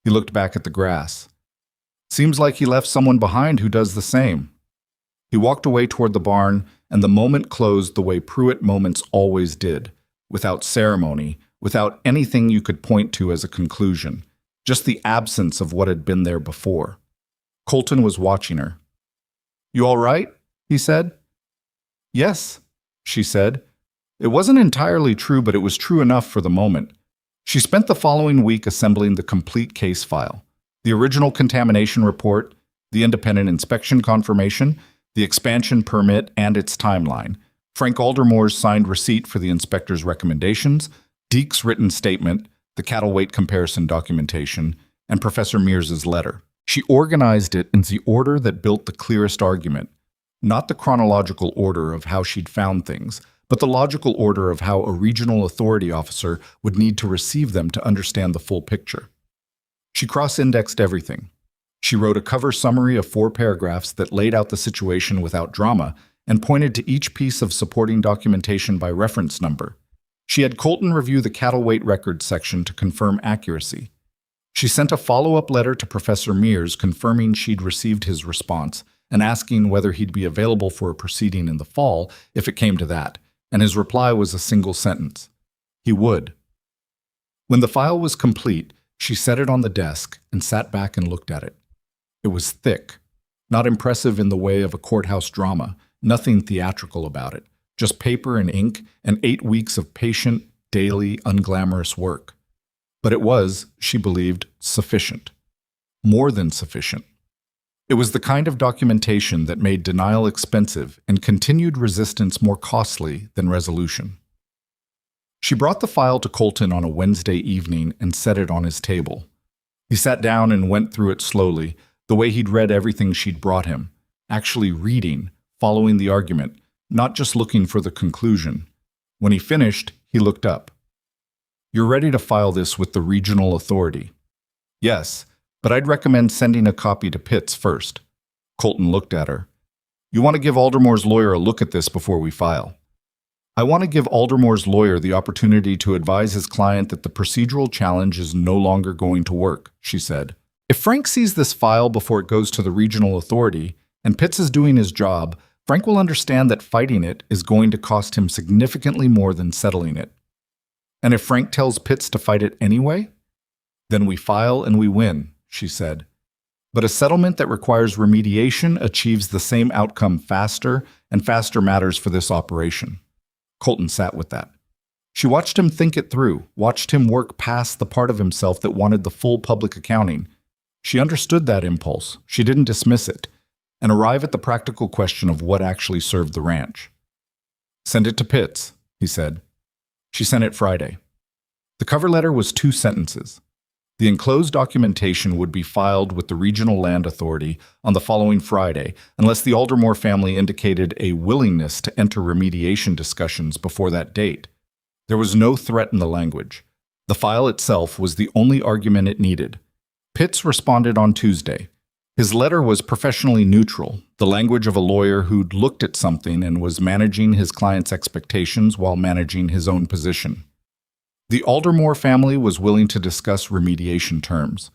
S1: He looked back at the grass. "Seems like he left someone behind who does the same." He walked away toward the barn, and the moment closed the way Pruitt moments always did, without ceremony, without anything you could point to as a conclusion, just the absence of what had been there before. Colton was watching her. "You all right?" he said. "Yes," she said. It wasn't entirely true, but it was true enough for the moment. She spent the following week assembling the complete case file. The original contamination report, the independent inspection confirmation, the expansion permit and its timeline, Frank Aldermore's signed receipt for the inspector's recommendations, Deke's written statement, the cattle weight comparison documentation, and Professor Mears's letter. She organized it in the order that built the clearest argument, not the chronological order of how she'd found things, but the logical order of how a regional authority officer would need to receive them to understand the full picture. She cross-indexed everything. She wrote a cover summary of 4 paragraphs that laid out the situation without drama and pointed to each piece of supporting documentation by reference number. She had Colton review the cattle weight records section to confirm accuracy. She sent a follow-up letter to Professor Mears confirming she'd received his response and asking whether he'd be available for a proceeding in the fall if it came to that, and his reply was a single sentence. He would. When the file was complete, she set it on the desk and sat back and looked at it. It was thick, not impressive in the way of a courthouse drama, nothing theatrical about it, just paper and ink and 8 weeks of patient, daily, unglamorous work. But it was, she believed, sufficient. More than sufficient. It was the kind of documentation that made denial expensive and continued resistance more costly than resolution. She brought the file to Colton on a Wednesday evening and set it on his table. He sat down and went through it slowly, the way he'd read everything she'd brought him, actually reading, following the argument, not just looking for the conclusion. When he finished, he looked up. "You're ready to file this with the regional authority?" "Yes, but I'd recommend sending a copy to Pitts first." Colton looked at her. "You want to give Aldermore's lawyer a look at this before we file?" I want to give Aldermore's lawyer the opportunity to advise his client that the procedural challenge is no longer going to work, she said. If Frank sees this file before it goes to the regional authority, and Pitts is doing his job, Frank will understand that fighting it is going to cost him significantly more than settling it. And if Frank tells Pitts to fight it anyway? Then we file and we win, she said. But a settlement that requires remediation achieves the same outcome faster, and faster matters for this operation. Colton sat with that. She watched him think it through, watched him work past the part of himself that wanted the full public accounting. She understood that impulse. She didn't dismiss it, and arrive at the practical question of what actually served the ranch. Send it to Pitts, he said. She sent it Friday. The cover letter was 2 sentences. The enclosed documentation would be filed with the Regional Land Authority on the following Friday, unless the Aldermore family indicated a willingness to enter remediation discussions before that date. There was no threat in the language. The file itself was the only argument it needed. Pitts responded on Tuesday. His letter was professionally neutral, the language of a lawyer who'd looked at something and was managing his client's expectations while managing his own position. The Aldermore family was willing to discuss remediation terms.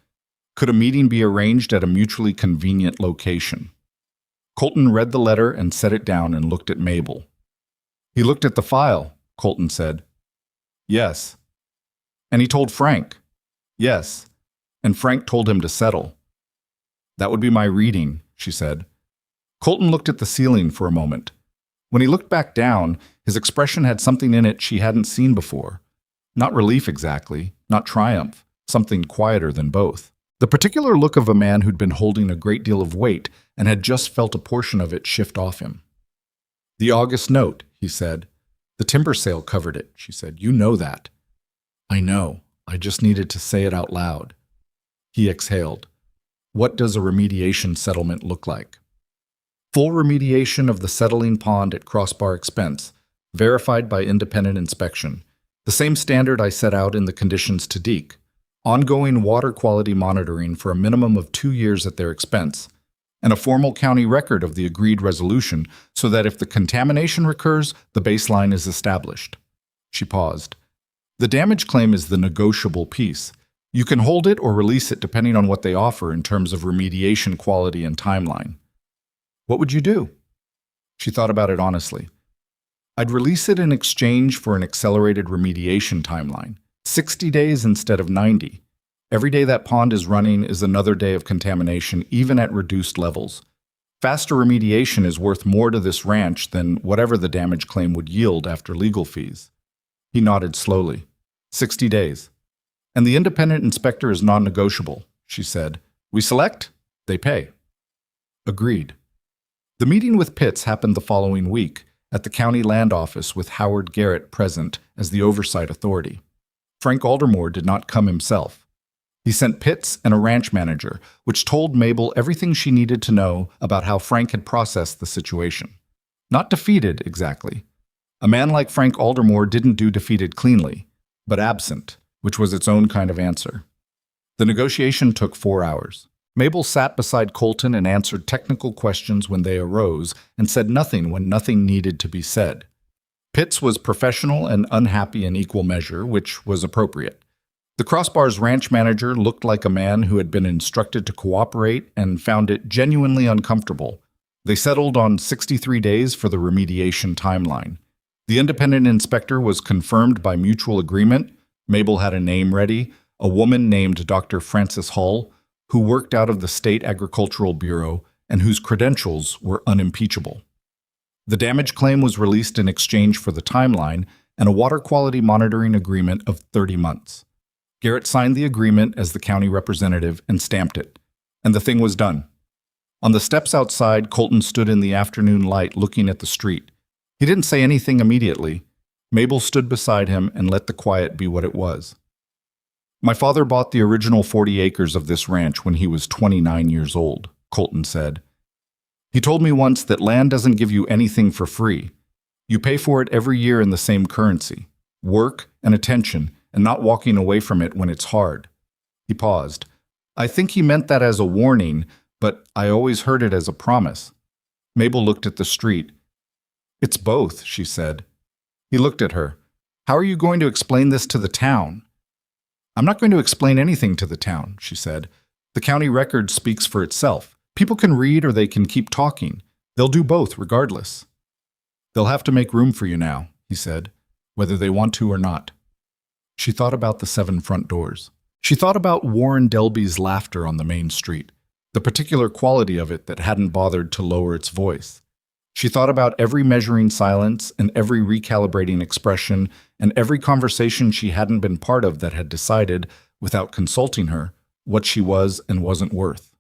S1: Could a meeting be arranged at a mutually convenient location? Colton read the letter and set it down and looked at Mabel. He looked at the file, Colton said. Yes. And he told Frank. Yes. And Frank told him to settle. That would be my reading, she said. Colton looked at the ceiling for a moment. When he looked back down, his expression had something in it she hadn't seen before. Not relief exactly, not triumph, something quieter than both. The particular look of a man who'd been holding a great deal of weight and had just felt a portion of it shift off him. The August note, he said. The timber sale covered it, she said. You know that. I know. I just needed to say it out loud. He exhaled. What does a remediation settlement look like? Full remediation of the settling pond at crossbar expense, verified by independent inspection. The same standard I set out in the conditions to Deke. Ongoing water quality monitoring for a minimum of 2 years at their expense, and a formal county record of the agreed resolution so that if the contamination recurs, the baseline is established. She paused. The damage claim is the negotiable piece. You can hold it or release it depending on what they offer in terms of remediation quality and timeline. What would you do? She thought about it honestly. I'd release it in exchange for an accelerated remediation timeline, 60 days instead of 90. Every day that pond is running is another day of contamination, even at reduced levels. Faster remediation is worth more to this ranch than whatever the damage claim would yield after legal fees. He nodded slowly. 60 days. And the independent inspector is non-negotiable, she said. We select, they pay. Agreed. The meeting with Pitts happened the following week, at the county land office with Howard Garrett present as the oversight authority. Frank Aldermore did not come himself. He sent Pitts and a ranch manager, which told Mabel everything she needed to know about how Frank had processed the situation. Not defeated, exactly. A man like Frank Aldermore didn't do defeated cleanly, but absent, which was its own kind of answer. The negotiation took 4 hours. Mabel sat beside Colton and answered technical questions when they arose and said nothing when nothing needed to be said. Pitts was professional and unhappy in equal measure, which was appropriate. The Crossbars ranch manager looked like a man who had been instructed to cooperate and found it genuinely uncomfortable. They settled on 63 days for the remediation timeline. The independent inspector was confirmed by mutual agreement. Mabel had a name ready, a woman named Dr. Frances Hull, who worked out of the State Agricultural Bureau and whose credentials were unimpeachable. The damage claim was released in exchange for the timeline and a water quality monitoring agreement of 30 months. Garrett signed the agreement as the county representative and stamped it, and the thing was done. On the steps outside, Colton stood in the afternoon light looking at the street. He didn't say anything immediately. Mabel stood beside him and let the quiet be what it was. My father bought the original 40 acres of this ranch when he was 29 years old, Colton said. He told me once that land doesn't give you anything for free. You pay for it every year in the same currency, work and attention, and not walking away from it when it's hard. He paused. I think he meant that as a warning, but I always heard it as a promise. Mabel looked at the street. It's both, she said. He looked at her. How are you going to explain this to the town? I'm not going to explain anything to the town, she said. The county record speaks for itself. People can read or they can keep talking. They'll do both regardless. They'll have to make room for you now, he said, whether they want to or not. She thought about the 7 front doors. She thought about Warren Delby's laughter on the main street, the particular quality of it that hadn't bothered to lower its voice. She thought about every measuring silence and every recalibrating expression and every conversation she hadn't been part of that had decided, without consulting her, what she was and wasn't worth.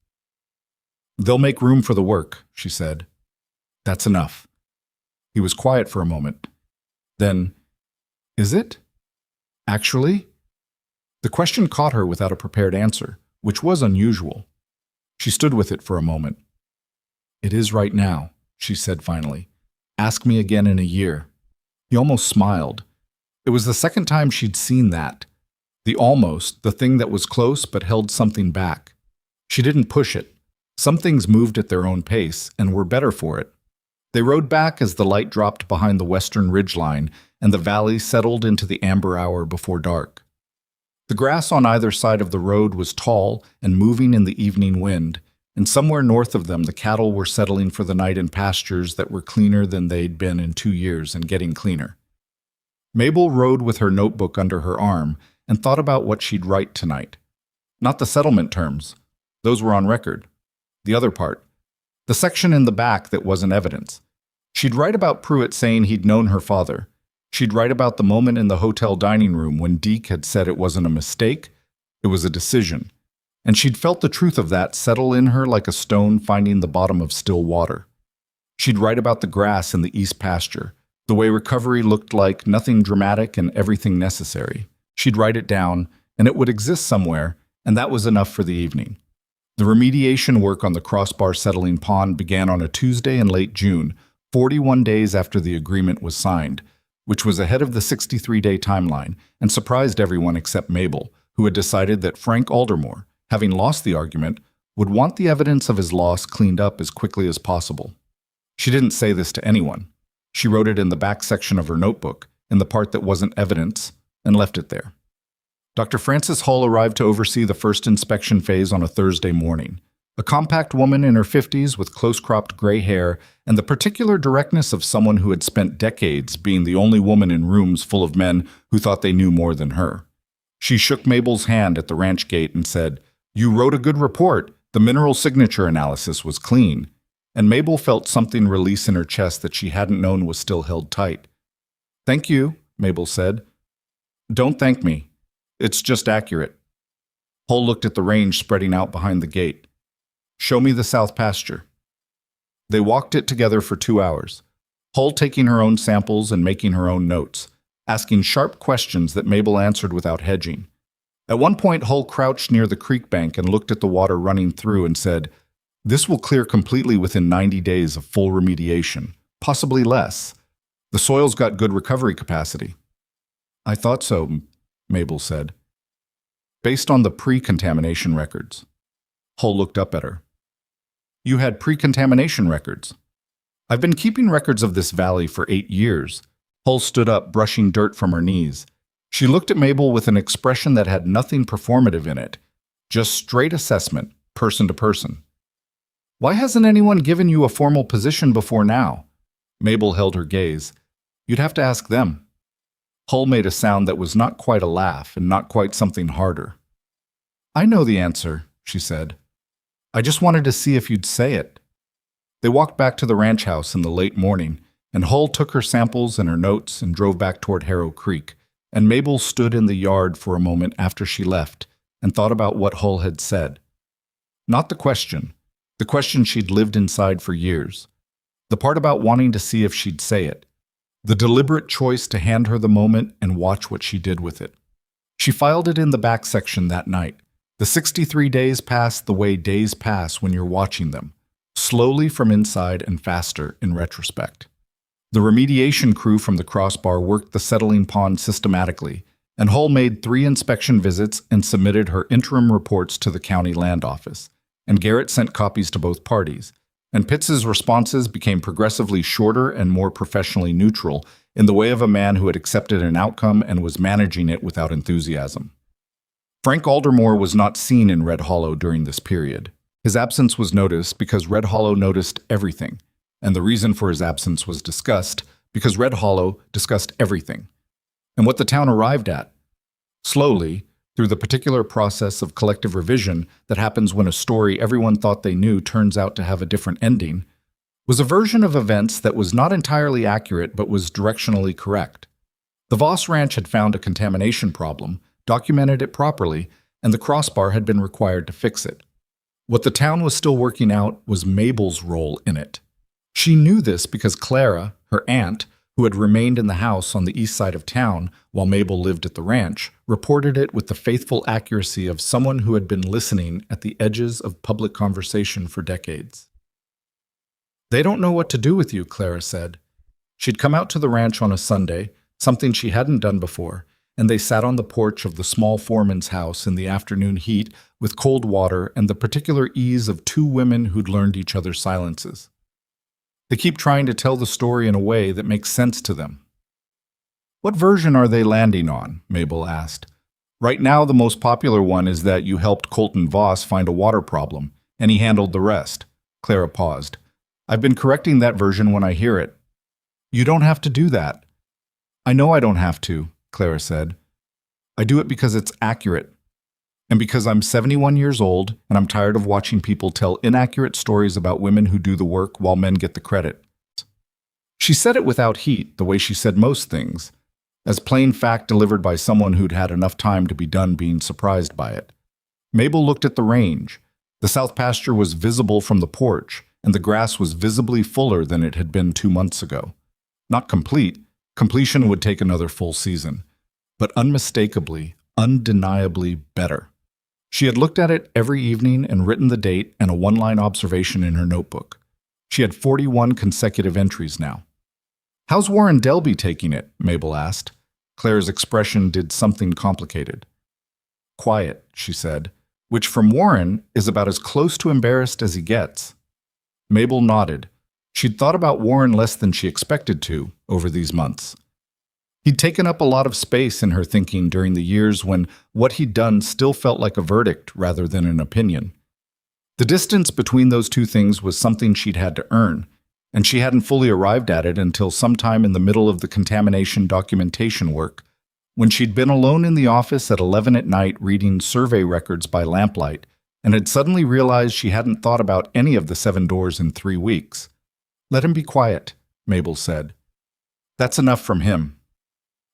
S1: They'll make room for the work, she said. That's enough. He was quiet for a moment. Then, is it? Actually? The question caught her without a prepared answer, which was unusual. She stood with it for a moment. It is right now, she said finally. Ask me again in a year. He almost smiled. It was the second time she'd seen that. The almost, the thing that was close but held something back. She didn't push it. Some things moved at their own pace and were better for it. They rode back as the light dropped behind the western ridgeline and the valley settled into the amber hour before dark. The grass on either side of the road was tall and moving in the evening wind, and somewhere north of them the cattle were settling for the night in pastures that were cleaner than they'd been in 2 years and getting cleaner. Mabel rode with her notebook under her arm and thought about what she'd write tonight. Not the settlement terms. Those were on record. The other part. The section in the back that wasn't evidence. She'd write about Pruitt saying he'd known her father. She'd write about the moment in the hotel dining room when Deke had said it wasn't a mistake, it was a decision. And she'd felt the truth of that settle in her like a stone finding the bottom of still water. She'd write about the grass in the east pasture, the way recovery looked like nothing dramatic and everything necessary. She'd write it down, and it would exist somewhere, and that was enough for the evening. The remediation work on the crossbar settling pond began on a Tuesday in late June, 41 days after the agreement was signed, which was ahead of the 63-day timeline and surprised everyone except Mabel, who had decided that Frank Aldermore, having lost the argument, would want the evidence of his loss cleaned up as quickly as possible. She didn't say this to anyone. She wrote it in the back section of her notebook, in the part that wasn't evidence, and left it there. Dr. Frances Hull arrived to oversee the first inspection phase on a Thursday morning. A compact woman in her 50s with close-cropped gray hair and the particular directness of someone who had spent decades being the only woman in rooms full of men who thought they knew more than her. She shook Mabel's hand at the ranch gate and said, "You wrote a good report. The mineral signature analysis was clean." And Mabel felt something release in her chest that she hadn't known was still held tight. "Thank you," Mabel said. "Don't thank me. It's just accurate." Hull looked at the range spreading out behind the gate. "Show me the south pasture." They walked it together for 2 hours, Hull taking her own samples and making her own notes, asking sharp questions that Mabel answered without hedging. At one point, Hull crouched near the creek bank and looked at the water running through and said, "This will clear completely within 90 days of full remediation, possibly less. The soil's got good recovery capacity." "I thought so," Mabel said. "Based on the pre-contamination records." Hull looked up at her. "You had pre-contamination records?" "I've been keeping records of this valley for 8 years." Hull stood up, brushing dirt from her knees. She looked at Mabel with an expression that had nothing performative in it, just straight assessment, person to person. "Why hasn't anyone given you a formal position before now?" Mabel held her gaze. "You'd have to ask them." Hull made a sound that was not quite a laugh and not quite something harder. "I know the answer," she said. "I just wanted to see if you'd say it." They walked back to the ranch house in the late morning, and Hull took her samples and her notes and drove back toward Harrow Creek, and Mabel stood in the yard for a moment after she left and thought about what Hull had said. Not the question she'd lived inside for years. The part about wanting to see if she'd say it. The deliberate choice to hand her the moment and watch what she did with it. She filed it in the back section that night. The 63 days passed the way days pass when you're watching them, slowly from inside and faster in retrospect. The remediation crew from the crossbar worked the settling pond systematically, and Hull made 3 inspection visits and submitted her interim reports to the county land office, and Garrett sent copies to both parties, and Pitts's responses became progressively shorter and more professionally neutral, in the way of a man who had accepted an outcome and was managing it without enthusiasm. Frank Aldermore was not seen in Red Hollow during this period. His absence was noticed because Red Hollow noticed everything, and the reason for his absence was discussed because Red Hollow discussed everything. And what the town arrived at, slowly, through the particular process of collective revision that happens when a story everyone thought they knew turns out to have a different ending, was a version of events that was not entirely accurate but was directionally correct. The Voss Ranch had found a contamination problem, documented it properly, and the crossbar had been required to fix it. What the town was still working out was Mabel's role in it. She knew this because Clara, her aunt, who had remained in the house on the east side of town while Mabel lived at the ranch, reported it with the faithful accuracy of someone who had been listening at the edges of public conversation for decades. "They don't know what to do with you," Clara said. She'd come out to the ranch on a Sunday, something she hadn't done before, and they sat on the porch of the small foreman's house in the afternoon heat with cold water and the particular ease of two women who'd learned each other's silences. "They keep trying to tell the story in a way that makes sense to them." "What version are they landing on?" Mabel asked. "Right now, the most popular one is that you helped Colton Voss find a water problem, and he handled the rest." Clara paused. "I've been correcting that version when I hear it." "You don't have to do that." "I know I don't have to," Clara said. "I do it because it's accurate. And because I'm 71 years old and I'm tired of watching people tell inaccurate stories about women who do the work while men get the credit." She said it without heat, the way she said most things, as plain fact delivered by someone who'd had enough time to be done being surprised by it. Mabel looked at the range. The south pasture was visible from the porch, and the grass was visibly fuller than it had been 2 months ago. Not complete. Completion would take another full season, but unmistakably, undeniably better. She had looked at it every evening and written the date and a one-line observation in her notebook. She had 41 consecutive entries now. "How's Warren Delby taking it?" Mabel asked. Claire's expression did something complicated. "Quiet," she said, which from Warren is about as close to embarrassed as he gets. Mabel nodded. She'd thought about Warren less than she expected to over these months. He'd taken up a lot of space in her thinking during the years when what he'd done still felt like a verdict rather than an opinion. The distance between those two things was something she'd had to earn, and she hadn't fully arrived at it until sometime in the middle of the contamination documentation work, when she'd been alone in the office at 11 at night reading survey records by lamplight, and had suddenly realized she hadn't thought about any of the 7 doors in 3 weeks. "Let him be quiet," Mabel said. "That's enough from him."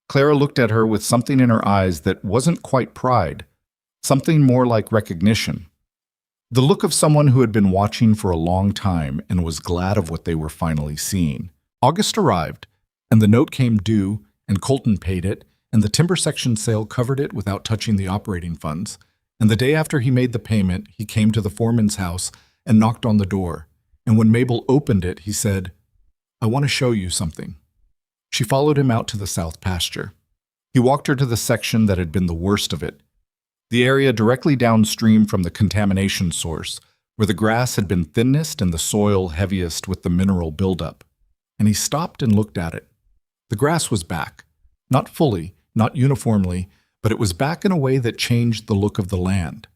S1: Clara looked at her with something in her eyes that wasn't quite pride, something more like recognition. The look of someone who had been watching for a long time and was glad of what they were finally seeing. August arrived, and the note came due, and Colton paid it, and the timber section sale covered it without touching the operating funds. And the day after he made the payment, he came to the foreman's house and knocked on the door. And when Mabel opened it, he said, "I want to show you something." She followed him out to the south pasture. He walked her to the section that had been the worst of it, the area directly downstream from the contamination source, where the grass had been thinnest and the soil heaviest with the mineral buildup. And he stopped and looked at it. The grass was back, not fully, not uniformly, but it was back in a way that changed the look of the land.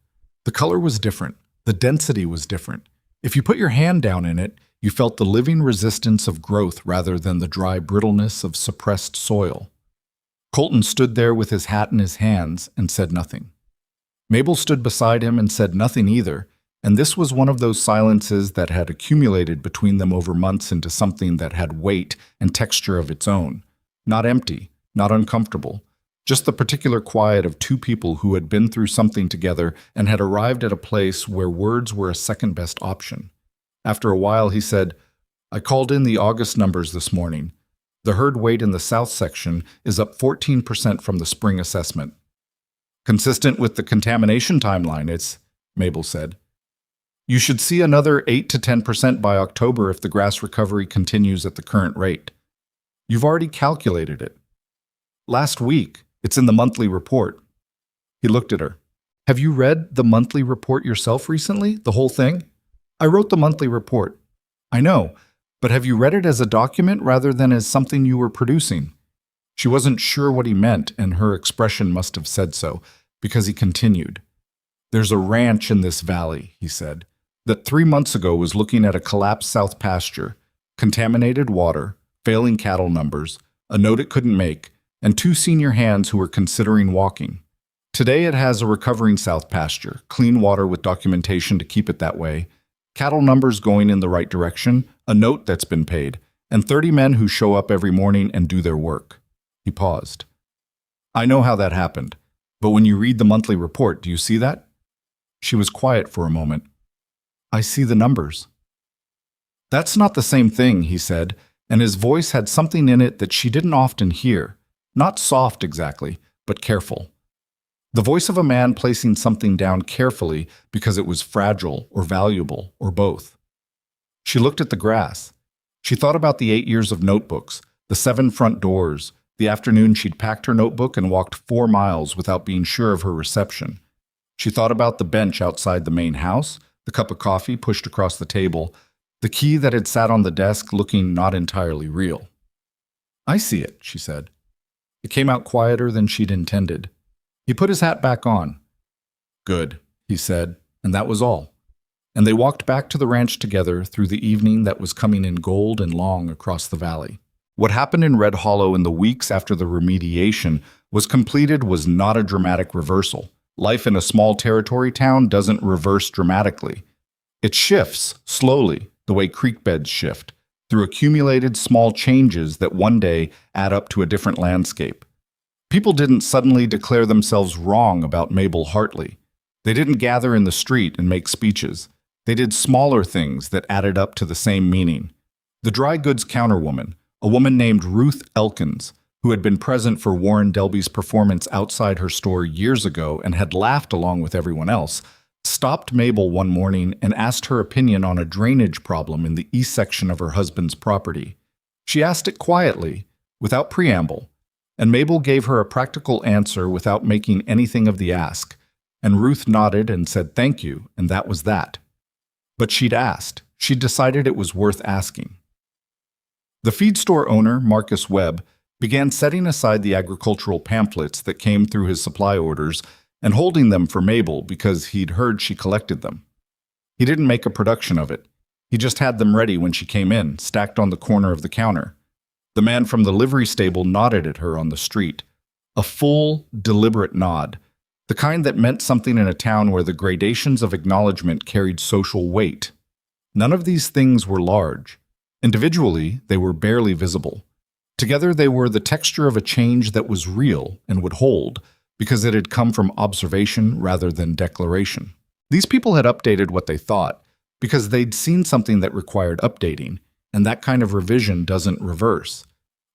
S1: The color was different, the density was different. If you put your hand down in it, you felt the living resistance of growth rather than the dry brittleness of suppressed soil. Colton stood there with his hat in his hands and said nothing. Mabel stood beside him and said nothing either, and this was one of those silences that had accumulated between them over months into something that had weight and texture of its own. Not empty, not uncomfortable, just the particular quiet of two people who had been through something together and had arrived at a place where words were a second-best option. After a while, he said, "I called in the August numbers this morning. The herd weight in the south section is up 14% from the spring assessment." "Consistent with the contamination timeline, it's," Mabel said. "You should see another 8 to 10% by October if the grass recovery continues at the current rate. You've already calculated it. Last week, it's in the monthly report." He looked at her. "Have you read the monthly report yourself recently, the whole thing?" "I wrote the monthly report." "I know, but have you read it as a document rather than as something you were producing?" She wasn't sure what he meant, and her expression must have said so, because he continued. There's a ranch in this valley, he said, that 3 months ago was looking at a collapsed south pasture, contaminated water, failing cattle numbers, a note it couldn't make, and 2 senior hands who were considering walking. Today it has a recovering south pasture, clean water with documentation to keep it that way, cattle numbers going in the right direction, a note that's been paid, and 30 men who show up every morning and do their work. He paused. I know how that happened, but when you read the monthly report, do you see that? She was quiet for a moment. I see the numbers. That's not the same thing, he said, and his voice had something in it that she didn't often hear. Not soft exactly, but careful. The voice of a man placing something down carefully because it was fragile or valuable or both. She looked at the grass. She thought about the 8 years of notebooks, the 7 front doors, the afternoon she'd packed her notebook and walked 4 miles without being sure of her reception. She thought about the bench outside the main house, the cup of coffee pushed across the table, the key that had sat on the desk looking not entirely real. I see it, she said. It came out quieter than she'd intended. He put his hat back on. Good, he said, and that was all. And they walked back to the ranch together through the evening that was coming in gold and long across the valley. What happened in Red Hollow in the weeks after the remediation was completed was not a dramatic reversal. Life in a small territory town doesn't reverse dramatically. It shifts, slowly, the way creek beds shift, through accumulated small changes that one day add up to a different landscape. People didn't suddenly declare themselves wrong about Mabel Hartley. They didn't gather in the street and make speeches. They did smaller things that added up to the same meaning. The dry goods counterwoman, a woman named Ruth Elkins, who had been present for Warren Delby's performance outside her store years ago and had laughed along with everyone else, stopped Mabel one morning and asked her opinion on a drainage problem in the east section of her husband's property. She asked it quietly, without preamble, and Mabel gave her a practical answer without making anything of the ask, and Ruth nodded and said thank you, and that was that. But she'd asked. She'd decided it was worth asking. The feed store owner, Marcus Webb, began setting aside the agricultural pamphlets that came through his supply orders and holding them for Mabel because he'd heard she collected them. He didn't make a production of it. He just had them ready when she came in, stacked on the corner of the counter. The man from the livery stable nodded at her on the street. A full, deliberate nod, the kind that meant something in a town where the gradations of acknowledgement carried social weight. None of these things were large. Individually, they were barely visible. Together, they were the texture of a change that was real and would hold, because it had come from observation rather than declaration. These people had updated what they thought, because they'd seen something that required updating, and that kind of revision doesn't reverse.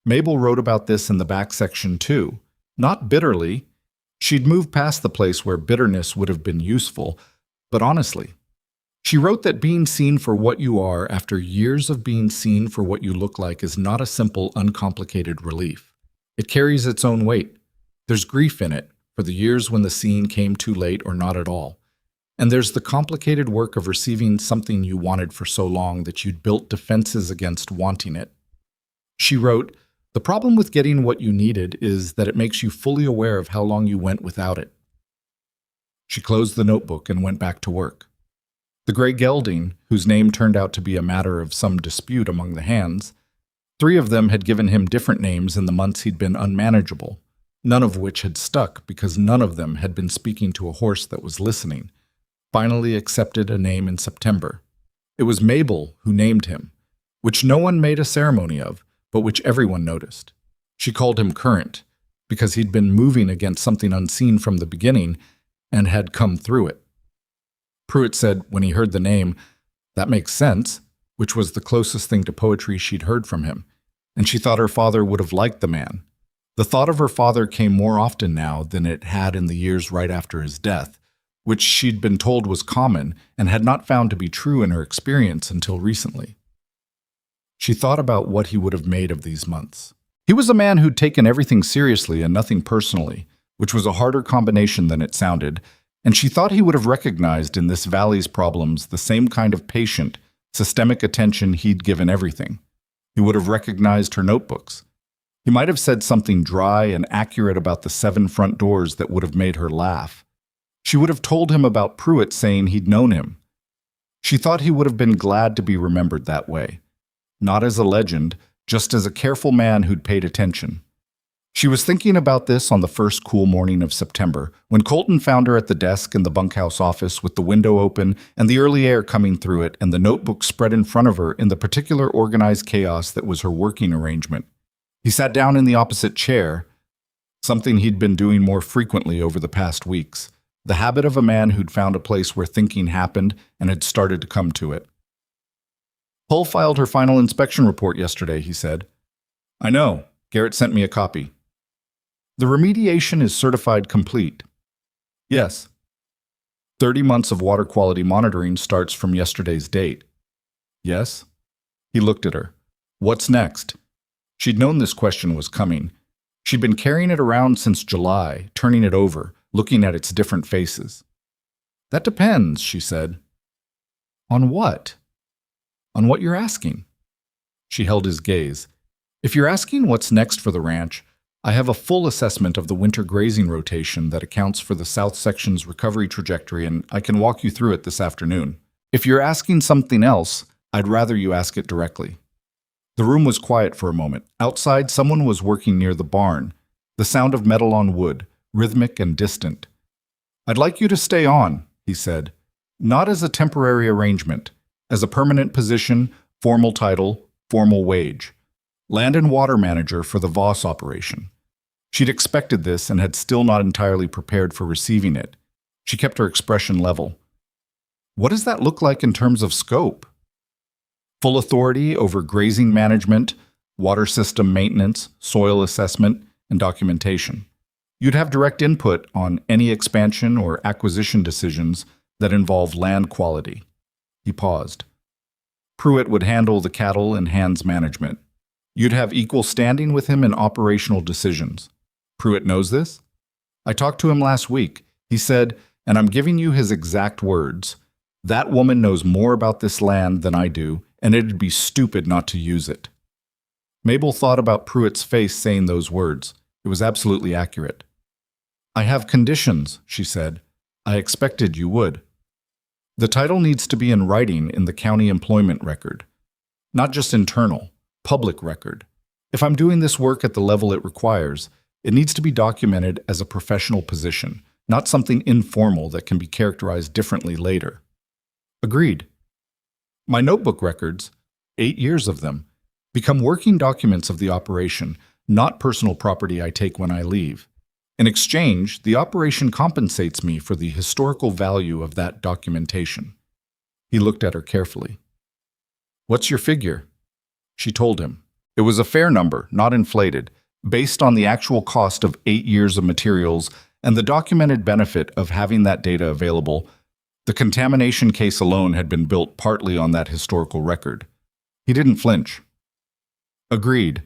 S1: Mabel wrote about this in the back section too. Not bitterly. She'd moved past the place where bitterness would have been useful, but honestly. She wrote that being seen for what you are after years of being seen for what you look like is not a simple, uncomplicated relief. It carries its own weight. There's grief in it for the years when the scene came too late or not at all. And there's the complicated work of receiving something you wanted for so long that you'd built defenses against wanting it. She wrote, "The problem with getting what you needed is that it makes you fully aware of how long you went without it." She closed the notebook and went back to work. The gray gelding, whose name turned out to be a matter of some dispute among the hands, 3 of them had given him different names in the months he'd been unmanageable, none of which had stuck because none of them had been speaking to a horse that was listening, finally accepted a name in September. It was Mabel who named him, which no one made a ceremony of, but which everyone noticed. She called him Current, because he'd been moving against something unseen from the beginning and had come through it. Pruitt said when he heard the name, "That makes sense," which was the closest thing to poetry she'd heard from him, and she thought her father would have liked the man. The thought of her father came more often now than it had in the years right after his death, which she'd been told was common and had not found to be true in her experience until recently. She thought about what he would have made of these months. He was a man who'd taken everything seriously and nothing personally, which was a harder combination than it sounded, and she thought he would have recognized in this valley's problems the same kind of patient, systemic attention he'd given everything. He would have recognized her notebooks. He might have said something dry and accurate about the 7 front doors that would have made her laugh. She would have told him about Pruitt saying he'd known him. She thought he would have been glad to be remembered that way. Not as a legend, just as a careful man who'd paid attention. She was thinking about this on the first cool morning of September, when Colton found her at the desk in the bunkhouse office with the window open and the early air coming through it and the notebook spread in front of her in the particular organized chaos that was her working arrangement. He sat down in the opposite chair, something he'd been doing more frequently over the past weeks, the habit of a man who'd found a place where thinking happened and had started to come to it. Hull filed her final inspection report yesterday, he said. I know. Garrett sent me a copy. The remediation is certified complete. Yes. 30 months of water quality monitoring starts from yesterday's date. Yes? He looked at her. What's next? She'd known this question was coming. She'd been carrying it around since July, turning it over, looking at its different faces. That depends, she said. On what? On what you're asking. She held his gaze. If you're asking what's next for the ranch, I have a full assessment of the winter grazing rotation that accounts for the south section's recovery trajectory, and I can walk you through it this afternoon. If you're asking something else, I'd rather you ask it directly. The room was quiet for a moment. Outside, someone was working near the barn, the sound of metal on wood, rhythmic and distant. I'd like you to stay on, he said, not as a temporary arrangement, as a permanent position, formal title, formal wage. Land and water manager for the Voss operation. She'd expected this and had still not entirely prepared for receiving it. She kept her expression level. What does that look like in terms of scope? Full authority over grazing management, water system maintenance, soil assessment, and documentation. You'd have direct input on any expansion or acquisition decisions that involve land quality. He paused. Pruitt would handle the cattle and hands management. You'd have equal standing with him in operational decisions. Pruitt knows this? I talked to him last week. He said, and I'm giving you his exact words, that woman knows more about this land than I do, and it'd be stupid not to use it. Mabel thought about Pruitt's face saying those words. It was absolutely accurate. I have conditions, she said. I expected you would. The title needs to be in writing in the county employment record. Not just internal, public record. If I'm doing this work at the level it requires, it needs to be documented as a professional position, not something informal that can be characterized differently later. Agreed. My notebook records, 8 years of them, become working documents of the operation, not personal property I take when I leave. In exchange, the operation compensates me for the historical value of that documentation. He looked at her carefully. What's your figure? She told him. It was a fair number, not inflated, based on the actual cost of 8 years of materials and the documented benefit of having that data available. The contamination case alone had been built partly on that historical record. He didn't flinch. Agreed.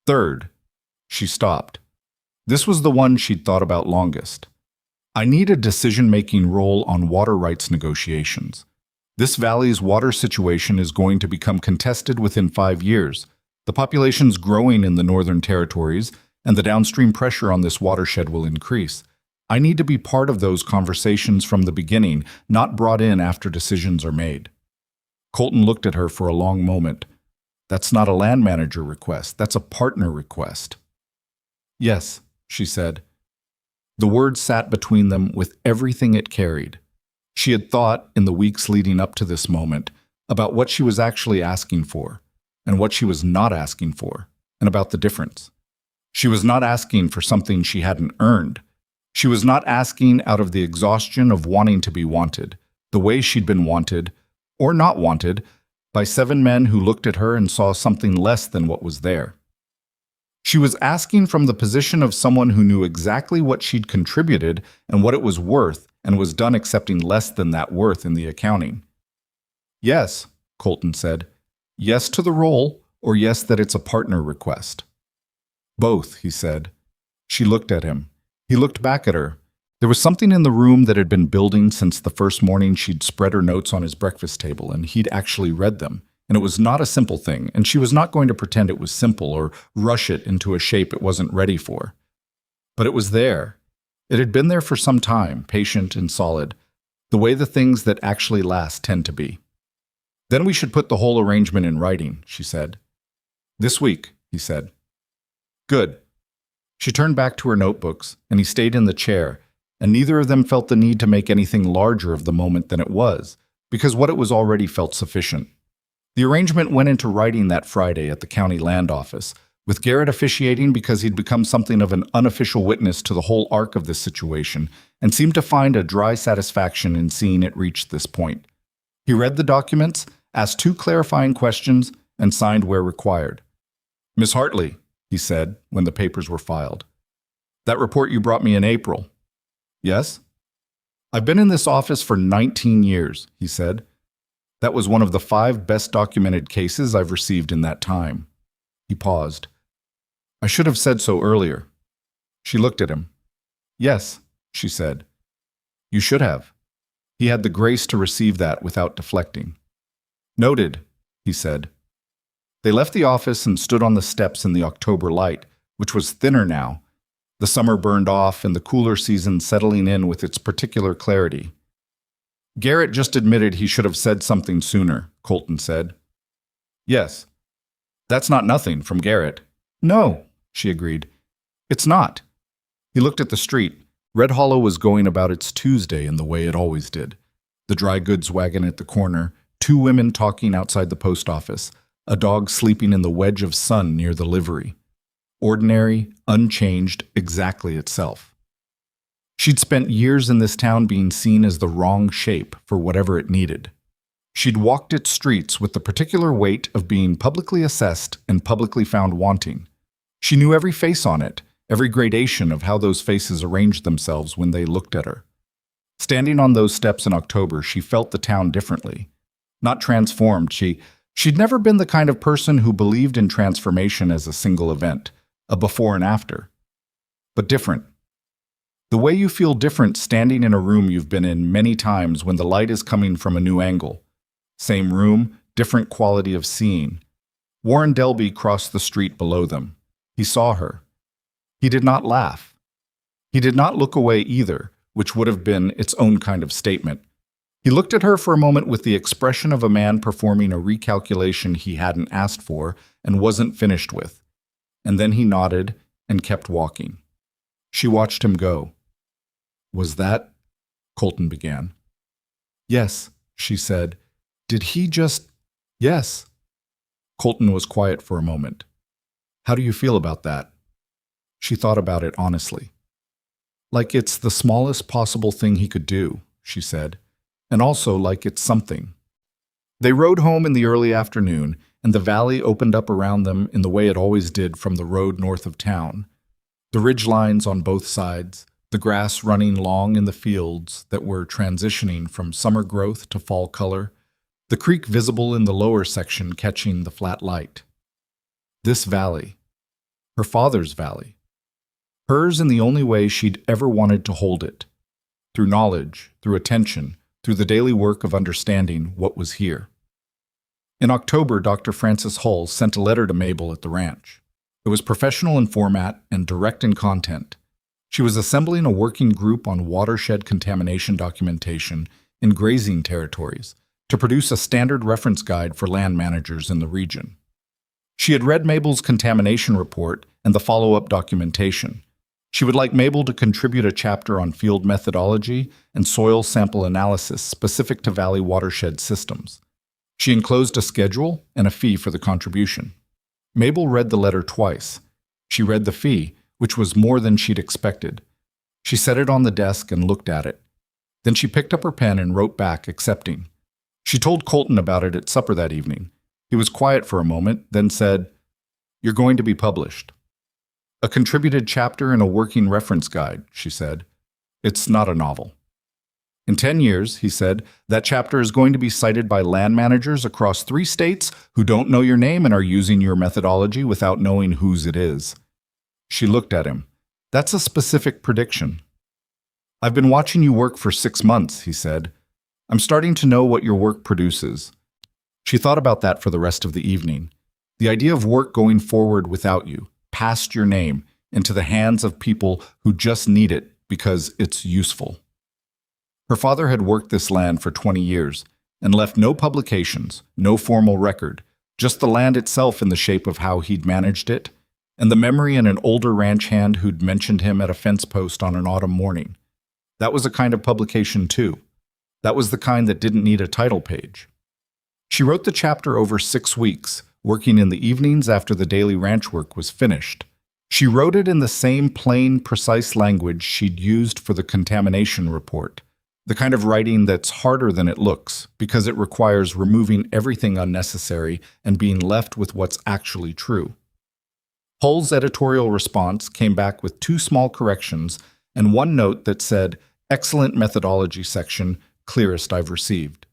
S1: Third, she stopped. This was the one she'd thought about longest. I need a decision-making role on water rights negotiations. This valley's water situation is going to become contested within 5 years. The population's growing in the northern territories, and the downstream pressure on this watershed will increase. I need to be part of those conversations from the beginning, not brought in after decisions are made. Colton looked at her for a long moment. That's not a land manager request, that's a partner request. Yes, she said. The word sat between them with everything it carried. She had thought, in the weeks leading up to this moment, about what she was actually asking for, and what she was not asking for, and about the difference. She was not asking for something she hadn't earned. She was not asking out of the exhaustion of wanting to be wanted, the way she'd been wanted, or not wanted, by 7 men who looked at her and saw something less than what was there. She was asking from the position of someone who knew exactly what she'd contributed and what it was worth, and was done accepting less than that worth in the accounting. Yes, Colton said. Yes to the role, or yes that it's a partner request. Both, he said. She looked at him. He looked back at her. There was something in the room that had been building since the first morning she'd spread her notes on his breakfast table, and he'd actually read them. and it was not a simple thing, and she was not going to pretend it was simple or rush it into a shape it wasn't ready for. But it was there. It had been there for some time, patient and solid, the way the things that actually last tend to be. Then we should put the whole arrangement in writing, she said. This week, he said. Good. She turned back to her notebooks, and he stayed in the chair, and neither of them felt the need to make anything larger of the moment than it was, because what it was already felt sufficient. The arrangement went into writing that Friday at the county land office, with Garrett officiating because he'd become something of an unofficial witness to the whole arc of this situation and seemed to find a dry satisfaction in seeing it reach this point. He read the documents, asked 2 clarifying questions, and signed where required. Miss Hartley, he said when the papers were filed. That report you brought me in April. Yes? I've been in this office for 19 years, he said. That was one of the 5 best documented cases I've received in that time. He paused. I should have said so earlier. She looked at him. Yes, she said. You should have. He had the grace to receive that without deflecting. Noted, he said. They left the office and stood on the steps in the October light, which was thinner now, the summer burned off and the cooler season settling in with its particular clarity. Garrett just admitted he should have said something sooner, Colton said. Yes. That's not nothing from Garrett. No, she agreed. It's not. He looked at the street. Red Hollow was going about its Tuesday in the way it always did. The dry goods wagon at the corner, 2 women talking outside the post office, a dog sleeping in the wedge of sun near the livery. Ordinary, unchanged, exactly itself. She'd spent years in this town being seen as the wrong shape for whatever it needed. She'd walked its streets with the particular weight of being publicly assessed and publicly found wanting. She knew every face on it, every gradation of how those faces arranged themselves when they looked at her. Standing on those steps in October, she felt the town differently. Not transformed, she'd never been the kind of person who believed in transformation as a single event, a before and after. But different. The way you feel different standing in a room you've been in many times when the light is coming from a new angle. Same room, different quality of seeing. Warren Delby crossed the street below them. He saw her. He did not laugh. He did not look away either, which would have been its own kind of statement. He looked at her for a moment with the expression of a man performing a recalculation he hadn't asked for and wasn't finished with. And then he nodded and kept walking. She watched him go. Was that? Colton began. Yes, she said. Did he just... Yes. Colton was quiet for a moment. How do you feel about that? She thought about it honestly. Like it's the smallest possible thing he could do, she said, and also like it's something. They rode home in the early afternoon, and the valley opened up around them in the way it always did from the road north of town. The ridge lines on both sides, the grass running long in the fields that were transitioning from summer growth to fall color, the creek visible in the lower section catching the flat light. This valley. Her father's valley. Hers in the only way she'd ever wanted to hold it. Through knowledge, through attention, through the daily work of understanding what was here. In October, Dr. Francis Hull sent a letter to Mabel at the ranch. It was professional in format and direct in content. She was assembling a working group on watershed contamination documentation in grazing territories to produce a standard reference guide for land managers in the region. She had read Mabel's contamination report and the follow-up documentation. She would like Mabel to contribute a chapter on field methodology and soil sample analysis specific to valley watershed systems. She enclosed a schedule and a fee for the contribution. Mabel read the letter twice. She read the fee, which was more than she'd expected. She set it on the desk and looked at it. Then she picked up her pen and wrote back, accepting. She told Colton about it at supper that evening. He was quiet for a moment, then said, "You're going to be published." "A contributed chapter in a working reference guide," she said. "It's not a novel." "In 10 years," he said, "that chapter is going to be cited by land managers across 3 states who don't know your name and are using your methodology without knowing whose it is." She looked at him. "That's a specific prediction." "I've been watching you work for 6 months," he said. "I'm starting to know what your work produces. She thought about that for the rest of the evening. The idea of work going forward without you, past your name, into the hands of people who just need it because it's useful. Her father had worked this land for 20 years and left no publications, no formal record, just the land itself in the shape of how he'd managed it, and the memory in an older ranch hand who'd mentioned him at a fence post on an autumn morning. That was a kind of publication, too. That was the kind that didn't need a title page. She wrote the chapter over 6 weeks, working in the evenings after the daily ranch work was finished. She wrote it in the same plain, precise language she'd used for the contamination report, the kind of writing that's harder than it looks because it requires removing everything unnecessary and being left with what's actually true. Hull's editorial response came back with 2 small corrections and 1 note that said, "Excellent methodology section, clearest I've received."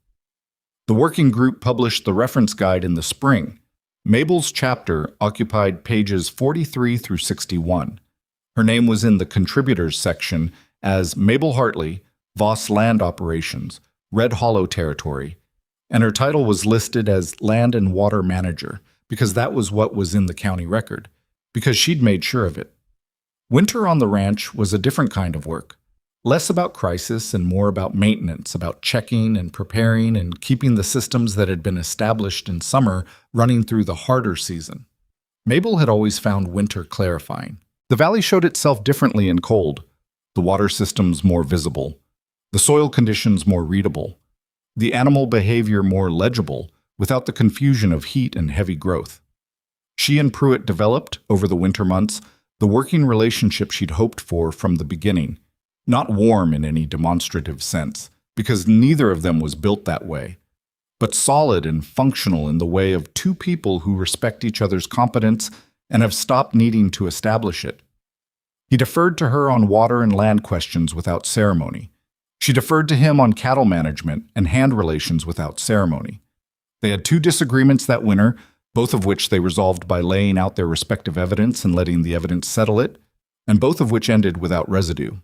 S1: The working group published the reference guide in the spring. Mabel's chapter occupied pages 43 through 61. Her name was in the contributors section as Mabel Hartley, Voss Land Operations, Red Hollow Territory, and her title was listed as Land and Water Manager because that was what was in the county record, because she'd made sure of it. Winter on the ranch was a different kind of work, less about crisis and more about maintenance, about checking and preparing and keeping the systems that had been established in summer running through the harder season. Mabel had always found winter clarifying. The valley showed itself differently in cold, the water systems more visible, the soil conditions more readable, the animal behavior more legible without the confusion of heat and heavy growth. She and Pruitt developed, over the winter months, the working relationship she'd hoped for from the beginning, not warm in any demonstrative sense, because neither of them was built that way, but solid and functional in the way of 2 people who respect each other's competence and have stopped needing to establish it. He deferred to her on water and land questions without ceremony. She deferred to him on cattle management and hand relations without ceremony. They had 2 disagreements that winter, both of which they resolved by laying out their respective evidence and letting the evidence settle it, and both of which ended without residue.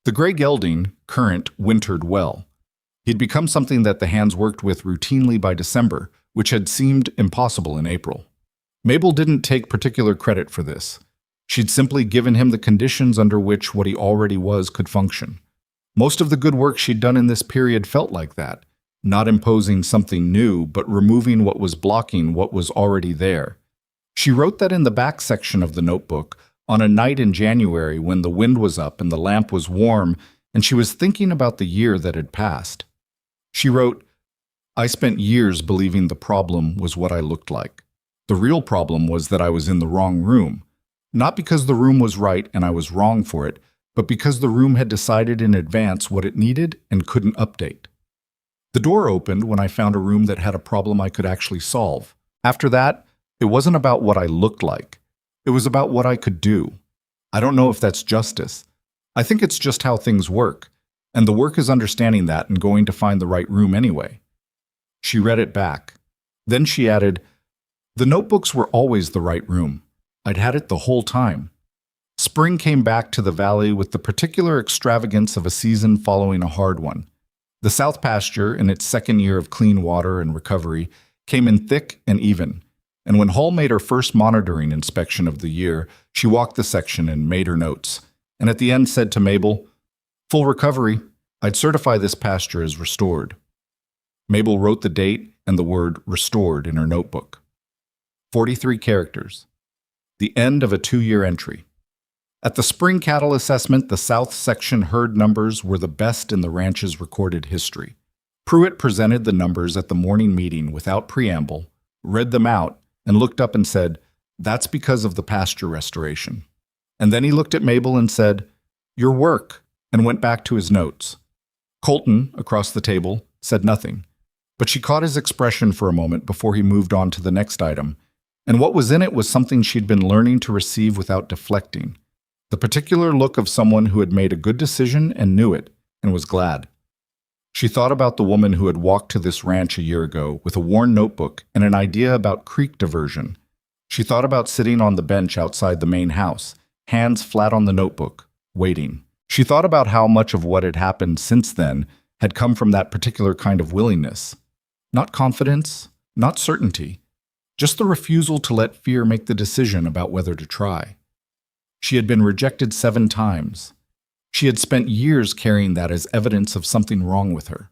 S1: The gray gelding, Current, wintered well. He'd become something that the hands worked with routinely by December, which had seemed impossible in April. Mabel didn't take particular credit for this. She'd simply given him the conditions under which what he already was could function. Most of the good work she'd done in this period felt like that, not imposing something new, but removing what was blocking what was already there. She wrote that in the back section of the notebook, on a night in January when the wind was up and the lamp was warm, and she was thinking about the year that had passed. She wrote, "I spent years believing the problem was what I looked like. The real problem was that I was in the wrong room, not because the room was right and I was wrong for it, but because the room had decided in advance what it needed and couldn't update. The door opened when I found a room that had a problem I could actually solve. After that, it wasn't about what I looked like. It was about what I could do. I don't know if that's justice. I think it's just how things work, and the work is understanding that and going to find the right room anyway." She read it back. Then she added, "The notebooks were always the right room. I'd had it the whole time." Spring came back to the valley with the particular extravagance of a season following a hard one. The south pasture, in its 2nd year of clean water and recovery, came in thick and even, and when Hull made her first monitoring inspection of the year, she walked the section and made her notes, and at the end said to Mabel, "Full recovery. I'd certify this pasture as restored." Mabel wrote the date and the word restored in her notebook. 43 characters. The end of a 2-year entry. At the spring cattle assessment, the south section herd numbers were the best in the ranch's recorded history. Pruitt presented the numbers at the morning meeting without preamble, read them out, and looked up and said, "That's because of the pasture restoration." And then he looked at Mabel and said, "Your work," and went back to his notes. Colton, across the table, said nothing, but she caught his expression for a moment before he moved on to the next item, and what was in it was something she'd been learning to receive without deflecting. The particular look of someone who had made a good decision and knew it, and was glad. She thought about the woman who had walked to this ranch a year ago with a worn notebook and an idea about creek diversion. She thought about sitting on the bench outside the main house, hands flat on the notebook, waiting. She thought about how much of what had happened since then had come from that particular kind of willingness. Not confidence, not certainty, just the refusal to let fear make the decision about whether to try. She had been rejected 7 times. She had spent years carrying that as evidence of something wrong with her.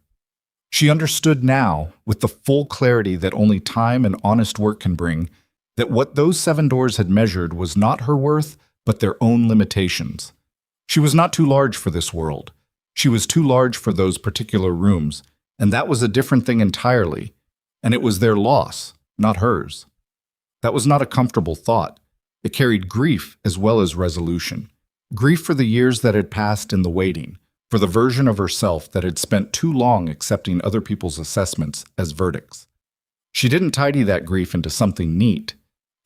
S1: She understood now, with the full clarity that only time and honest work can bring, that what those 7 doors had measured was not her worth, but their own limitations. She was not too large for this world. She was too large for those particular rooms, and that was a different thing entirely, and it was their loss, not hers. That was not a comfortable thought. It carried grief as well as resolution. Grief for the years that had passed in the waiting, for the version of herself that had spent too long accepting other people's assessments as verdicts. She didn't tidy that grief into something neat.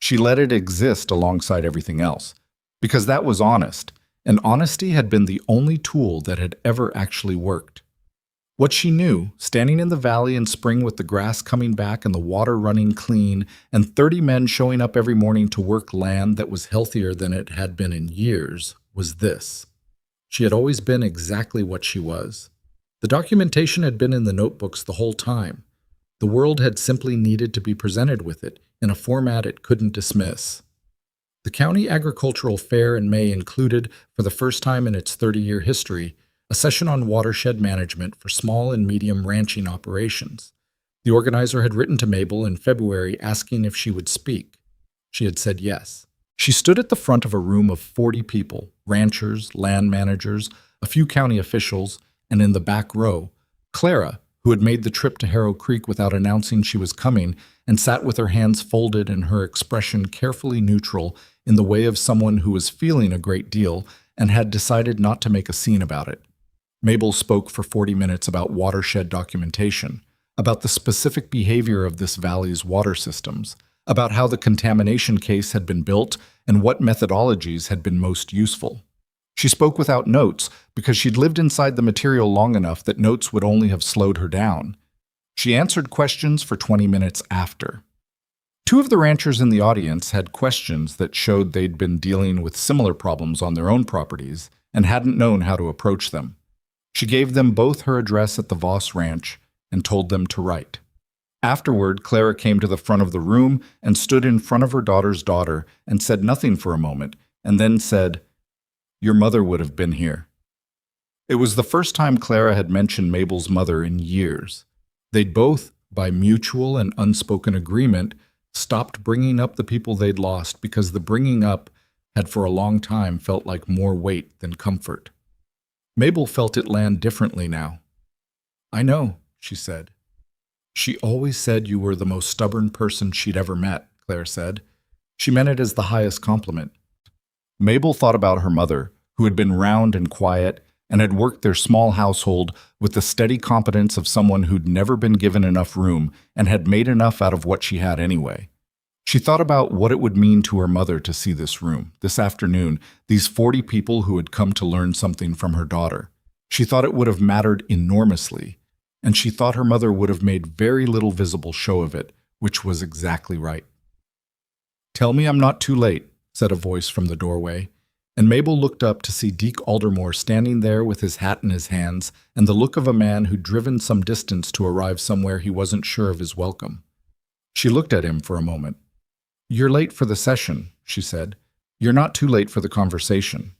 S1: She let it exist alongside everything else, because that was honest, and honesty had been the only tool that had ever actually worked. What she knew, standing in the valley in spring with the grass coming back and the water running clean, and 30 men showing up every morning to work land that was healthier than it had been in years, was this. She had always been exactly what she was. The documentation had been in the notebooks the whole time. The world had simply needed to be presented with it in a format it couldn't dismiss. The county agricultural fair in May included, for the first time in its 30-year history, a session on watershed management for small and medium ranching operations. The organizer had written to Mabel in February asking if she would speak. She had said yes. She stood at the front of a room of 40 people, ranchers, land managers, a few county officials, and in the back row, Clara, who had made the trip to Harrow Creek without announcing she was coming and sat with her hands folded and her expression carefully neutral in the way of someone who was feeling a great deal and had decided not to make a scene about it. Mabel spoke for 40 minutes about watershed documentation, about the specific behavior of this valley's water systems, about how the contamination case had been built and what methodologies had been most useful. She spoke without notes because she'd lived inside the material long enough that notes would only have slowed her down. She answered questions for 20 minutes after. 2 of the ranchers in the audience had questions that showed they'd been dealing with similar problems on their own properties and hadn't known how to approach them. She gave them both her address at the Voss Ranch and told them to write. Afterward, Clara came to the front of the room and stood in front of her daughter's daughter and said nothing for a moment, and then said, "Your mother would have been here." It was the first time Clara had mentioned Mabel's mother in years. They'd both, by mutual and unspoken agreement, stopped bringing up the people they'd lost because the bringing up had for a long time felt like more weight than comfort. Mabel felt it land differently now. "I know," she said. "She always said you were the most stubborn person she'd ever met," Claire said. She meant it as the highest compliment. Mabel thought about her mother, who had been round and quiet and had worked their small household with the steady competence of someone who'd never been given enough room and had made enough out of what she had anyway. She thought about what it would mean to her mother to see this room, this afternoon, these 40 people who had come to learn something from her daughter. She thought it would have mattered enormously, and she thought her mother would have made very little visible show of it, which was exactly right. "Tell me I'm not too late," said a voice from the doorway, and Mabel looked up to see Deke Aldermore standing there with his hat in his hands and the look of a man who'd driven some distance to arrive somewhere he wasn't sure of his welcome. She looked at him for a moment. "You're late for the session," she said. "You're not too late for the conversation."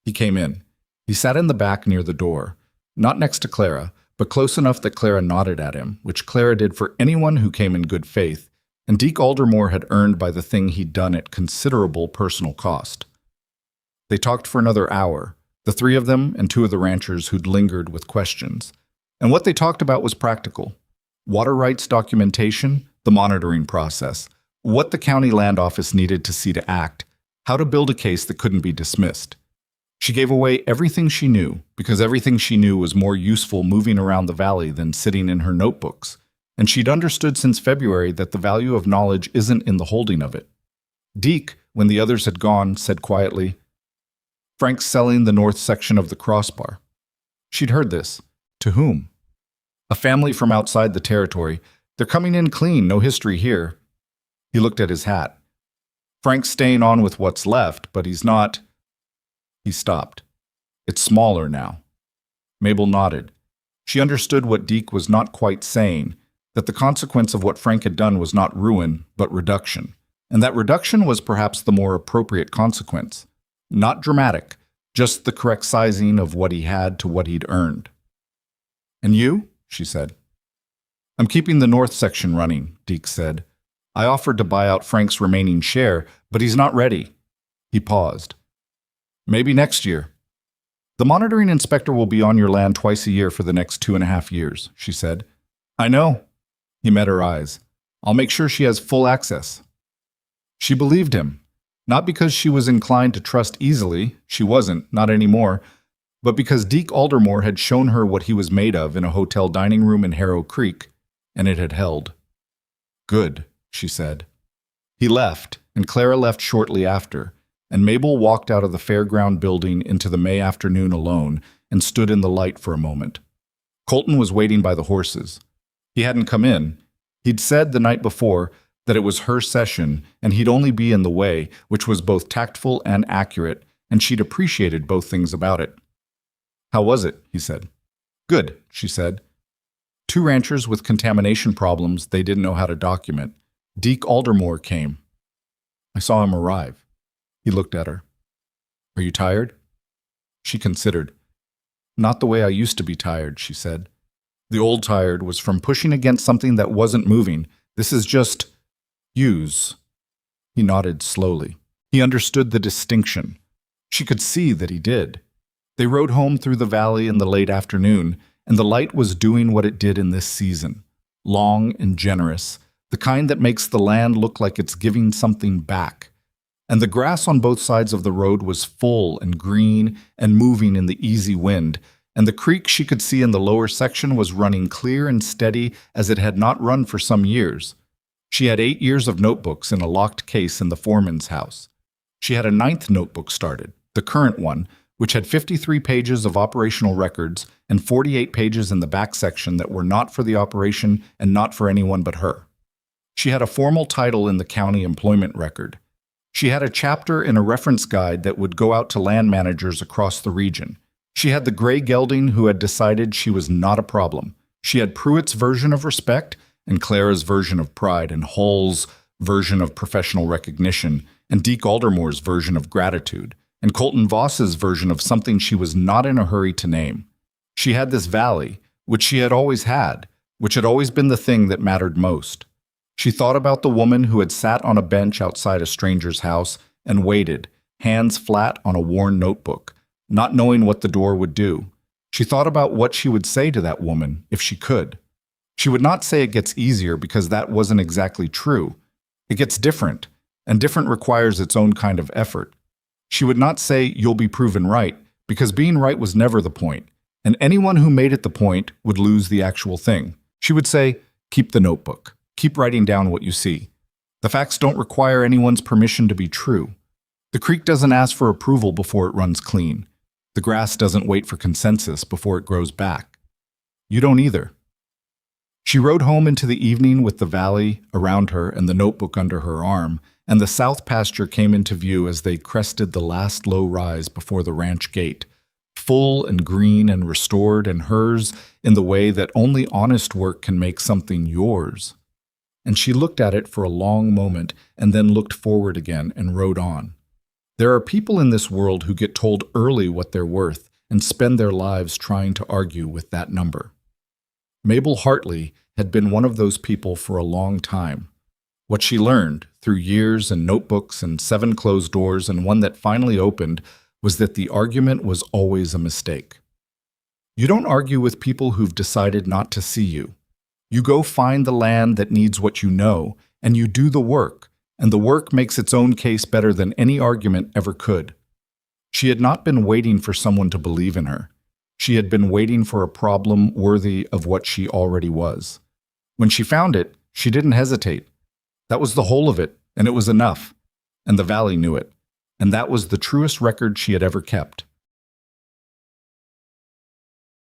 S1: He came in. He sat in the back near the door, not next to Clara, but close enough that Clara nodded at him, which Clara did for anyone who came in good faith, and Deke Aldermore had earned by the thing he'd done at considerable personal cost. They talked for another hour, the 3 of them and 2 of the ranchers who'd lingered with questions. And what they talked about was practical. Water rights documentation, the monitoring process, what the county land office needed to see to act, how to build a case that couldn't be dismissed. She gave away everything she knew, because everything she knew was more useful moving around the valley than sitting in her notebooks, and she'd understood since February that the value of knowledge isn't in the holding of it. Deke, when the others had gone, said quietly, "Frank's selling the north section of the crossbar." She'd heard this. To whom? "A family from outside the territory. They're coming in clean, no history here." He looked at his hat. "Frank's staying on with what's left, but he's not—" He stopped. "It's smaller now." Mabel nodded. She understood what Deke was not quite saying, that the consequence of what Frank had done was not ruin, but reduction, and that reduction was perhaps the more appropriate consequence. Not dramatic, just the correct sizing of what he had to what he'd earned. "And you?" she said. "I'm keeping the north section running," Deke said. "I offered to buy out Frank's remaining share, but he's not ready." He paused. "Maybe next year." "The monitoring inspector will be on your land twice a year for the next 2.5 years," she said. "I know." He met her eyes. "I'll make sure she has full access." She believed him, not because she was inclined to trust easily, she wasn't, not anymore, but because Deke Aldermore had shown her what he was made of in a hotel dining room in Harrow Creek, and it had held. "Good," she said. He left, and Clara left shortly after, and Mabel walked out of the fairground building into the May afternoon alone and stood in the light for a moment. Colton was waiting by the horses. He hadn't come in. He'd said the night before that it was her session and he'd only be in the way, which was both tactful and accurate, and she'd appreciated both things about it. "How was it?" he said. "Good," she said. Two ranchers with contamination problems they didn't know how to document. Deke Aldermore came. I saw him arrive. He looked at her. "Are you tired?" She considered. "Not the way I used to be tired," she said. "The old tired was from pushing against something that wasn't moving. This is just use." He nodded slowly. He understood the distinction. She could see that he did. They rode home through the valley in the late afternoon, and the light was doing what it did in this season. Long and generous, the kind that makes the land look like it's giving something back. And the grass on both sides of the road was full and green and moving in the easy wind, and the creek she could see in the lower section was running clear and steady as it had not run for some years. She had 8 years of notebooks in a locked case in the foreman's house. She had a 9th notebook started, the current one, which had 53 pages of operational records and 48 pages in the back section that were not for the operation and not for anyone but her. She had a formal title in the county employment record. She had a chapter in a reference guide that would go out to land managers across the region. She had the gray gelding who had decided she was not a problem. She had Pruitt's version of respect and Clara's version of pride and Hull's version of professional recognition and Deke Aldermore's version of gratitude and Colton Voss's version of something she was not in a hurry to name. She had this valley, which she had always had, which had always been the thing that mattered most. She thought about the woman who had sat on a bench outside a stranger's house and waited, hands flat on a worn notebook, not knowing what the door would do. She thought about what she would say to that woman, if she could. She would not say it gets easier because that wasn't exactly true. It gets different, and different requires its own kind of effort. She would not say, "You'll be proven right," because being right was never the point, and anyone who made it the point would lose the actual thing. She would say, "Keep the notebook. Keep writing down what you see. The facts don't require anyone's permission to be true. The creek doesn't ask for approval before it runs clean. The grass doesn't wait for consensus before it grows back. You don't either." She rode home into the evening with the valley around her and the notebook under her arm, and the south pasture came into view as they crested the last low rise before the ranch gate, full and green and restored, and hers in the way that only honest work can make something yours. And she looked at it for a long moment and then looked forward again and rode on. There are people in this world who get told early what they're worth and spend their lives trying to argue with that number. Mabel Hartley had been one of those people for a long time. What she learned, through years and notebooks and 7 closed doors and one that finally opened, was that the argument was always a mistake. You don't argue with people who've decided not to see you. You go find the land that needs what you know, and you do the work, and the work makes its own case better than any argument ever could. She had not been waiting for someone to believe in her. She had been waiting for a problem worthy of what she already was. When she found it, she didn't hesitate. That was the whole of it, and it was enough. And the valley knew it. And that was the truest record she had ever kept.